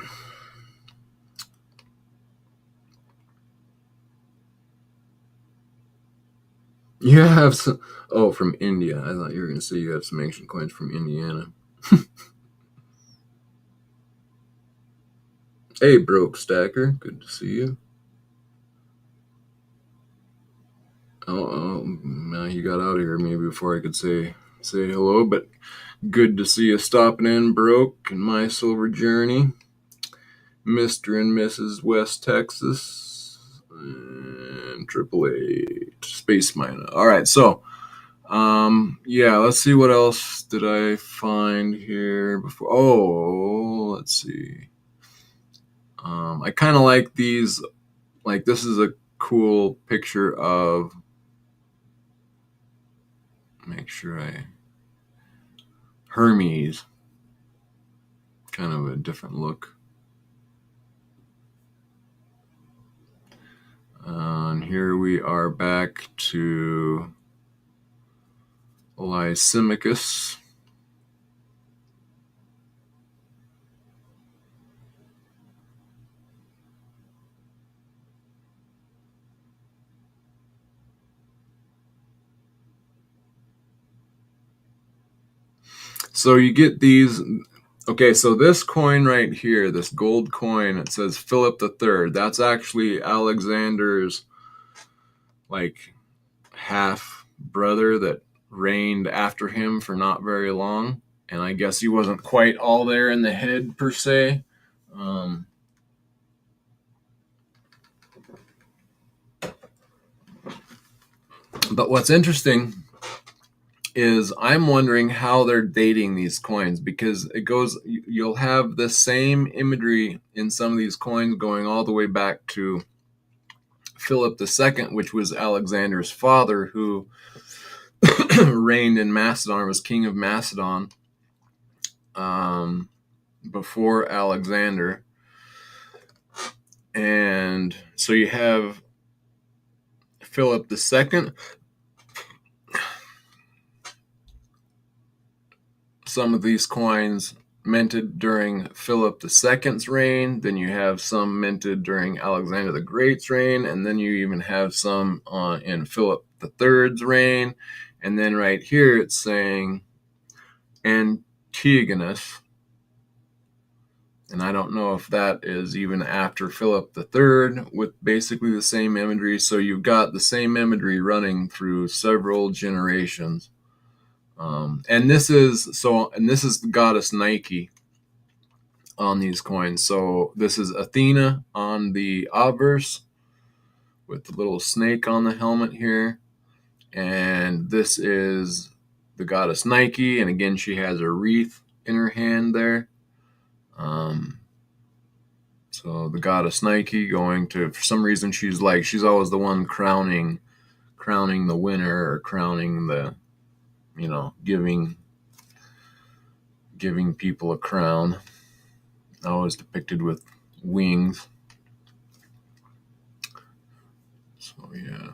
You have some. Oh, from India. I thought you were going to say you have some ancient coins from Indiana. Hey, Broke Stacker. Good to see you. Oh, now you got out of here maybe before I could say hello, but good to see you stopping in, Broke, and My Silver Journey. Mr. and Mrs. West Texas, and Triple Eight Space Miner. All right, so yeah, let's see what else did I find here before. Oh, let's see. I kind of like these. Like, this is a cool picture of. Make sure Hermes. Kind of a different look. And here we are back to Lysimachus. So you get these. Okay, so this coin right here, this gold coin, it says Philip III. That's actually Alexander's like half brother that reigned after him for not very long. And I guess he wasn't quite all there in the head per se. But what's interesting is I'm wondering how they're dating these coins, because you'll have the same imagery in some of these coins going all the way back to Philip II, which was Alexander's father, who reigned in Macedon, was king of Macedon before Alexander. And so you have Philip II. Some of these coins minted during Philip II's reign. Then you have some minted during Alexander the Great's reign. And then you even have some in Philip III's reign. And then right here it's saying Antigonus. And I don't know if that is even after Philip III, with basically the same imagery. So you've got the same imagery running through several generations. And this is the goddess Nike on these coins. So this is Athena on the obverse with the little snake on the helmet here. And this is the goddess Nike. And again, she has a wreath in her hand there. So the goddess Nike going to, for some reason, she's always the one crowning the winner, or crowning the, giving people a crown. Always depicted with wings. So yeah.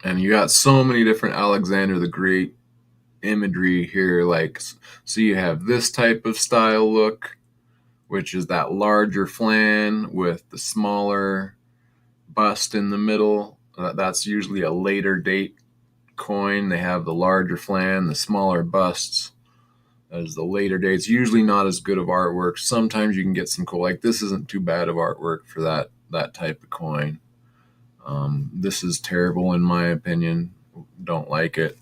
And you got so many different Alexander the Great imagery here. Like, so you have this type of style look, which is that larger flan with the smaller bust in the middle. That's usually a later date coin. They have the larger flan, the smaller busts as the later dates. Usually not as good of artwork. Sometimes you can get some cool, like this isn't too bad of artwork for that type of coin. This is terrible in my opinion. Don't like it.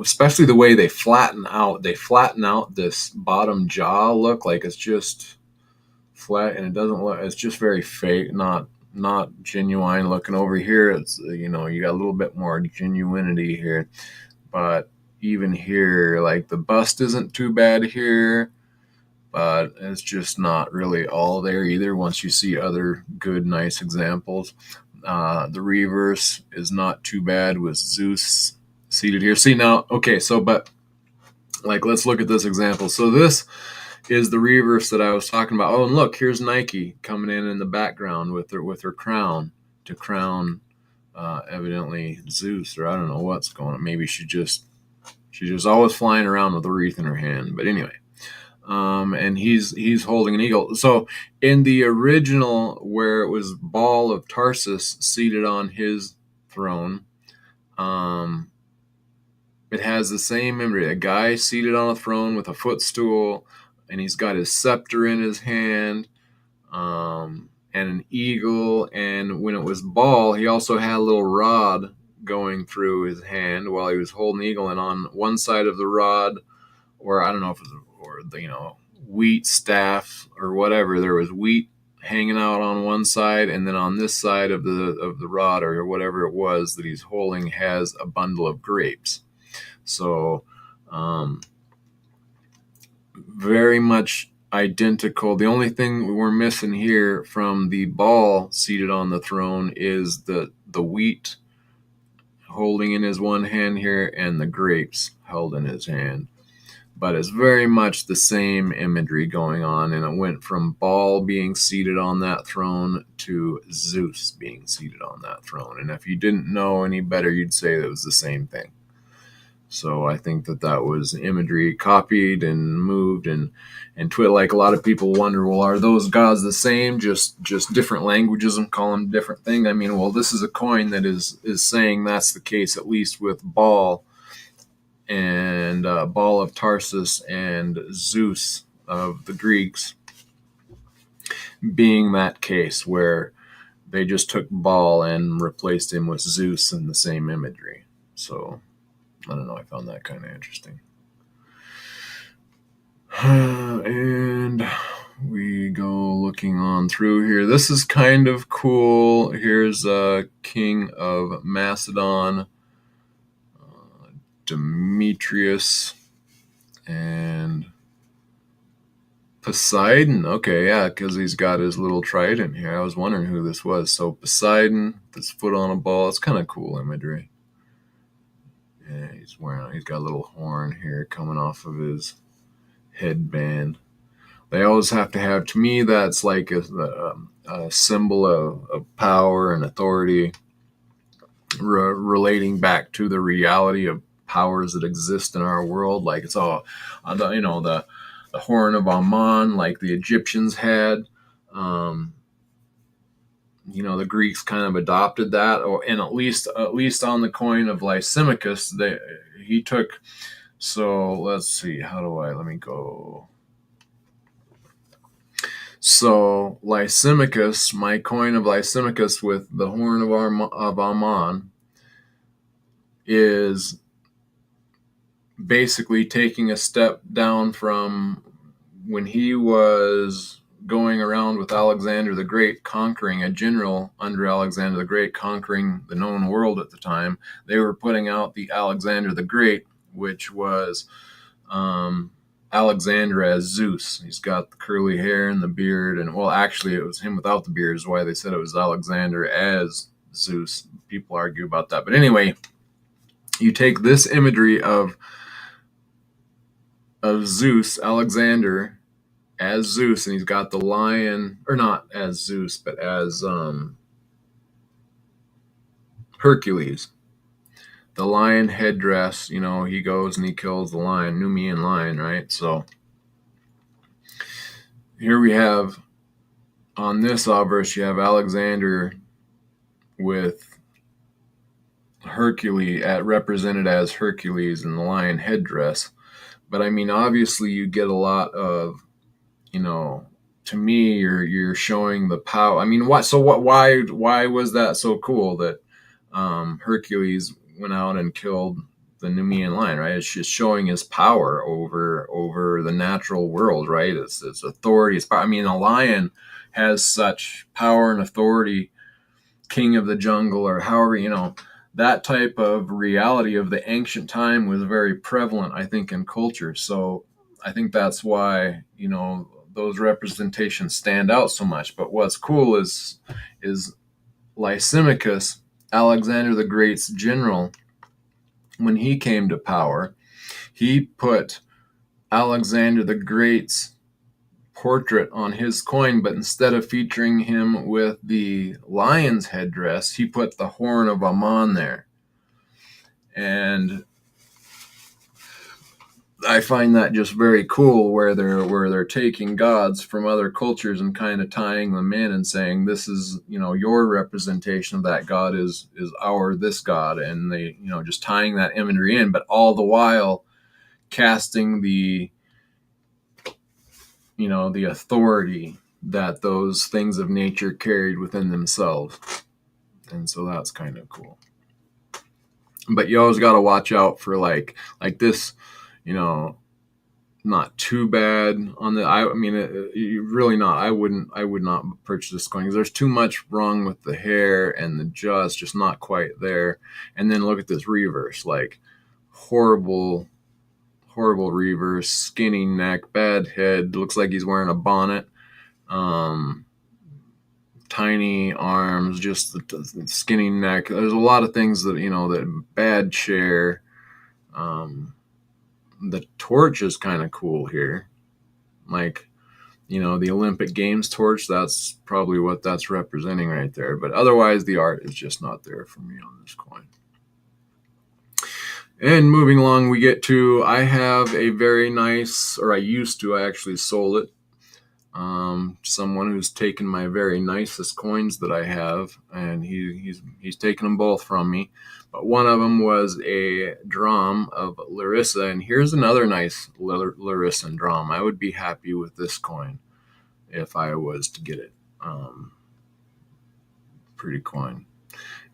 Especially the way they flatten out. They flatten out this bottom jaw look like it's just flat, and it doesn't look. It's just very fake, not genuine looking. Over here, it's you got a little bit more genuinity here, but even here, like the bust isn't too bad here, but it's just not really all there either. Once you see other good, nice examples, the reverse is not too bad with Zeus seated here. See now, okay, so but like let's look at this example. So this is the reverse that I was talking about. Oh, and look, here's Nike coming in the background with her crown to crown evidently Zeus, or I don't know what's going on. Maybe she's just always flying around with a wreath in her hand. But anyway, and he's holding an eagle. So in the original, where it was Baal of Tarsus seated on his throne, it has the same imagery. A guy seated on a throne with a footstool, and he's got his scepter in his hand, and an eagle. And when it was Baal, he also had a little rod going through his hand while he was holding the eagle. And on one side of the rod, or I don't know if it was, or the wheat staff or whatever, there was wheat hanging out on one side, and then on this side of the rod or whatever it was that he's holding has a bundle of grapes. So very much identical. The only thing we're missing here from the Baal seated on the throne is the wheat holding in his one hand here and the grapes held in his hand. But it's very much the same imagery going on, and it went from Baal being seated on that throne to Zeus being seated on that throne. And if you didn't know any better, you'd say that it was the same thing. So I think that was imagery copied and moved and like a lot of people wonder, well, are those gods the same? Just different languages and call them different things. I mean, well, this is a coin that is saying that's the case, at least with Baal and Baal of Tarsus and Zeus of the Greeks being that case where they just took Baal and replaced him with Zeus in the same imagery. So I don't know. I found that kind of interesting. And we go looking on through here. This is kind of cool. Here's King of Macedon, Demetrius, and Poseidon. Okay, yeah, because he's got his little trident here. I was wondering who this was. So Poseidon, this foot on a ball. It's kind of cool imagery. Yeah, he's got a little horn here coming off of his headband. They always have to have, to me, that's like a symbol of power and authority, relating back to the reality of powers that exist in our world. Like it's all, the horn of Ammon, like the Egyptians had. The Greeks kind of adopted that, and at least on the coin of Lysimachus, he took. So let's see. Let me go. So Lysimachus, my coin of Lysimachus with the horn of Ammon, is basically taking a step down from when he was going around with Alexander the Great, conquering a general under Alexander the Great, conquering the known world at the time. They were putting out the Alexander the Great, which was Alexander as Zeus. He's got the curly hair and the beard, and well, actually it was him without the beard is why they said it was Alexander as Zeus. People argue about that. But anyway, you take this imagery of Zeus, Alexander as Zeus, and he's got the lion, or not as Zeus, but as Hercules. the lion headdress, he goes and he kills the lion, Numian lion, right? So here we have, on this obverse, you have Alexander with Hercules represented as Hercules in the lion headdress. But I mean, obviously you get a lot of, to me, you're showing the power. I mean, why was that so cool that Hercules went out and killed the Numian lion, right? It's just showing his power over the natural world, right? It's authority. It's power. I mean, a lion has such power and authority, king of the jungle, or however, that type of reality of the ancient time was very prevalent, I think, in culture. So I think that's why, those representations stand out so much. But what's cool is Lysimachus, Alexander the Great's general, when he came to power, he put Alexander the Great's portrait on his coin, but instead of featuring him with the lion's headdress, he put the horn of Ammon there. And I find that just very cool, where they're taking gods from other cultures and kind of tying them in and saying, this is, your representation of that god is this god, and they, just tying that imagery in, but all the while casting the the authority that those things of nature carried within themselves. And so that's kind of cool. But you always got to watch out for like this, not too bad on the, I mean, really not. I would not purchase this coin because there's too much wrong with the hair and the jaw, just not quite there. And then look at this reverse, like horrible reverse, skinny neck, bad head, looks like he's wearing a bonnet, tiny arms, just the skinny neck. There's a lot of things that, that bad chair. The torch is kind of cool here. Like, the Olympic Games torch, that's probably what that's representing right there. But otherwise, the art is just not there for me on this coin. And moving along, we get to, I have a very nice, or I used to, I actually sold it. Someone who's taken my very nicest coins that I have, and he's taken them both from me. But one of them was a drum of Larissa, and here's another nice Larissan drum. I would be happy with this coin if I was to get it. Pretty coin.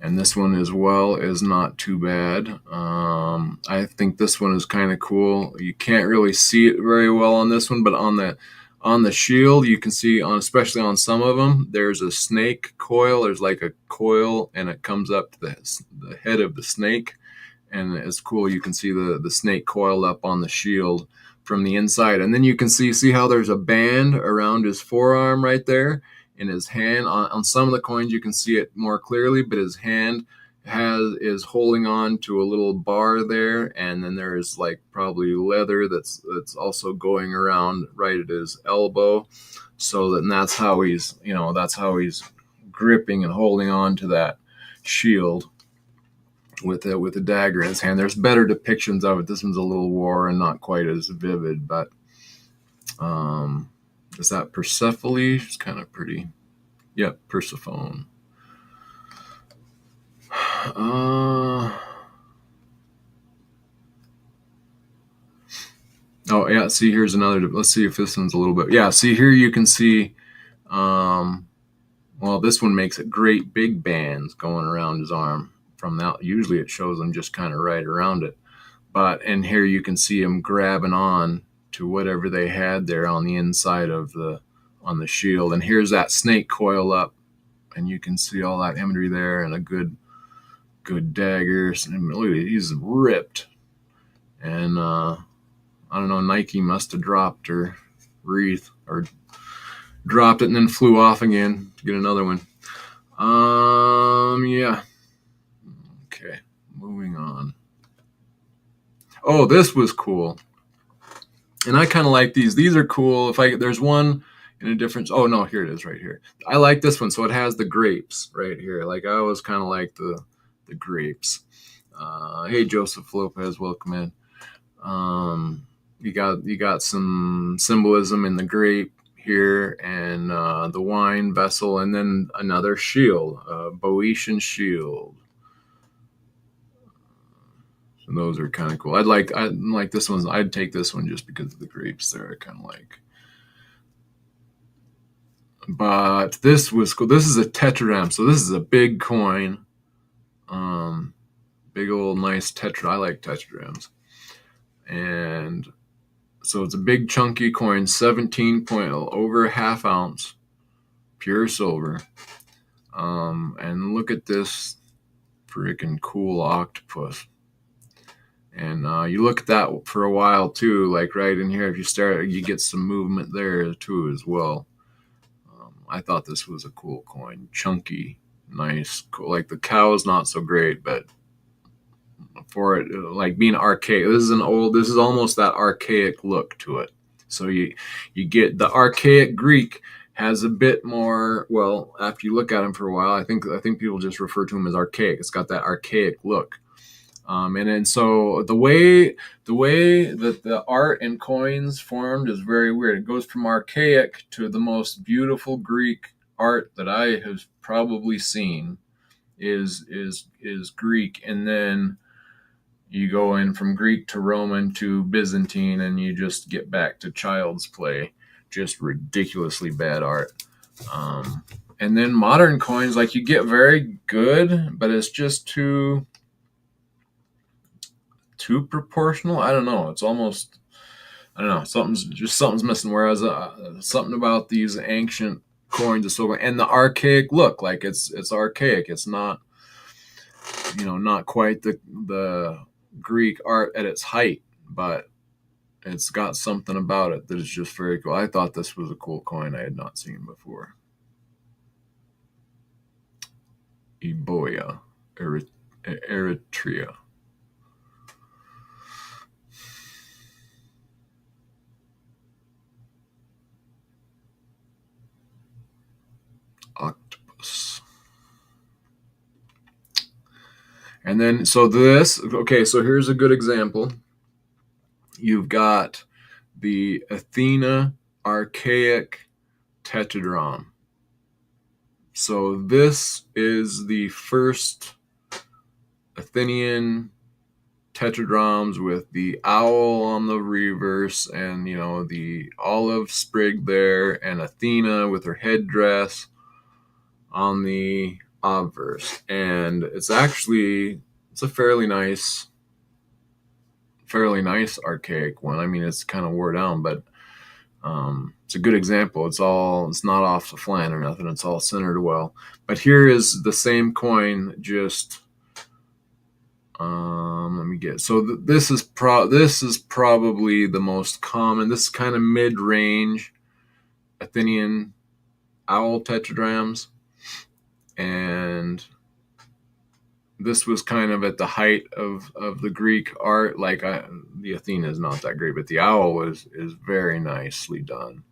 And this one as well is not too bad. I think this one is kind of cool. You can't really see it very well on this one, but on the shield, you can see, especially on some of them, there's a snake coil. There's like a coil, and it comes up to the head of the snake. And it's cool. You can see the snake coiled up on the shield from the inside. And then you can see how there's a band around his forearm right there. In his hand, on some of the coins you can see it more clearly, but his hand is holding on to a little bar there, and then there's like probably leather that's also going around right at his elbow. So that's how he's gripping and holding on to that shield with a dagger in his hand. There's better depictions of it. This one's a little war and not quite as vivid, but is that Persephone? It's kind of pretty. Yep, Persephone. Oh yeah, see, here's another. Let's see if this one's a little bit. Yeah, see here you can see. Well, this one makes it great big bands going around his arm from that. Usually it shows them just kind of right around it, and here you can see him grabbing on to whatever they had there on the inside of on the shield. And here's that snake coil up, and you can see all that imagery there, and a good dagger. Look at it, he's ripped. And I don't know, Nike must have dropped her wreath, or dropped it and then flew off again to get another one. Yeah. Okay, moving on. Oh, this was cool. And I kind of like these. These are cool. There's one in a different. Oh no, here it is, right here. I like this one. So it has the grapes right here. Like I always kind of like the grapes. Hey, Joseph Lopez, welcome in. You got some symbolism in the grape here, and the wine vessel, and then another shield, Boeotian shield. So those are kind of cool. I like this one. I'd take this one just because of the grapes there. I kind of like. But this was cool. This is a tetradrachm, so this is a big coin. Big old nice tetra. I like tetradrachms, and so it's a big chunky coin, 17 point, over a half ounce, pure silver. And look at this freaking cool octopus. And you look at that for a while too, like right in here. If you start, you get some movement there too as well. I thought this was a cool coin, chunky, nice, cool. Like the cow is not so great, but for it, like being archaic, this is almost that archaic look to it. So you get the archaic Greek has a bit more. Well, after you look at him for a while, I think people just refer to him as archaic. It's got that archaic look. And then so the way that the art and coins formed is very weird. It goes from archaic to the most beautiful Greek art that I have probably seen is Greek, and then you go in from Greek to Roman to Byzantine, and you just get back to child's play, just ridiculously bad art. And then modern coins, like you get very good, but it's just too proportional. I don't know. It's almost, I don't know. Something's missing. Whereas something about these ancient coins is so, and the archaic look, like it's archaic. It's not, not quite the Greek art at its height, but it's got something about it that is just very cool. I thought this was a cool coin I had not seen before. Euboea, Eritrea. Octopus. And then, so here's a good example. You've got the Athena archaic tetradrachm. So this is the first Athenian tetradrachms with the owl on the reverse, and the olive sprig there, and Athena with her headdress on the obverse. And it's a fairly nice archaic one. I mean, it's kind of wore down, but it's a good example. It's not off the flan or nothing. It's all centered well. But here is the same coin, just let me get. So this is probably the most common. This is kind of mid-range Athenian owl tetradrachms, and this was kind of at the height of the Greek art. Like the Athena is not that great, but the owl is very nicely done.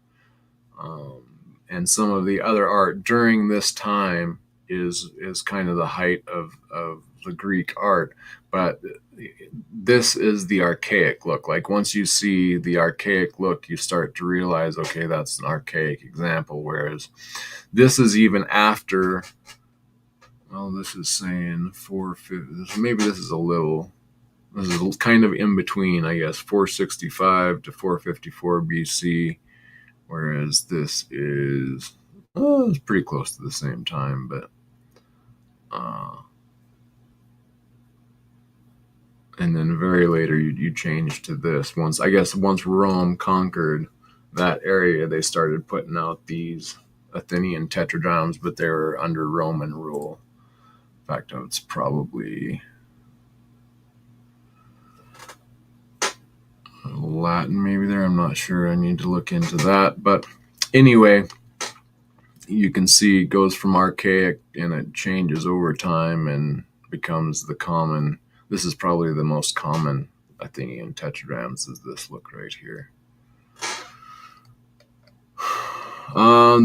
And some of the other art during this time is kind of the height of the Greek art. But this is the archaic look. Like once you see the archaic look, you start to realize, okay, that's an archaic example. Whereas this is even after. Well, this is saying 450. Maybe this is kind of in between, I guess, 465 to 454 BC, whereas this is it's pretty close to the same time, but and then very later you change to this. Once Rome conquered that area, they started putting out these Athenian tetradrachms, but they were under Roman rule. In fact, it's probably Latin maybe there. I'm not sure. I need to look into that. But anyway, you can see it goes from archaic and it changes over time and becomes the common. This is probably the most common Athenian tetradrachms, is this look right here.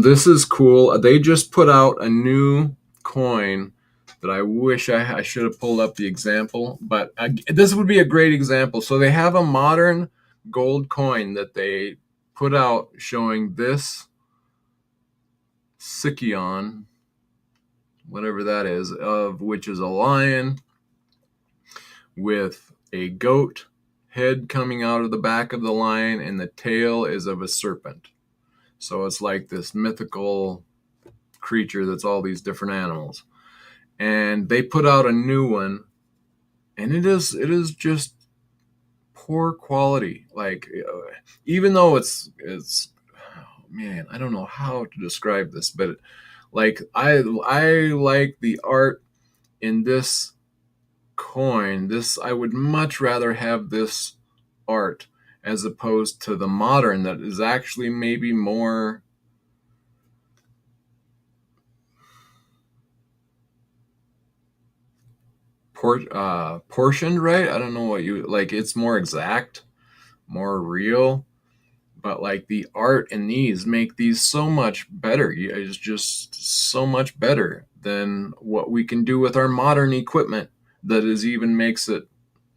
This is cool. They just put out a new coin that I wish I should have pulled up the example, but this would be a great example. So they have a modern gold coin that they put out showing this Sicyon, whatever that is, of which is a lion with a goat head coming out of the back of the lion, and the tail is of a serpent. So it's like this mythical creature that's all these different animals. And they put out a new one, and it is just poor quality. Like, even though it's oh man, I don't know how to describe this, but like I like the art in this coin. This, I would much rather have this art as opposed to the modern that is actually maybe more portioned, right? I don't know what you like. It's more exact, more real, but like the art in these make these so much better. It's just so much better than what we can do with our modern equipment. That is even makes it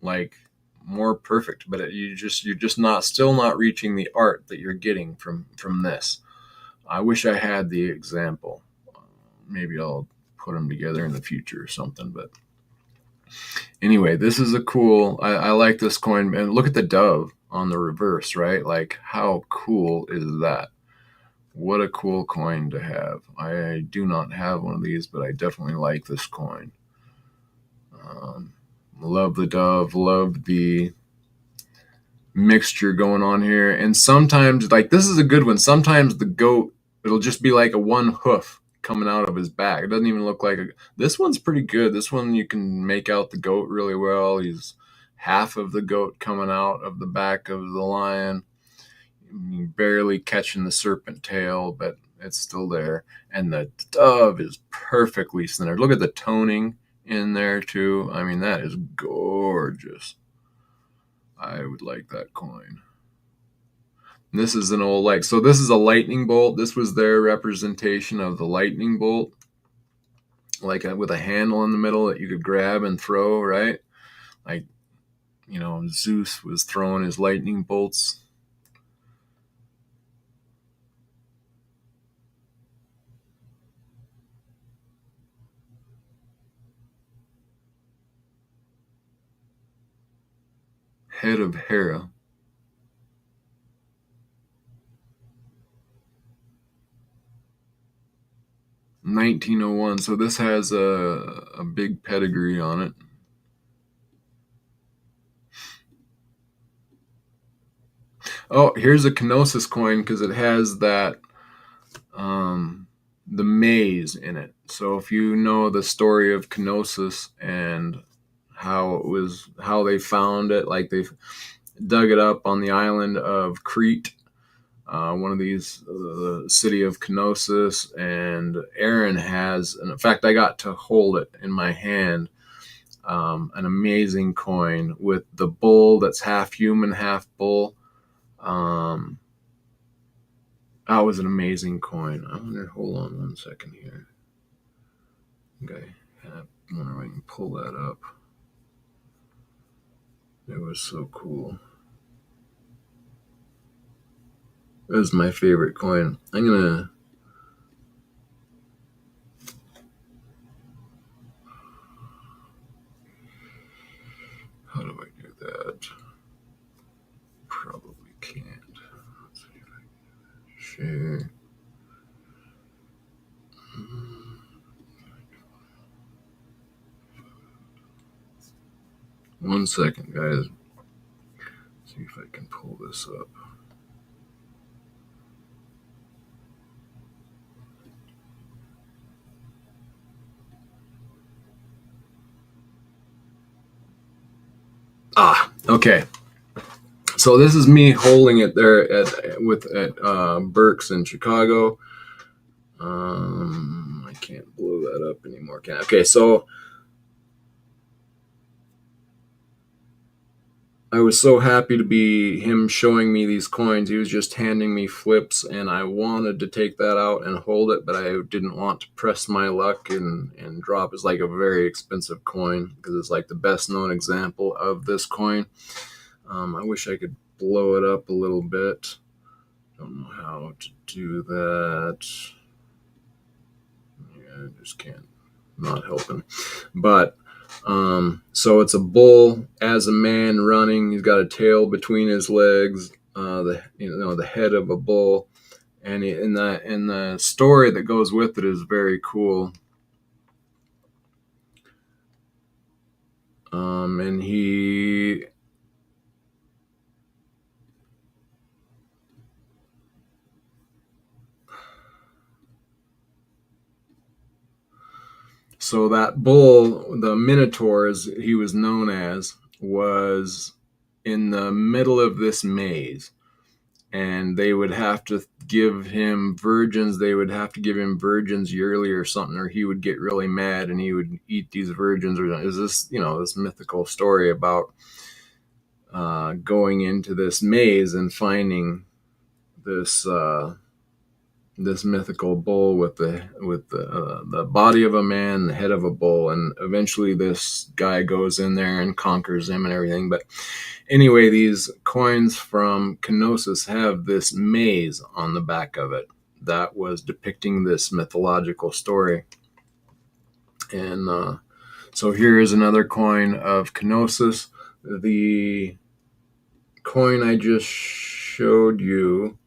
like more perfect. But you're just not still not reaching the art that you're getting from this. I wish I had the example. Maybe I'll put them together in the future or something. But anyway, this is a cool. I like this coin, and look at the dove on the reverse, right? Like, how cool is that? What a cool coin to have. I do not have one of these, but I definitely like this coin. Love the dove. Love the mixture going on here. And sometimes, like, this is a good one. Sometimes the goat, it'll just be like a one hoof coming out of his back. It doesn't even look like a. This one's pretty good. This one, you can make out the goat really well. He's half of the goat coming out of the back of the lion, barely catching the serpent tail, but it's still there. And the dove is perfectly centered. Look at the toning in there too. I mean, that is gorgeous. I would like that coin. This is an old, like, so this is a lightning bolt. This was their representation of the lightning bolt, like with a handle in the middle that you could grab and throw, right? Like, Zeus was throwing his lightning bolts. Head of Hera. (1901). So this has a big pedigree on it. Oh, here's a Kenosis coin because it has that the maze in it. So if you know the story of Kenosis and how they found it, like they dug it up on the island of Crete, one of these, the city of Kenosis, and Aaron has, and in fact, I got to hold it in my hand, an amazing coin with the bull that's half human, half bull. That was an amazing coin. I wonder, hold on one second here. Okay, I wonder if I can pull that up. It was so cool. It was my favorite coin. I'm gonna. How do I do that? Probably can't. Let's see if I can share. One second, guys. See if I can pull this up. Okay. So this is me holding it there at Burke's in Chicago. I can't blow that up anymore. Can I? Okay, so I was so happy to be him showing me these coins. He was just handing me flips, and I wanted to take that out and hold it, but I didn't want to press my luck and drop. It's like a very expensive coin because it's like the best known example of this coin. I wish I could blow it up a little bit. Don't know how to do that. Yeah, I just can't. Not helping. But so it's a bull as a man running. He's got a tail between his legs. The head of a bull, and in the story that goes with it is very cool. And he. So that bull, the Minotaur, as he was known as, was in the middle of this maze, and they would have to give him virgins. They would have to give him virgins yearly or something, or he would get really mad and he would eat these virgins. Or is this, this mythical story about going into this maze and finding this this mythical bull with the body of a man, the head of a bull, and eventually this guy goes in there and conquers him and everything. But anyway, these coins from Knossos have this maze on the back of it that was depicting this mythological story. And so here is another coin of Knossos. The coin I just showed you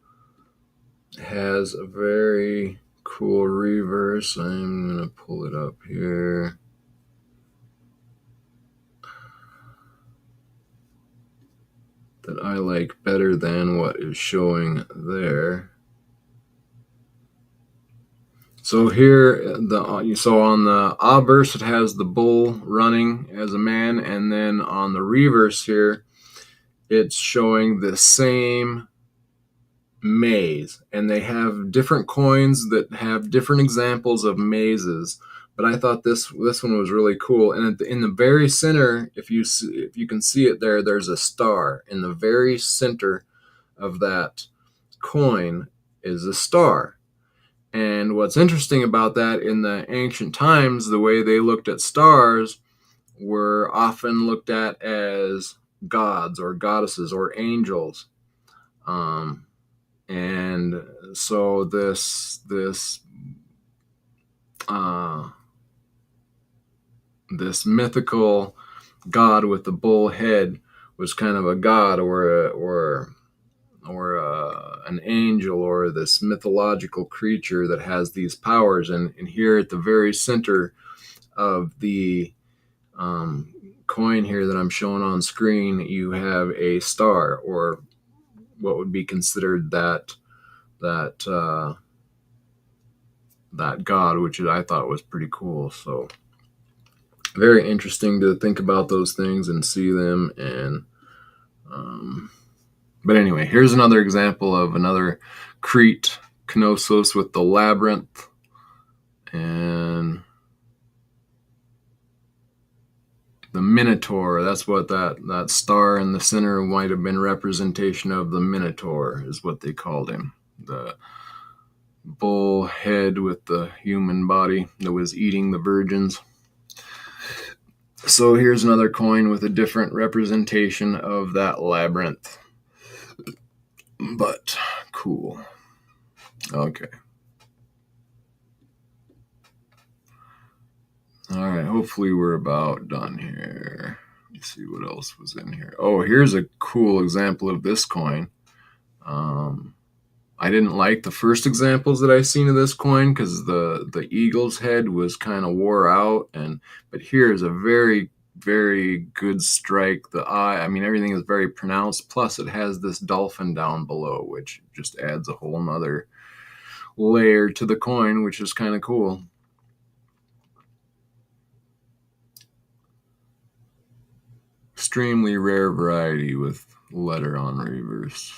has a very cool reverse. I'm going to pull it up here. That I like better than what is showing there. So here, so on the obverse, it has the bull running as a man, and then on the reverse here, it's showing the same maze, and they have different coins that have different examples of mazes. But I thought this one was really cool. And in the very center, if you can see it there, there's a star in the very center of that coin is a star. And what's interesting about that, in the ancient times, the way they looked at stars were often looked at as gods or goddesses or angels. And so this mythical god with the bull head was kind of a god or an angel, or this mythological creature that has these powers. And here at the very center of the coin here that I'm showing on screen, you have a star, or what would be considered that god, which I thought was pretty cool. So very interesting to think about those things and see them. And but anyway, here's another example of another Crete, Knossos, with the labyrinth. And the Minotaur, that's what that star in the center might have been representation of. The Minotaur is what they called him. The bull head with the human body that was eating the virgins. So here's another coin with a different representation of that labyrinth. But cool. Okay. All right, hopefully we're about done here. Let me see what else was in here. Oh, here's a cool example of this coin. I didn't like the first examples that I seen of this coin because the eagle's head was kind of wore out, but here is a very, very good strike. The eye, I mean, everything is very pronounced. Plus, it has this dolphin down below, which just adds a whole nother layer to the coin, which is kind of cool. Extremely rare variety with letter on reverse.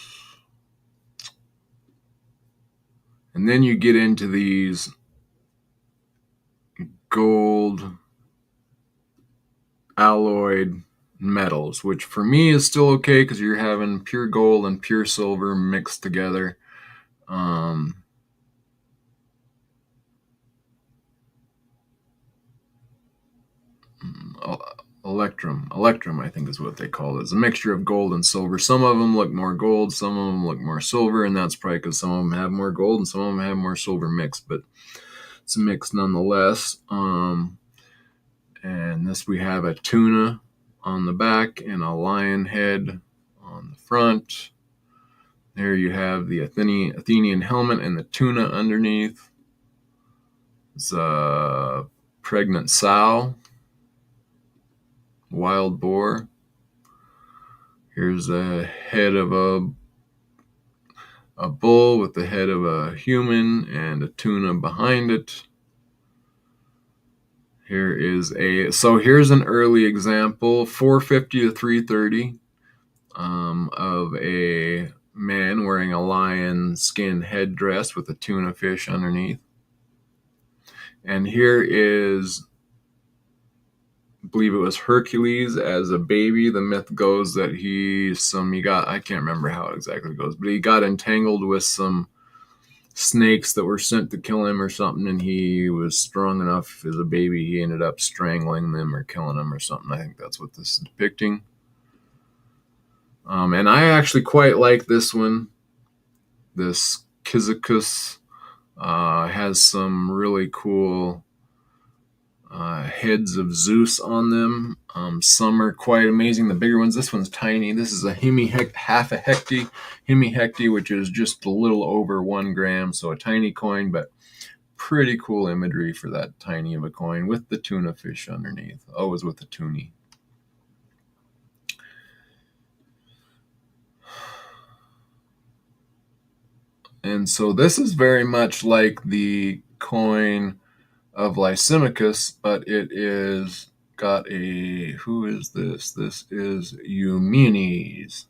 And then you get into these gold alloyed metals, which for me is still okay because you're having pure gold and pure silver mixed together. Electrum, I think is what they call it. It's a mixture of gold and silver. Some of them look more gold, some of them look more silver, and that's probably because some of them have more gold and some of them have more silver mixed, but it's a mix nonetheless. And this we have a tuna on the back and a lion head on the front. There you have the Athenian helmet and the tuna underneath. It's a pregnant sow, wild boar. Here's a head of a bull with the head of a human and a tuna behind it. Here's an early example, 450 to 330, of a man wearing a lion skin headdress with a tuna fish underneath. And here is, I believe it was Hercules as a baby. The myth goes that I can't remember how it exactly goes, but he got entangled with some snakes that were sent to kill him or something, and he was strong enough as a baby, he ended up strangling them or killing them or something. I think that's what this is depicting. And I actually quite like this one. This Cyzicus has some really cool heads of Zeus on them. Some are quite amazing. The bigger ones, this one's tiny. This is a half a hemihecty, which is just a little over 1 gram, so a tiny coin, but pretty cool imagery for that tiny of a coin with the tuna fish underneath, always with the toonie. And so this is very much like the coin of Lysimachus, but it is got who is this? This is Eumenes.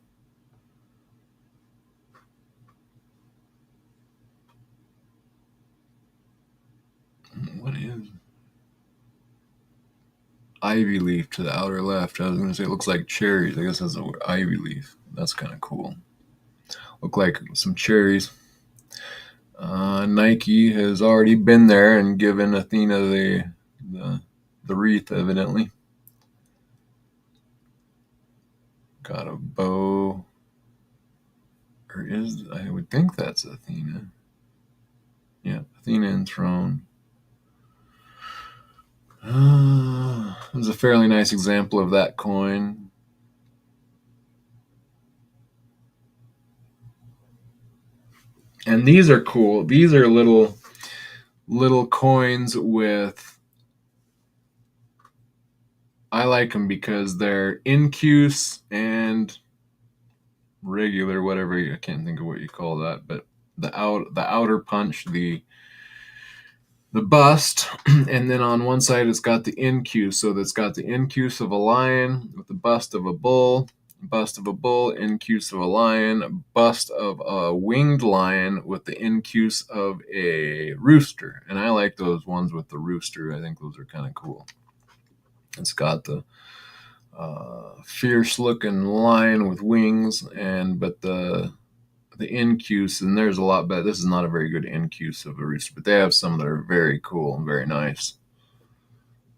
What is ivy leaf to the outer left? I was going to say it looks like cherries. I guess that's an ivy leaf. That's kind of cool. Look like some cherries. Nike has already been there and given Athena the wreath, evidently. Got a bow. I would think that's Athena. Yeah, Athena enthroned. It was a fairly nice example of that coin. And these are cool. These are little coins with, I like them because they're incuse and regular, whatever, I can't think of what you call that, but the outer punch, the bust, and then on one side it's got the incuse, so that's got the incuse of a lion with the bust of a bull, incuse of a lion, bust of a winged lion with the incuse of a rooster. And I like those ones with the rooster. I think those are kind of cool. It's got the fierce looking lion with wings, but the incuse, and there's a lot better. This is not a very good incuse of a rooster, but they have some that are very cool and very nice.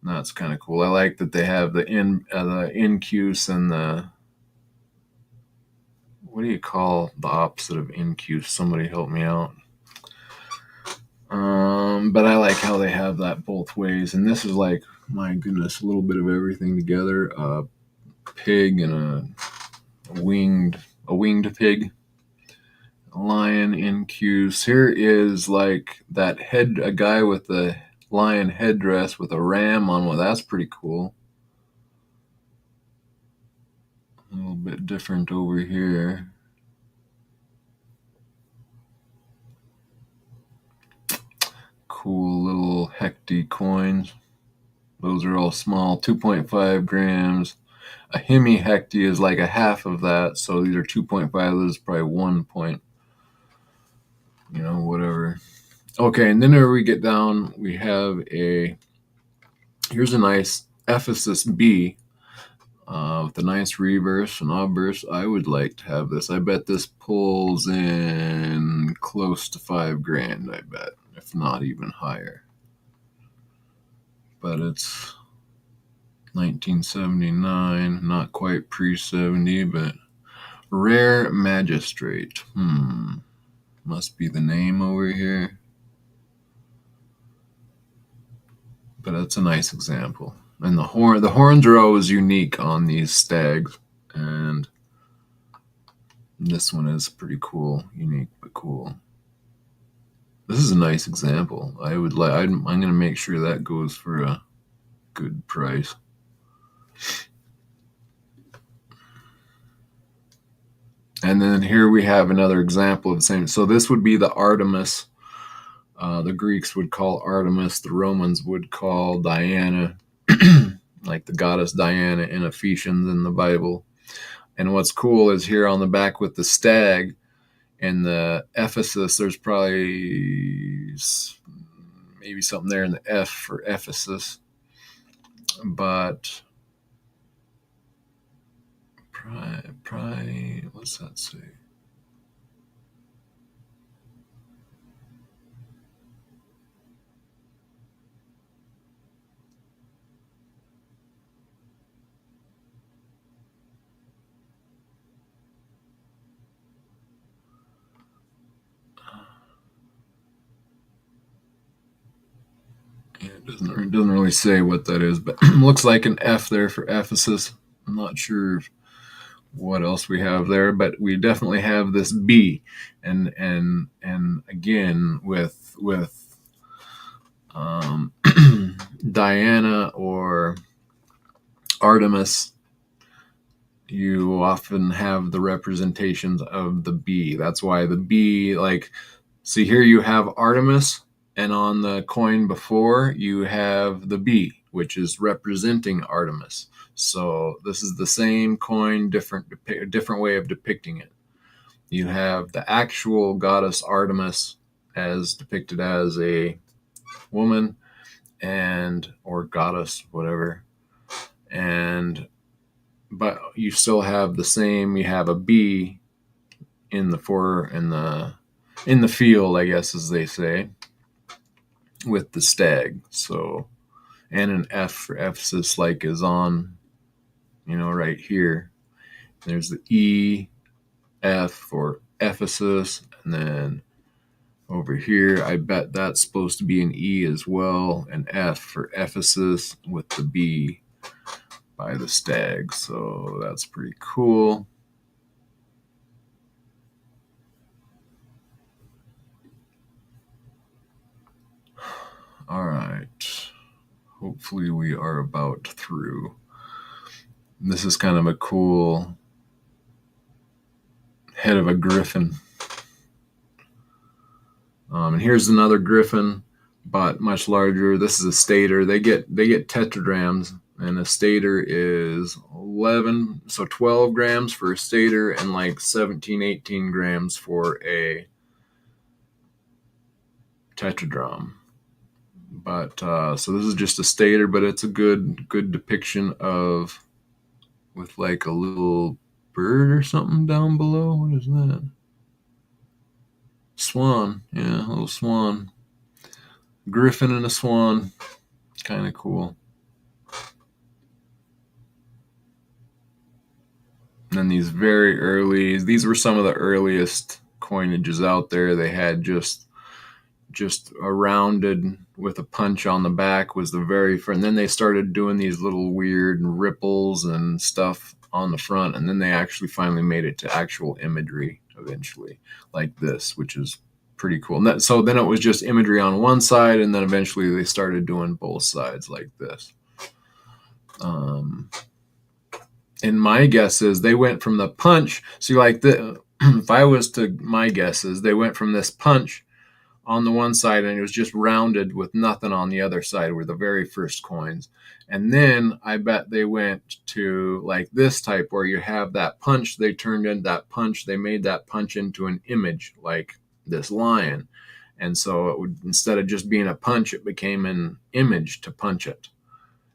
That's kind of cool. I like that they have the incuse and the, what do you call the opposite of incuse? Somebody help me out. But I like how they have that both ways. And this is like, my goodness, a little bit of everything together. A pig and a winged pig. A lion incuse. Here is like a guy with the lion headdress with a ram on one. That's pretty cool. A little bit different over here. Cool little hecty coins. Those are all small, 2.5 grams. A hemihecty is like a half of that, so these are 2.5. This is probably 1 point, whatever. Okay, and then here we get down, we have here's a nice Ephesus B. with a nice reverse and obverse. I would like to have this. I bet this pulls in close to $5,000, I bet, if not even higher. But it's 1979, not quite pre-70, but Rare Magistrate. Must be the name over here. But that's a nice example. And the horns are always unique on these stags, and this one is pretty cool, unique but cool. This is a nice example. I'm going to make sure that goes for a good price. And then here we have another example of the same. So this would be the Artemis. The Greeks would call Artemis. The Romans would call Diana, like the goddess Diana in Ephesians in the Bible. And what's cool is here on the back with the stag and the Ephesus, there's probably maybe something there in the F for Ephesus. But what's that say? It doesn't really say what that is, but looks like an F there for Ephesus. I'm not sure what else we have there, but we definitely have this B, and again with Diana or Artemis, you often have the representations of the bee. That's why the bee, like, see here you have Artemis, and on the coin before you have the bee, which is representing Artemis. So this is the same coin, different way of depicting it. You have the actual goddess Artemis as depicted as a woman, and or goddess, whatever, but you still have the same. You have a bee in the field, I guess, as they say, with the stag. So, and an F for Ephesus, like is on, right here. There's the E, F for Ephesus, and then over here, I bet that's supposed to be an E as well, an F for Ephesus with the B by the stag. So that's pretty cool. All right. Hopefully we are about through. This is kind of a cool head of a griffin. And here's another griffin, but much larger. This is a stator. They get tetradrams, and a stator is 12 grams for a stator, and like 17, 18 grams for a tetradram. But so this is just a stator, but it's a good depiction of, with like a little bird or something down below. What is that? Swan. Yeah, a little swan. Griffin and a swan. Kind of cool. And then these were some of the earliest coinages out there. They had just a rounded with a punch on the back was the very front. And then they started doing these little weird ripples and stuff on the front. And then they actually finally made it to actual imagery eventually, like this, which is pretty cool. And so then it was just imagery on one side, and then eventually they started doing both sides like this. And my guess is they went from the punch. See, like if I was to, my guess is they went from this punch on the one side, and it was just rounded with nothing on the other side, were the very first coins. And then I bet they went to like this type where you have that punch. They turned in that punch. They made that punch into an image, like this lion. And so it would, instead of just being a punch, it became an image to punch it.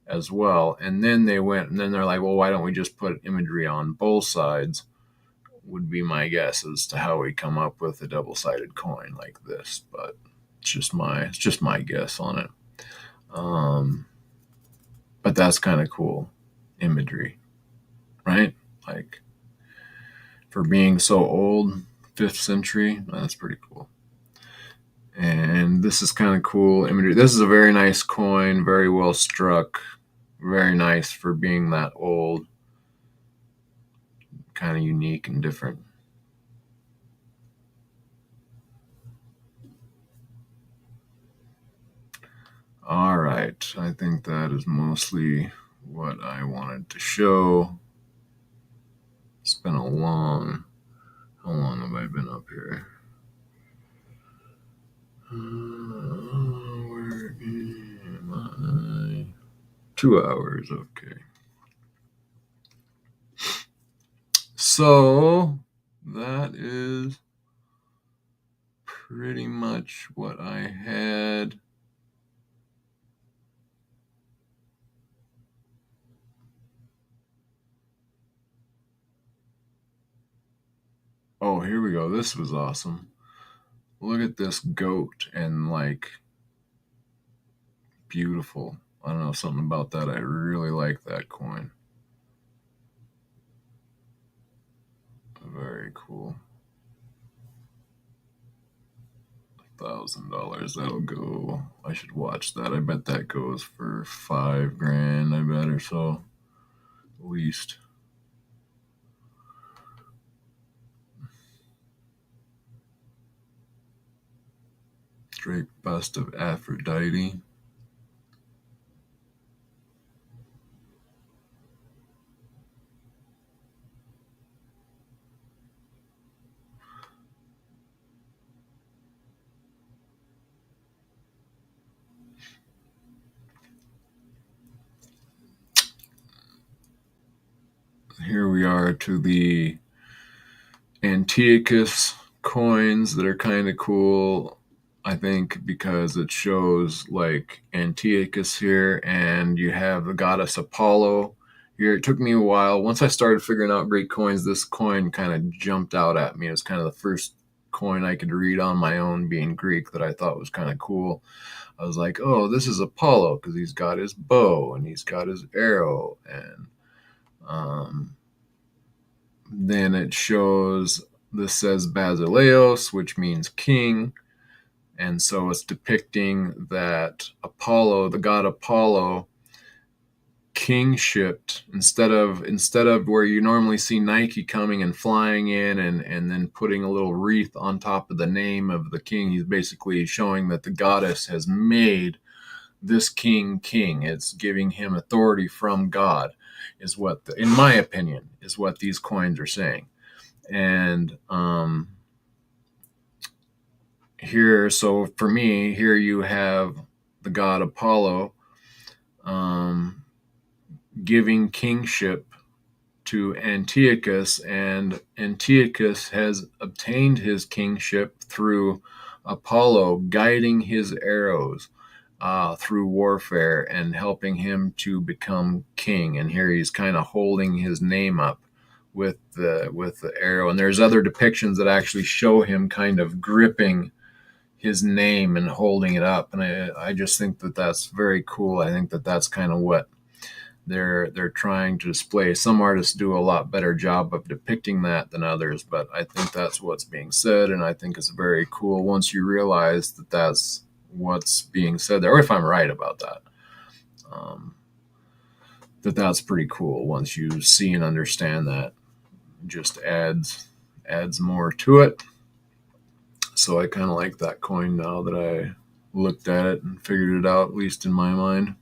as well. And then they went, and then they're like, well, why don't we just put imagery on both sides? Would be my guess as to how we come up with a double-sided coin like this, but it's just my guess on it. But that's kind of cool imagery, right? Like for being so old, 5th century, that's pretty cool. And this is kind of cool imagery. This is a very nice coin, very well struck, very nice for being that old, kind of unique and different. All right, I think that is mostly what I wanted to show. It's been how long have I been up here? Where am I? 2 hours, okay. So that is pretty much what I had. Oh, here we go. This was awesome. Look at this goat and like beautiful. I don't know, something about that. I really like that coin. Very cool. $1,000. That'll go. I should watch that. I bet that goes for $5,000. I bet or so, at least. Drake bust of Aphrodite. Here we are to the Antiochus coins that are kind of cool, I think, because it shows like Antiochus here, and you have the goddess Apollo here. It took me a while. Once I started figuring out Greek coins, this coin kind of jumped out at me. It was kind of the first coin I could read on my own, being Greek, that I thought was kind of cool. I was like, oh, this is Apollo because he's got his bow and he's got his arrow. And then it shows, this says Basileos, which means king. And so it's depicting that Apollo, the god Apollo, kingshiped instead of where you normally see Nike coming and flying in and then putting a little wreath on top of the name of the king. He's basically showing that the goddess has made this king. It's giving him authority from God, is what, in my opinion, is what these coins are saying. And here, so for me, here you have the god Apollo giving kingship to Antiochus, and Antiochus has obtained his kingship through Apollo guiding his arrows through warfare and helping him to become king. And here he's kind of holding his name up with the arrow. And there's other depictions that actually show him kind of gripping his name and holding it up. And I just think that that's very cool. I think that that's kind of what they're trying to display. Some artists do a lot better job of depicting that than others, but I think that's what's being said, and I think it's very cool once you realize that that's what's being said there, or if I'm right about that. That's pretty cool once you see and understand that. It just adds more to it. So I kind of like that coin now that I looked at it and figured it out, at least in my mind.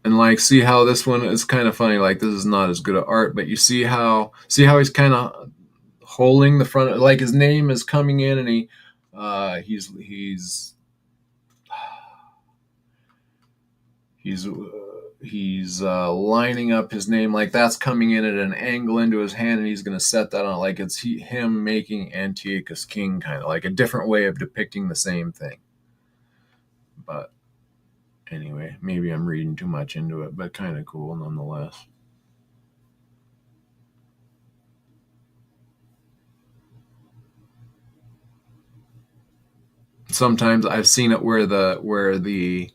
And like, see how this one is kind of funny. Like, this is not as good at art, but you see how he's kind of holding the front, like his name is coming in, and he's lining up his name, like that's coming in at an angle into his hand, and he's going to set that on, like it's him making Antiochus king, kind of like a different way of depicting the same thing. But Anyway, maybe I'm reading too much into it, but kind of cool nonetheless. Sometimes I've seen it where the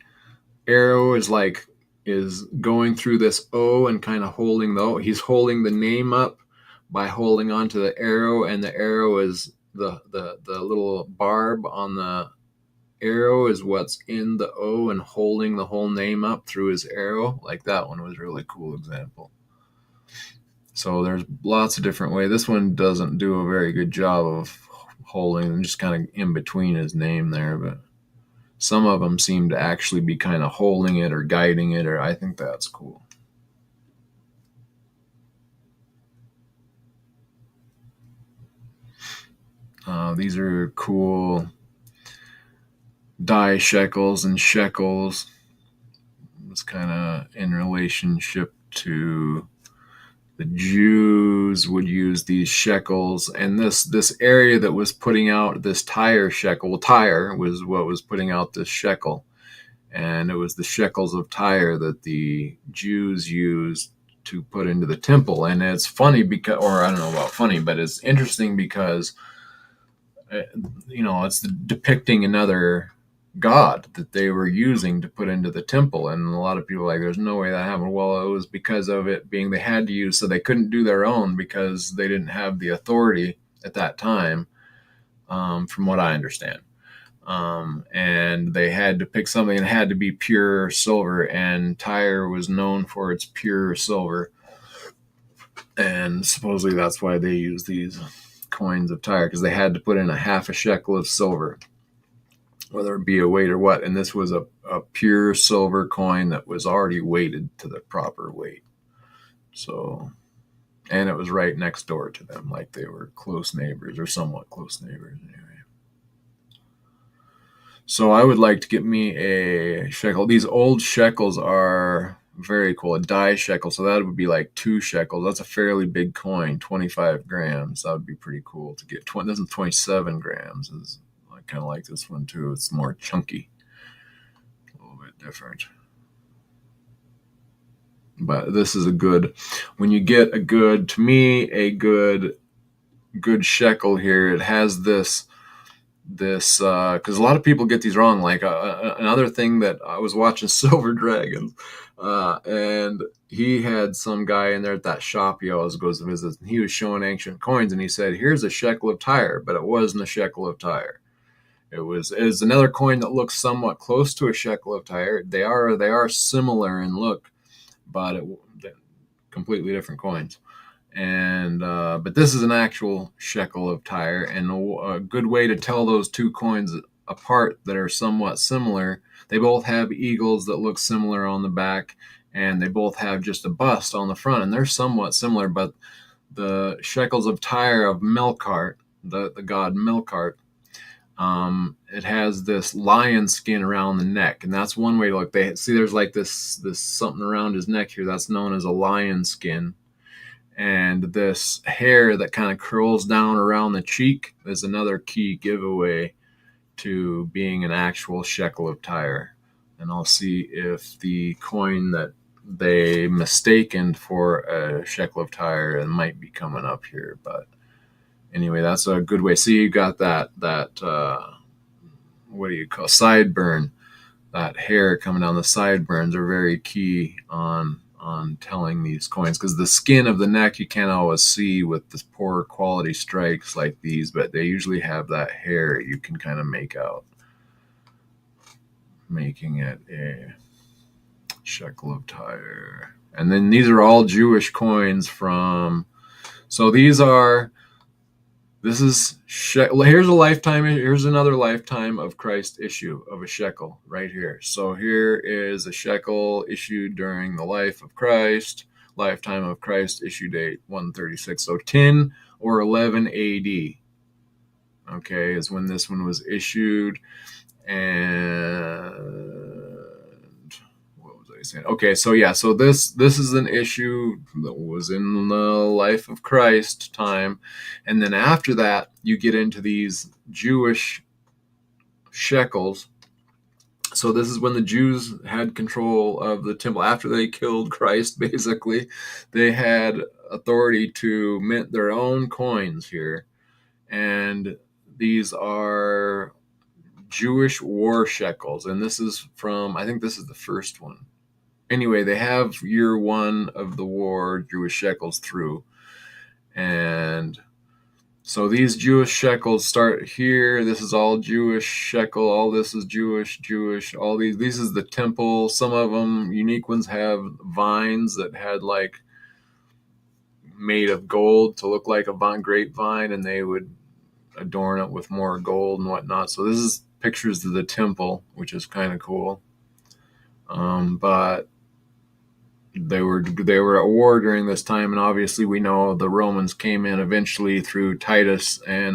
arrow is going through this O and kind of holding he's holding the name up by holding onto the arrow, and the arrow is the little barb on the arrow is what's in the O and holding the whole name up through his arrow. Like that one was a really cool example. So there's lots of different ways. This one doesn't do a very good job of holding them, just kind of in between his name there, but some of them seem to actually be kind of holding it or guiding it, or I think that's cool. These are cool die shekels and shekels. It's kind of in relationship to the Jews would use these shekels, and this area that was putting out this Tyre shekel. Well, Tyre was what was putting out this shekel, and it was the shekels of Tyre that the Jews used to put into the temple. And it's funny because, or I don't know about funny, but it's interesting because it's depicting another god that they were using to put into the temple. And a lot of people are like, there's no way that happened. Well, it was because of it being they had to use, so they couldn't do their own because they didn't have the authority at that time, from what I understand. And they had to pick something that had to be pure silver, and Tyre was known for its pure silver. And supposedly that's why they use these coins of Tyre, because they had to put in a half a shekel of silver, whether it be a weight or what. And this was a pure silver coin that was already weighted to the proper weight. So, and it was right next door to them, like they were close neighbors or somewhat close neighbors anyway. So I would like to get me a shekel. These old shekels are very cool. A die shekel, so that would be like 2 shekels. That's a fairly big coin, 25 grams. That would be pretty cool to get. This is 27 grams. I kind of like this one too. It's more chunky, a little bit different. But this is when you get to me, a good shekel here, it has this because a lot of people get these wrong. Like another thing that I was watching Silver Dragons, and he had some guy in there at that shop he always goes to visit, and he was showing ancient coins, and he said, here's a shekel of Tyre, but it wasn't a shekel of Tyre. It was another coin that looks somewhat close to a shekel of Tyre. They are similar in look, but completely different coins. And but this is an actual shekel of Tyre, and a good way to tell those 2 coins apart that are somewhat similar. They both have eagles that look similar on the back, and they both have just a bust on the front, and they're somewhat similar. But the shekels of Tyre of Melkart, the god Melkart, it has this lion skin around the neck, and that's one way to look. There's like this something around his neck here that's known as a lion skin. And this hair that kind of curls down around the cheek is another key giveaway to being an actual shekel of Tyre. And I'll see if the coin that they mistaken for a shekel of Tyre might be coming up here. But anyway, that's a good way. See, you got that what do you call sideburn? That hair coming down the sideburns are very key on telling these coins, because the skin of the neck you can't always see with the poor quality strikes like these, but they usually have that hair you can kind of make out, making it a shekel of Tyre. And then these are all Jewish coins from, so here's another lifetime of Christ issue of a shekel right here. So here is a shekel issued during the life of Christ, lifetime of Christ, issue date 136. So 10 or 11 AD, okay, is when this one was issued. And okay, so yeah, so this is an issue that was in the life of Christ time, and then after that you get into these Jewish shekels. So this is when the Jews had control of the temple. After they killed Christ, basically, they had authority to mint their own coins here. And these are Jewish war shekels. And this is from, I think this is the first one. Anyway, they have year one of the war, Jewish shekels through. And so these Jewish shekels start here. This is all Jewish shekel. All this is Jewish. All these is the temple. Some of them, unique ones, have vines that had like made of gold to look like a grapevine, and they would adorn it with more gold and whatnot. So this is pictures of the temple, which is kind of cool. But they were at war during this time, and obviously we know the Romans came in eventually through Titus, and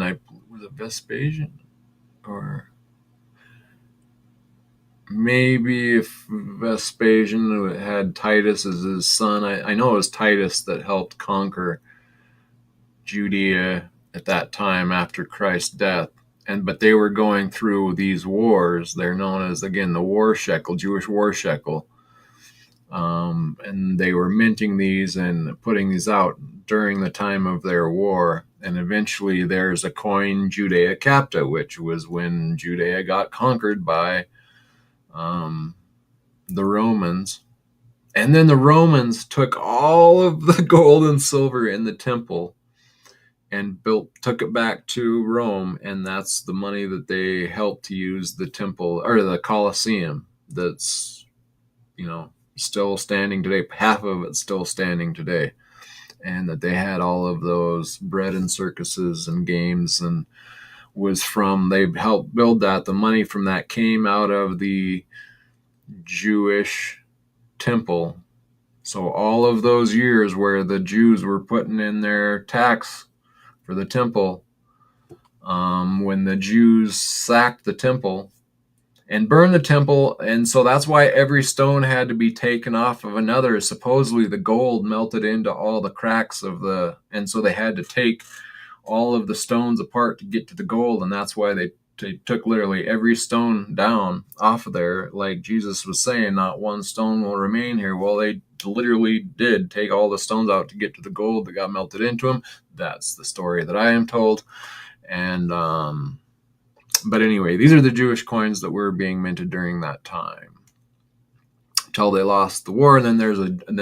was it Vespasian, or maybe if Vespasian had Titus as his son. I know it was Titus that helped conquer Judea at that time after Christ's death. But they were going through these wars. They're known as, again, the war shekel, Jewish war shekel. And they were minting these and putting these out during the time of their war. And eventually there's a coin, Judea Capta, which was when Judea got conquered by the Romans. And then the Romans took all of the gold and silver in the temple and took it back to Rome. And that's the money that they helped to use the temple, or the Colosseum, that's, still standing today. Half of it's still standing today. And that they had all of those bread and circuses and games, and they helped build that. The money from that came out of the Jewish temple. So all of those years where the Jews were putting in their tax for the temple, when the Jews sacked the temple and burned the temple, and so that's why every stone had to be taken off of another. Supposedly the gold melted into all the cracks and so they had to take all of the stones apart to get to the gold, and that's why they took literally every stone down off of there. Like Jesus was saying, not one stone will remain here. Well, they literally did take all the stones out to get to the gold that got melted into them. That's the story that I am told. And but anyway, these are the Jewish coins that were being minted during that time until they lost the war. And then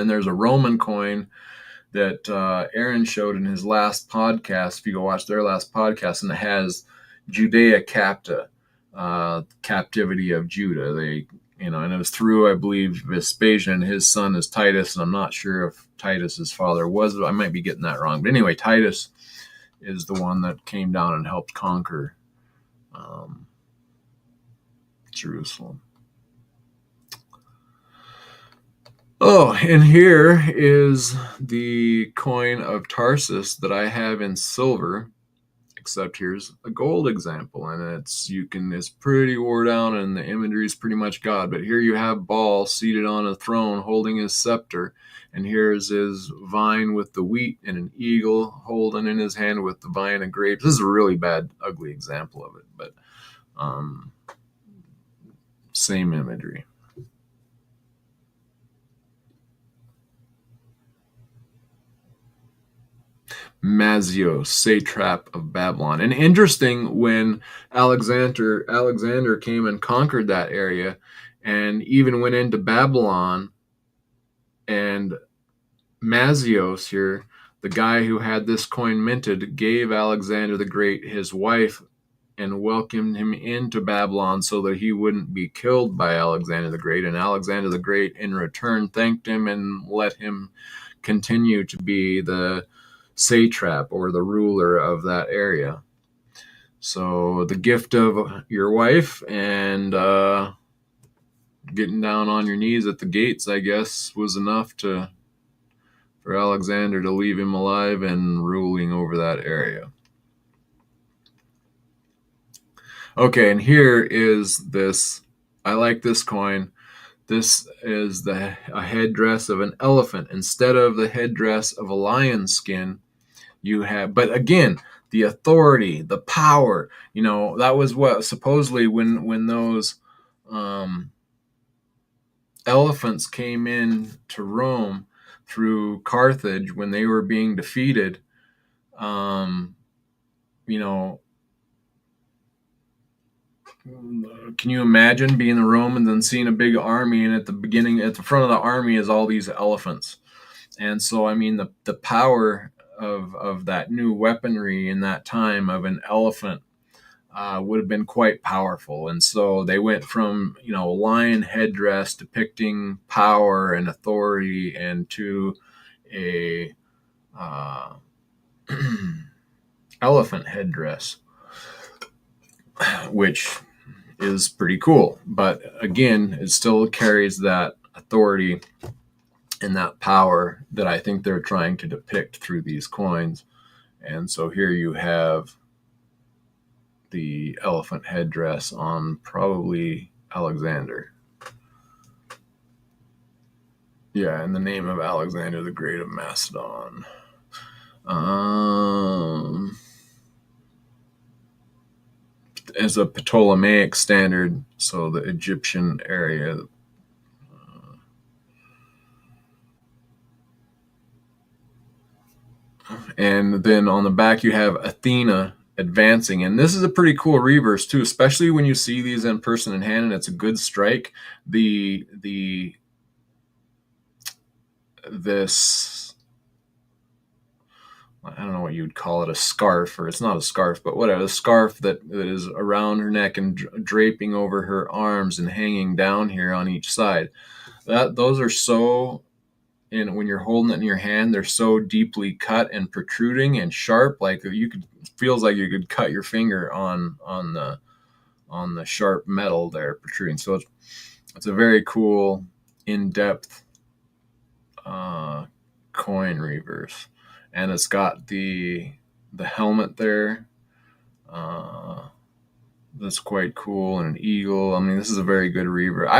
there's a Roman coin that Aaron showed in his last podcast. If you go watch their last podcast, and it has Judea Capta, captivity of Judah. And it was through, I believe, Vespasian, and his son is Titus, and I'm not sure if Titus's father was. I might be getting that wrong. But anyway, Titus is the one that came down and helped conquer Jerusalem. Oh, and here is the coin of Tarsus that I have in silver, except here's a gold example, and it's pretty wore down, and the imagery is pretty much God. But here you have Baal seated on a throne holding his scepter, and here's his vine with the wheat, and an eagle holding in his hand with the vine of grapes. This is a really bad, ugly example of it, but same imagery. Mazios, satrap of Babylon. And interesting, when Alexander came and conquered that area and even went into Babylon, and Mazios here, the guy who had this coin minted, gave Alexander the Great his wife and welcomed him into Babylon so that he wouldn't be killed by Alexander the Great. And Alexander the Great in return thanked him and let him continue to be the satrap, or the ruler of that area. So the gift of your wife and getting down on your knees at the gates, I guess, was enough for Alexander to leave him alive and ruling over that area. Okay, and here is this. I like this coin. This is a headdress of an elephant instead of the headdress of a lion's skin. You have, but again, the authority, the power, that was what supposedly when those elephants came in to Rome through Carthage when they were being defeated. You know, can you imagine being in Rome and then seeing a big army, and at the front of the army is all these elephants? And so, I mean, the power of that new weaponry in that time of an elephant would have been quite powerful. And so they went from, a lion headdress depicting power and authority, and to a elephant headdress, which is pretty cool. But again, it still carries that authority and that power that I think they're trying to depict through these coins. And so here you have the elephant headdress on probably Alexander. Yeah, in the name of Alexander the Great of Macedon. As a Ptolemaic standard, so the Egyptian area. And then on the back you have Athena advancing, and this is a pretty cool reverse too, especially when you see these in person in hand and it's a good strike. This, I don't know what you'd call it, a scarf, or it's not a scarf, but whatever, the scarf that is around her neck and draping over her arms and hanging down here on each side. Those are so, and when you're holding it in your hand, they're so deeply cut and protruding and sharp, like feels like you could cut your finger on the sharp metal there protruding. So it's a very cool, in-depth coin reverse, and it's got the helmet there. That's quite cool, and an eagle. I mean, this is a very good reverse.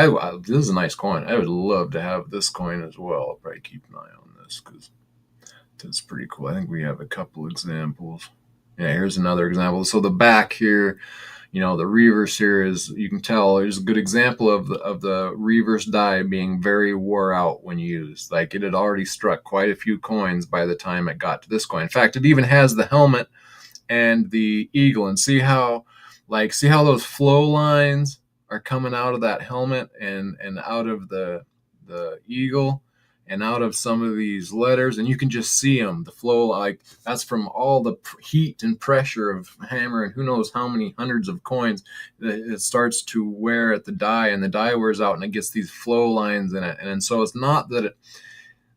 This is a nice coin. I would love to have this coin as well. I'll probably keep an eye on this because it's pretty cool. I think we have a couple examples. Yeah, here's another example. So the back here, the reverse here is, you can tell, there's a good example of the reverse die being very wore out when used. Like, it had already struck quite a few coins by the time it got to this coin. In fact, it even has the helmet and the eagle. And see how those flow lines are coming out of that helmet and out of the eagle and out of some of these letters, and you can just see them, the flow, like that's from all the heat and pressure of hammering who knows how many hundreds of coins. It starts to wear at the die, and the die wears out, and it gets these flow lines in it. And so it's not that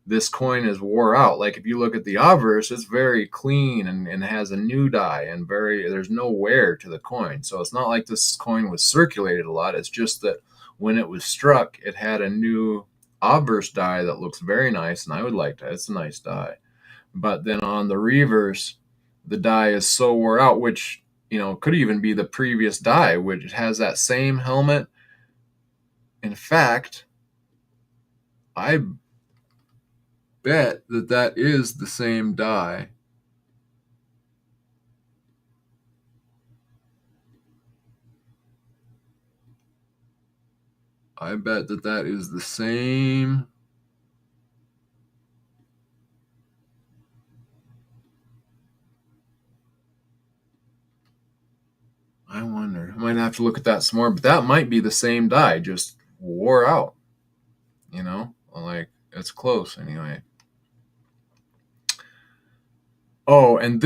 this coin is wore out. Like, if you look at the obverse, it's very clean and has a new die, and there's no wear to the coin. So it's not like this coin was circulated a lot. It's just that when it was struck, it had a new obverse die that looks very nice, and I would like that. It's a nice die. But then on the reverse, the die is so wore out, which could even be the previous die, which has that same helmet. In fact, I bet that is the same die. I bet that is the same. I wonder. I might have to look at that some more, but that might be the same die, just wore out. Like, it's close anyway. Oh, and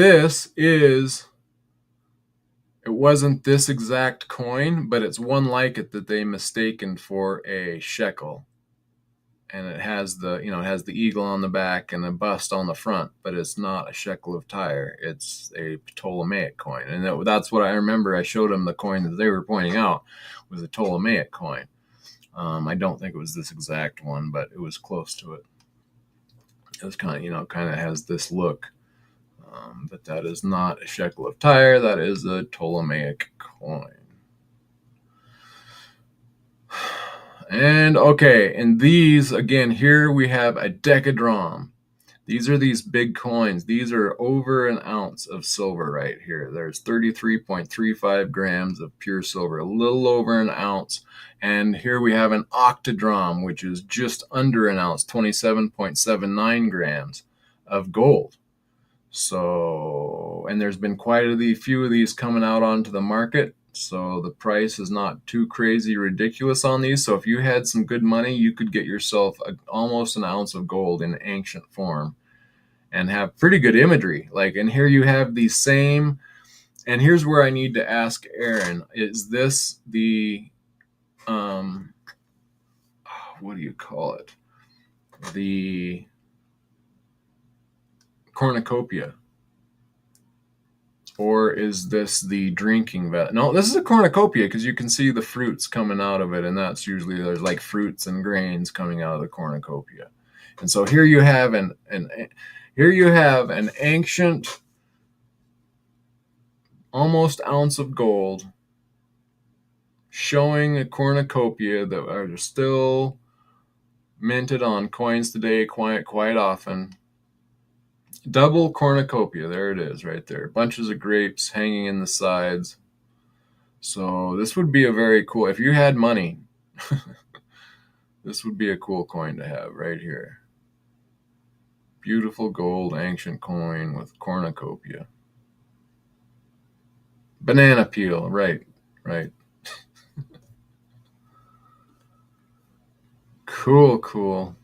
it wasn't this exact coin, but it's one like it that they mistaken for a shekel. And it has the eagle on the back and a bust on the front, but it's not a shekel of Tyre. It's a Ptolemaic coin. And that's what I remember. I showed them the coin that they were pointing out was a Ptolemaic coin. I don't think it was this exact one, but it was close to it. It was kind of has this look. But that is not a shekel of Tyre. That is a Ptolemaic coin. And okay, and these, again, here we have a decadron. These are these big coins. These are over an ounce of silver right here. There's 33.35 grams of pure silver, a little over an ounce. And here we have an octodram, which is just under an ounce, 27.79 grams of gold. So, and there's been quite a few of these coming out onto the market. So the price is not too crazy ridiculous on these. So if you had some good money, you could get yourself almost an ounce of gold in ancient form and have pretty good imagery. Like, and here you have the same, and here's where I need to ask Aaron, is this the, what do you call it? The cornucopia? Or is this the drinking vessel? No, this is a cornucopia because you can see the fruits coming out of it, and that's usually there's like fruits and grains coming out of the cornucopia. And so here you have an ancient, almost ounce of gold, showing a cornucopia that are still minted on coins today quite often. Double cornucopia, there it is right there. Bunches of grapes hanging in the sides. So this would be a very cool, if you had money, this would be a cool coin to have right here. Beautiful gold ancient coin with cornucopia. Banana peel, right. Cool.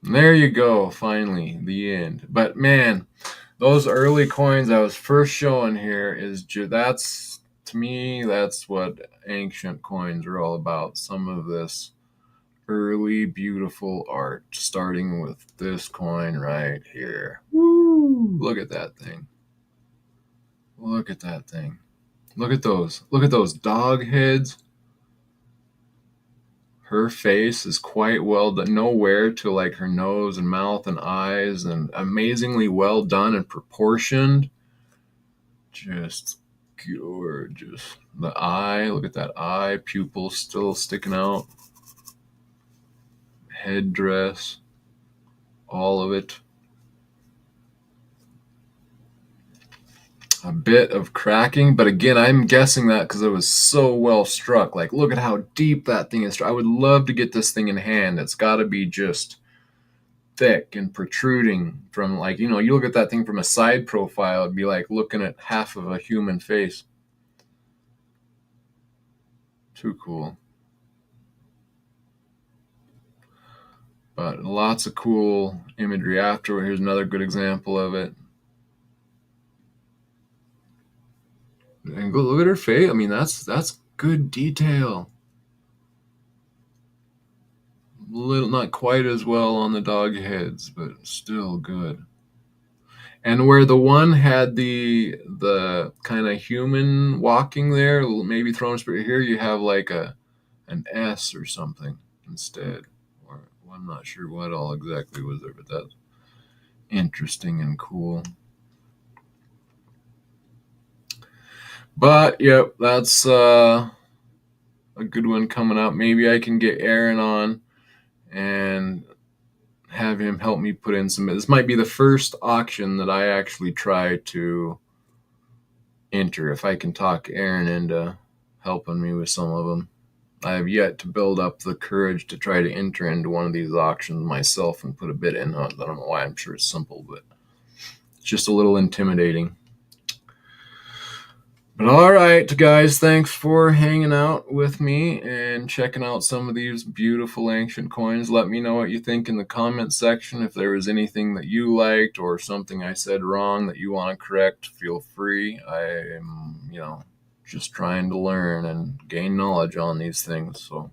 And there you go, finally, the end. But man, those early coins I was first showing here that's, to me, that's what ancient coins are all about. Some of this early beautiful art, starting with this coin right here. Woo! Look at that thing. Look at that thing. Look at those dog heads. Her face is quite well done, nowhere to like her nose and mouth and eyes, and amazingly well done and proportioned. Just gorgeous. The eye, look at that eye, pupil still sticking out. Headdress, all of it. A bit of cracking, but again, I'm guessing that because it was so well struck. Like, look at how deep that thing is. I would love to get this thing in hand. It's got to be just thick and protruding from, like, you look at that thing from a side profile, it'd be like looking at half of a human face. Too cool. But lots of cool imagery after. Here's another good example of it. And go look at her face. I mean, that's good detail. Little, not quite as well on the dog heads, but still good. And where the one had the kind of human walking there, maybe throwing a spirit, here you have like an S or something instead. Or I'm not sure what all exactly was there, but that's interesting and cool. But yep, that's a good one coming up. Maybe I can get Aaron on and have him help me put in some. This might be the first auction that I actually try to enter. If I can talk Aaron into helping me with some of them. I have yet to build up the courage to try to enter into one of these auctions myself and put a bid in. I don't know why. I'm sure it's simple, but it's just a little intimidating. But all right, guys, thanks for hanging out with me and checking out some of these beautiful ancient coins. Let me know what you think in the comment section. If there was anything that you liked or something I said wrong that you want to correct, feel free. I am, just trying to learn and gain knowledge on these things. So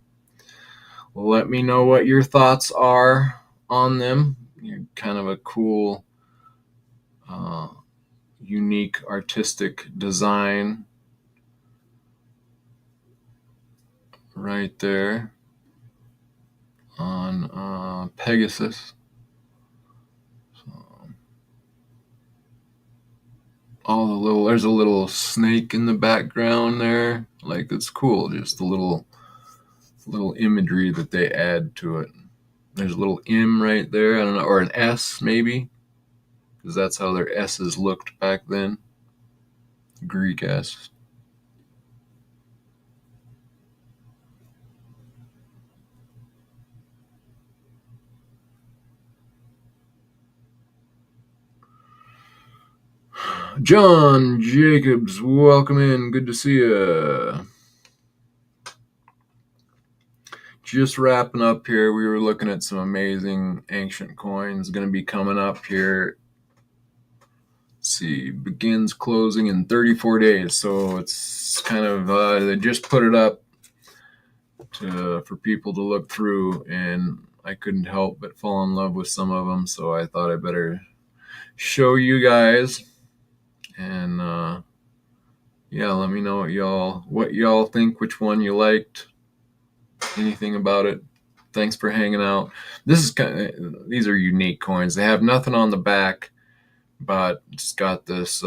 let me know what your thoughts are on them. You're kind of a cool, unique artistic design right there on Pegasus. So, there's a little snake in the background there. Like, that's cool. Just the little imagery that they add to it. There's a little M right there. I don't know, or an S maybe. because that's how their S's looked back then. Greek S. John Jacobs, welcome in. Good to see you. Just wrapping up here. We were looking at some amazing ancient coins. Going to be coming up here. Let's see, begins closing in 34 days. So it's kind of, they just put it up for people to look through, and I couldn't help but fall in love with some of them. So I thought I better show you guys. And yeah, let me know what y'all think, which one you liked, anything about it. Thanks for hanging out. These are unique coins. They have nothing on the back, but it's got this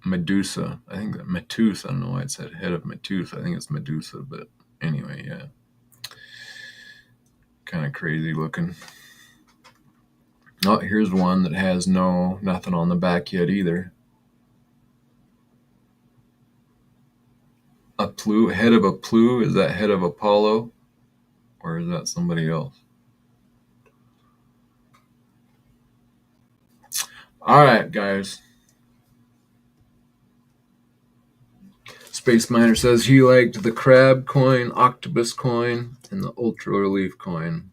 Medusa. I think that Medusa. I don't know why it said head of Medusa. I think it's Medusa, but anyway, yeah. Kind of crazy looking. Oh, here's one that has nothing on the back yet either. A Plu, head of a Plu. Is that head of Apollo, or is that somebody else? All right, guys. Space Miner says he liked the crab coin, octopus coin, and the ultra relief coin.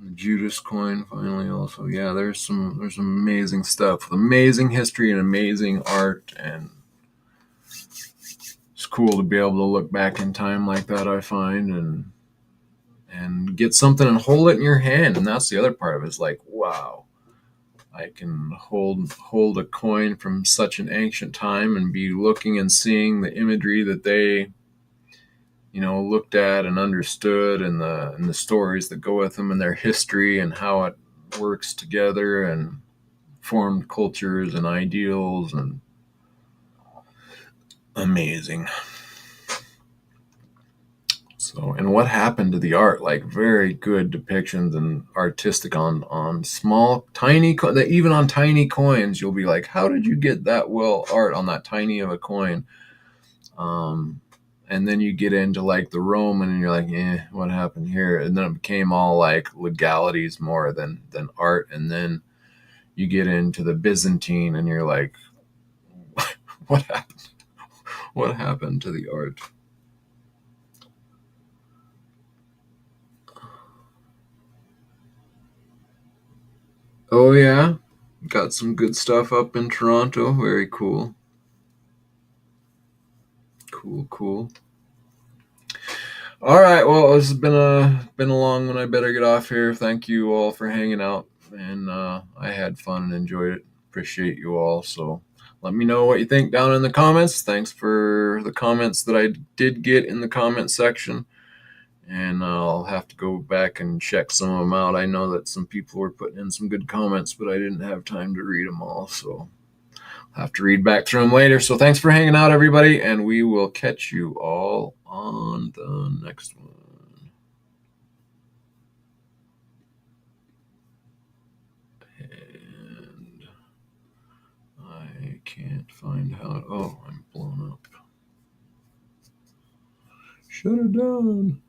The Judas coin, finally, also. Yeah, there's some amazing stuff with amazing history and amazing art, and it's cool to be able to look back in time like that, I find, and get something and hold it in your hand. And that's the other part of it, is like, wow, I can hold a coin from such an ancient time and be looking and seeing the imagery that they, looked at and understood, and the stories that go with them, and their history, and how it works together, and formed cultures and ideals, and amazing. So, and what happened to the art? Like, very good depictions and artistic on small, tiny, even on tiny coins, you'll be like, how did you get that well art on that tiny of a coin? And then you get into like the Roman, and you're like, what happened here? And then it became all like legalities more than art. And then you get into the Byzantine, and you're like, what happened? What happened to the art? Oh yeah, got some good stuff up in Toronto. Very cool. Cool. All right, well, this has been a long one. I better get off here. Thank you all for hanging out, and I had fun and enjoyed it. Appreciate you all. So let me know what you think down in the comments. Thanks for the comments that I did get in the comment section, and I'll have to go back and check some of them out. I know that some people were putting in some good comments, but I didn't have time to read them all, so I'll have to read back through them later. So thanks for hanging out, everybody, and we will catch you all on the next one. And I can't find how. Oh, I'm blown up. Shut it down.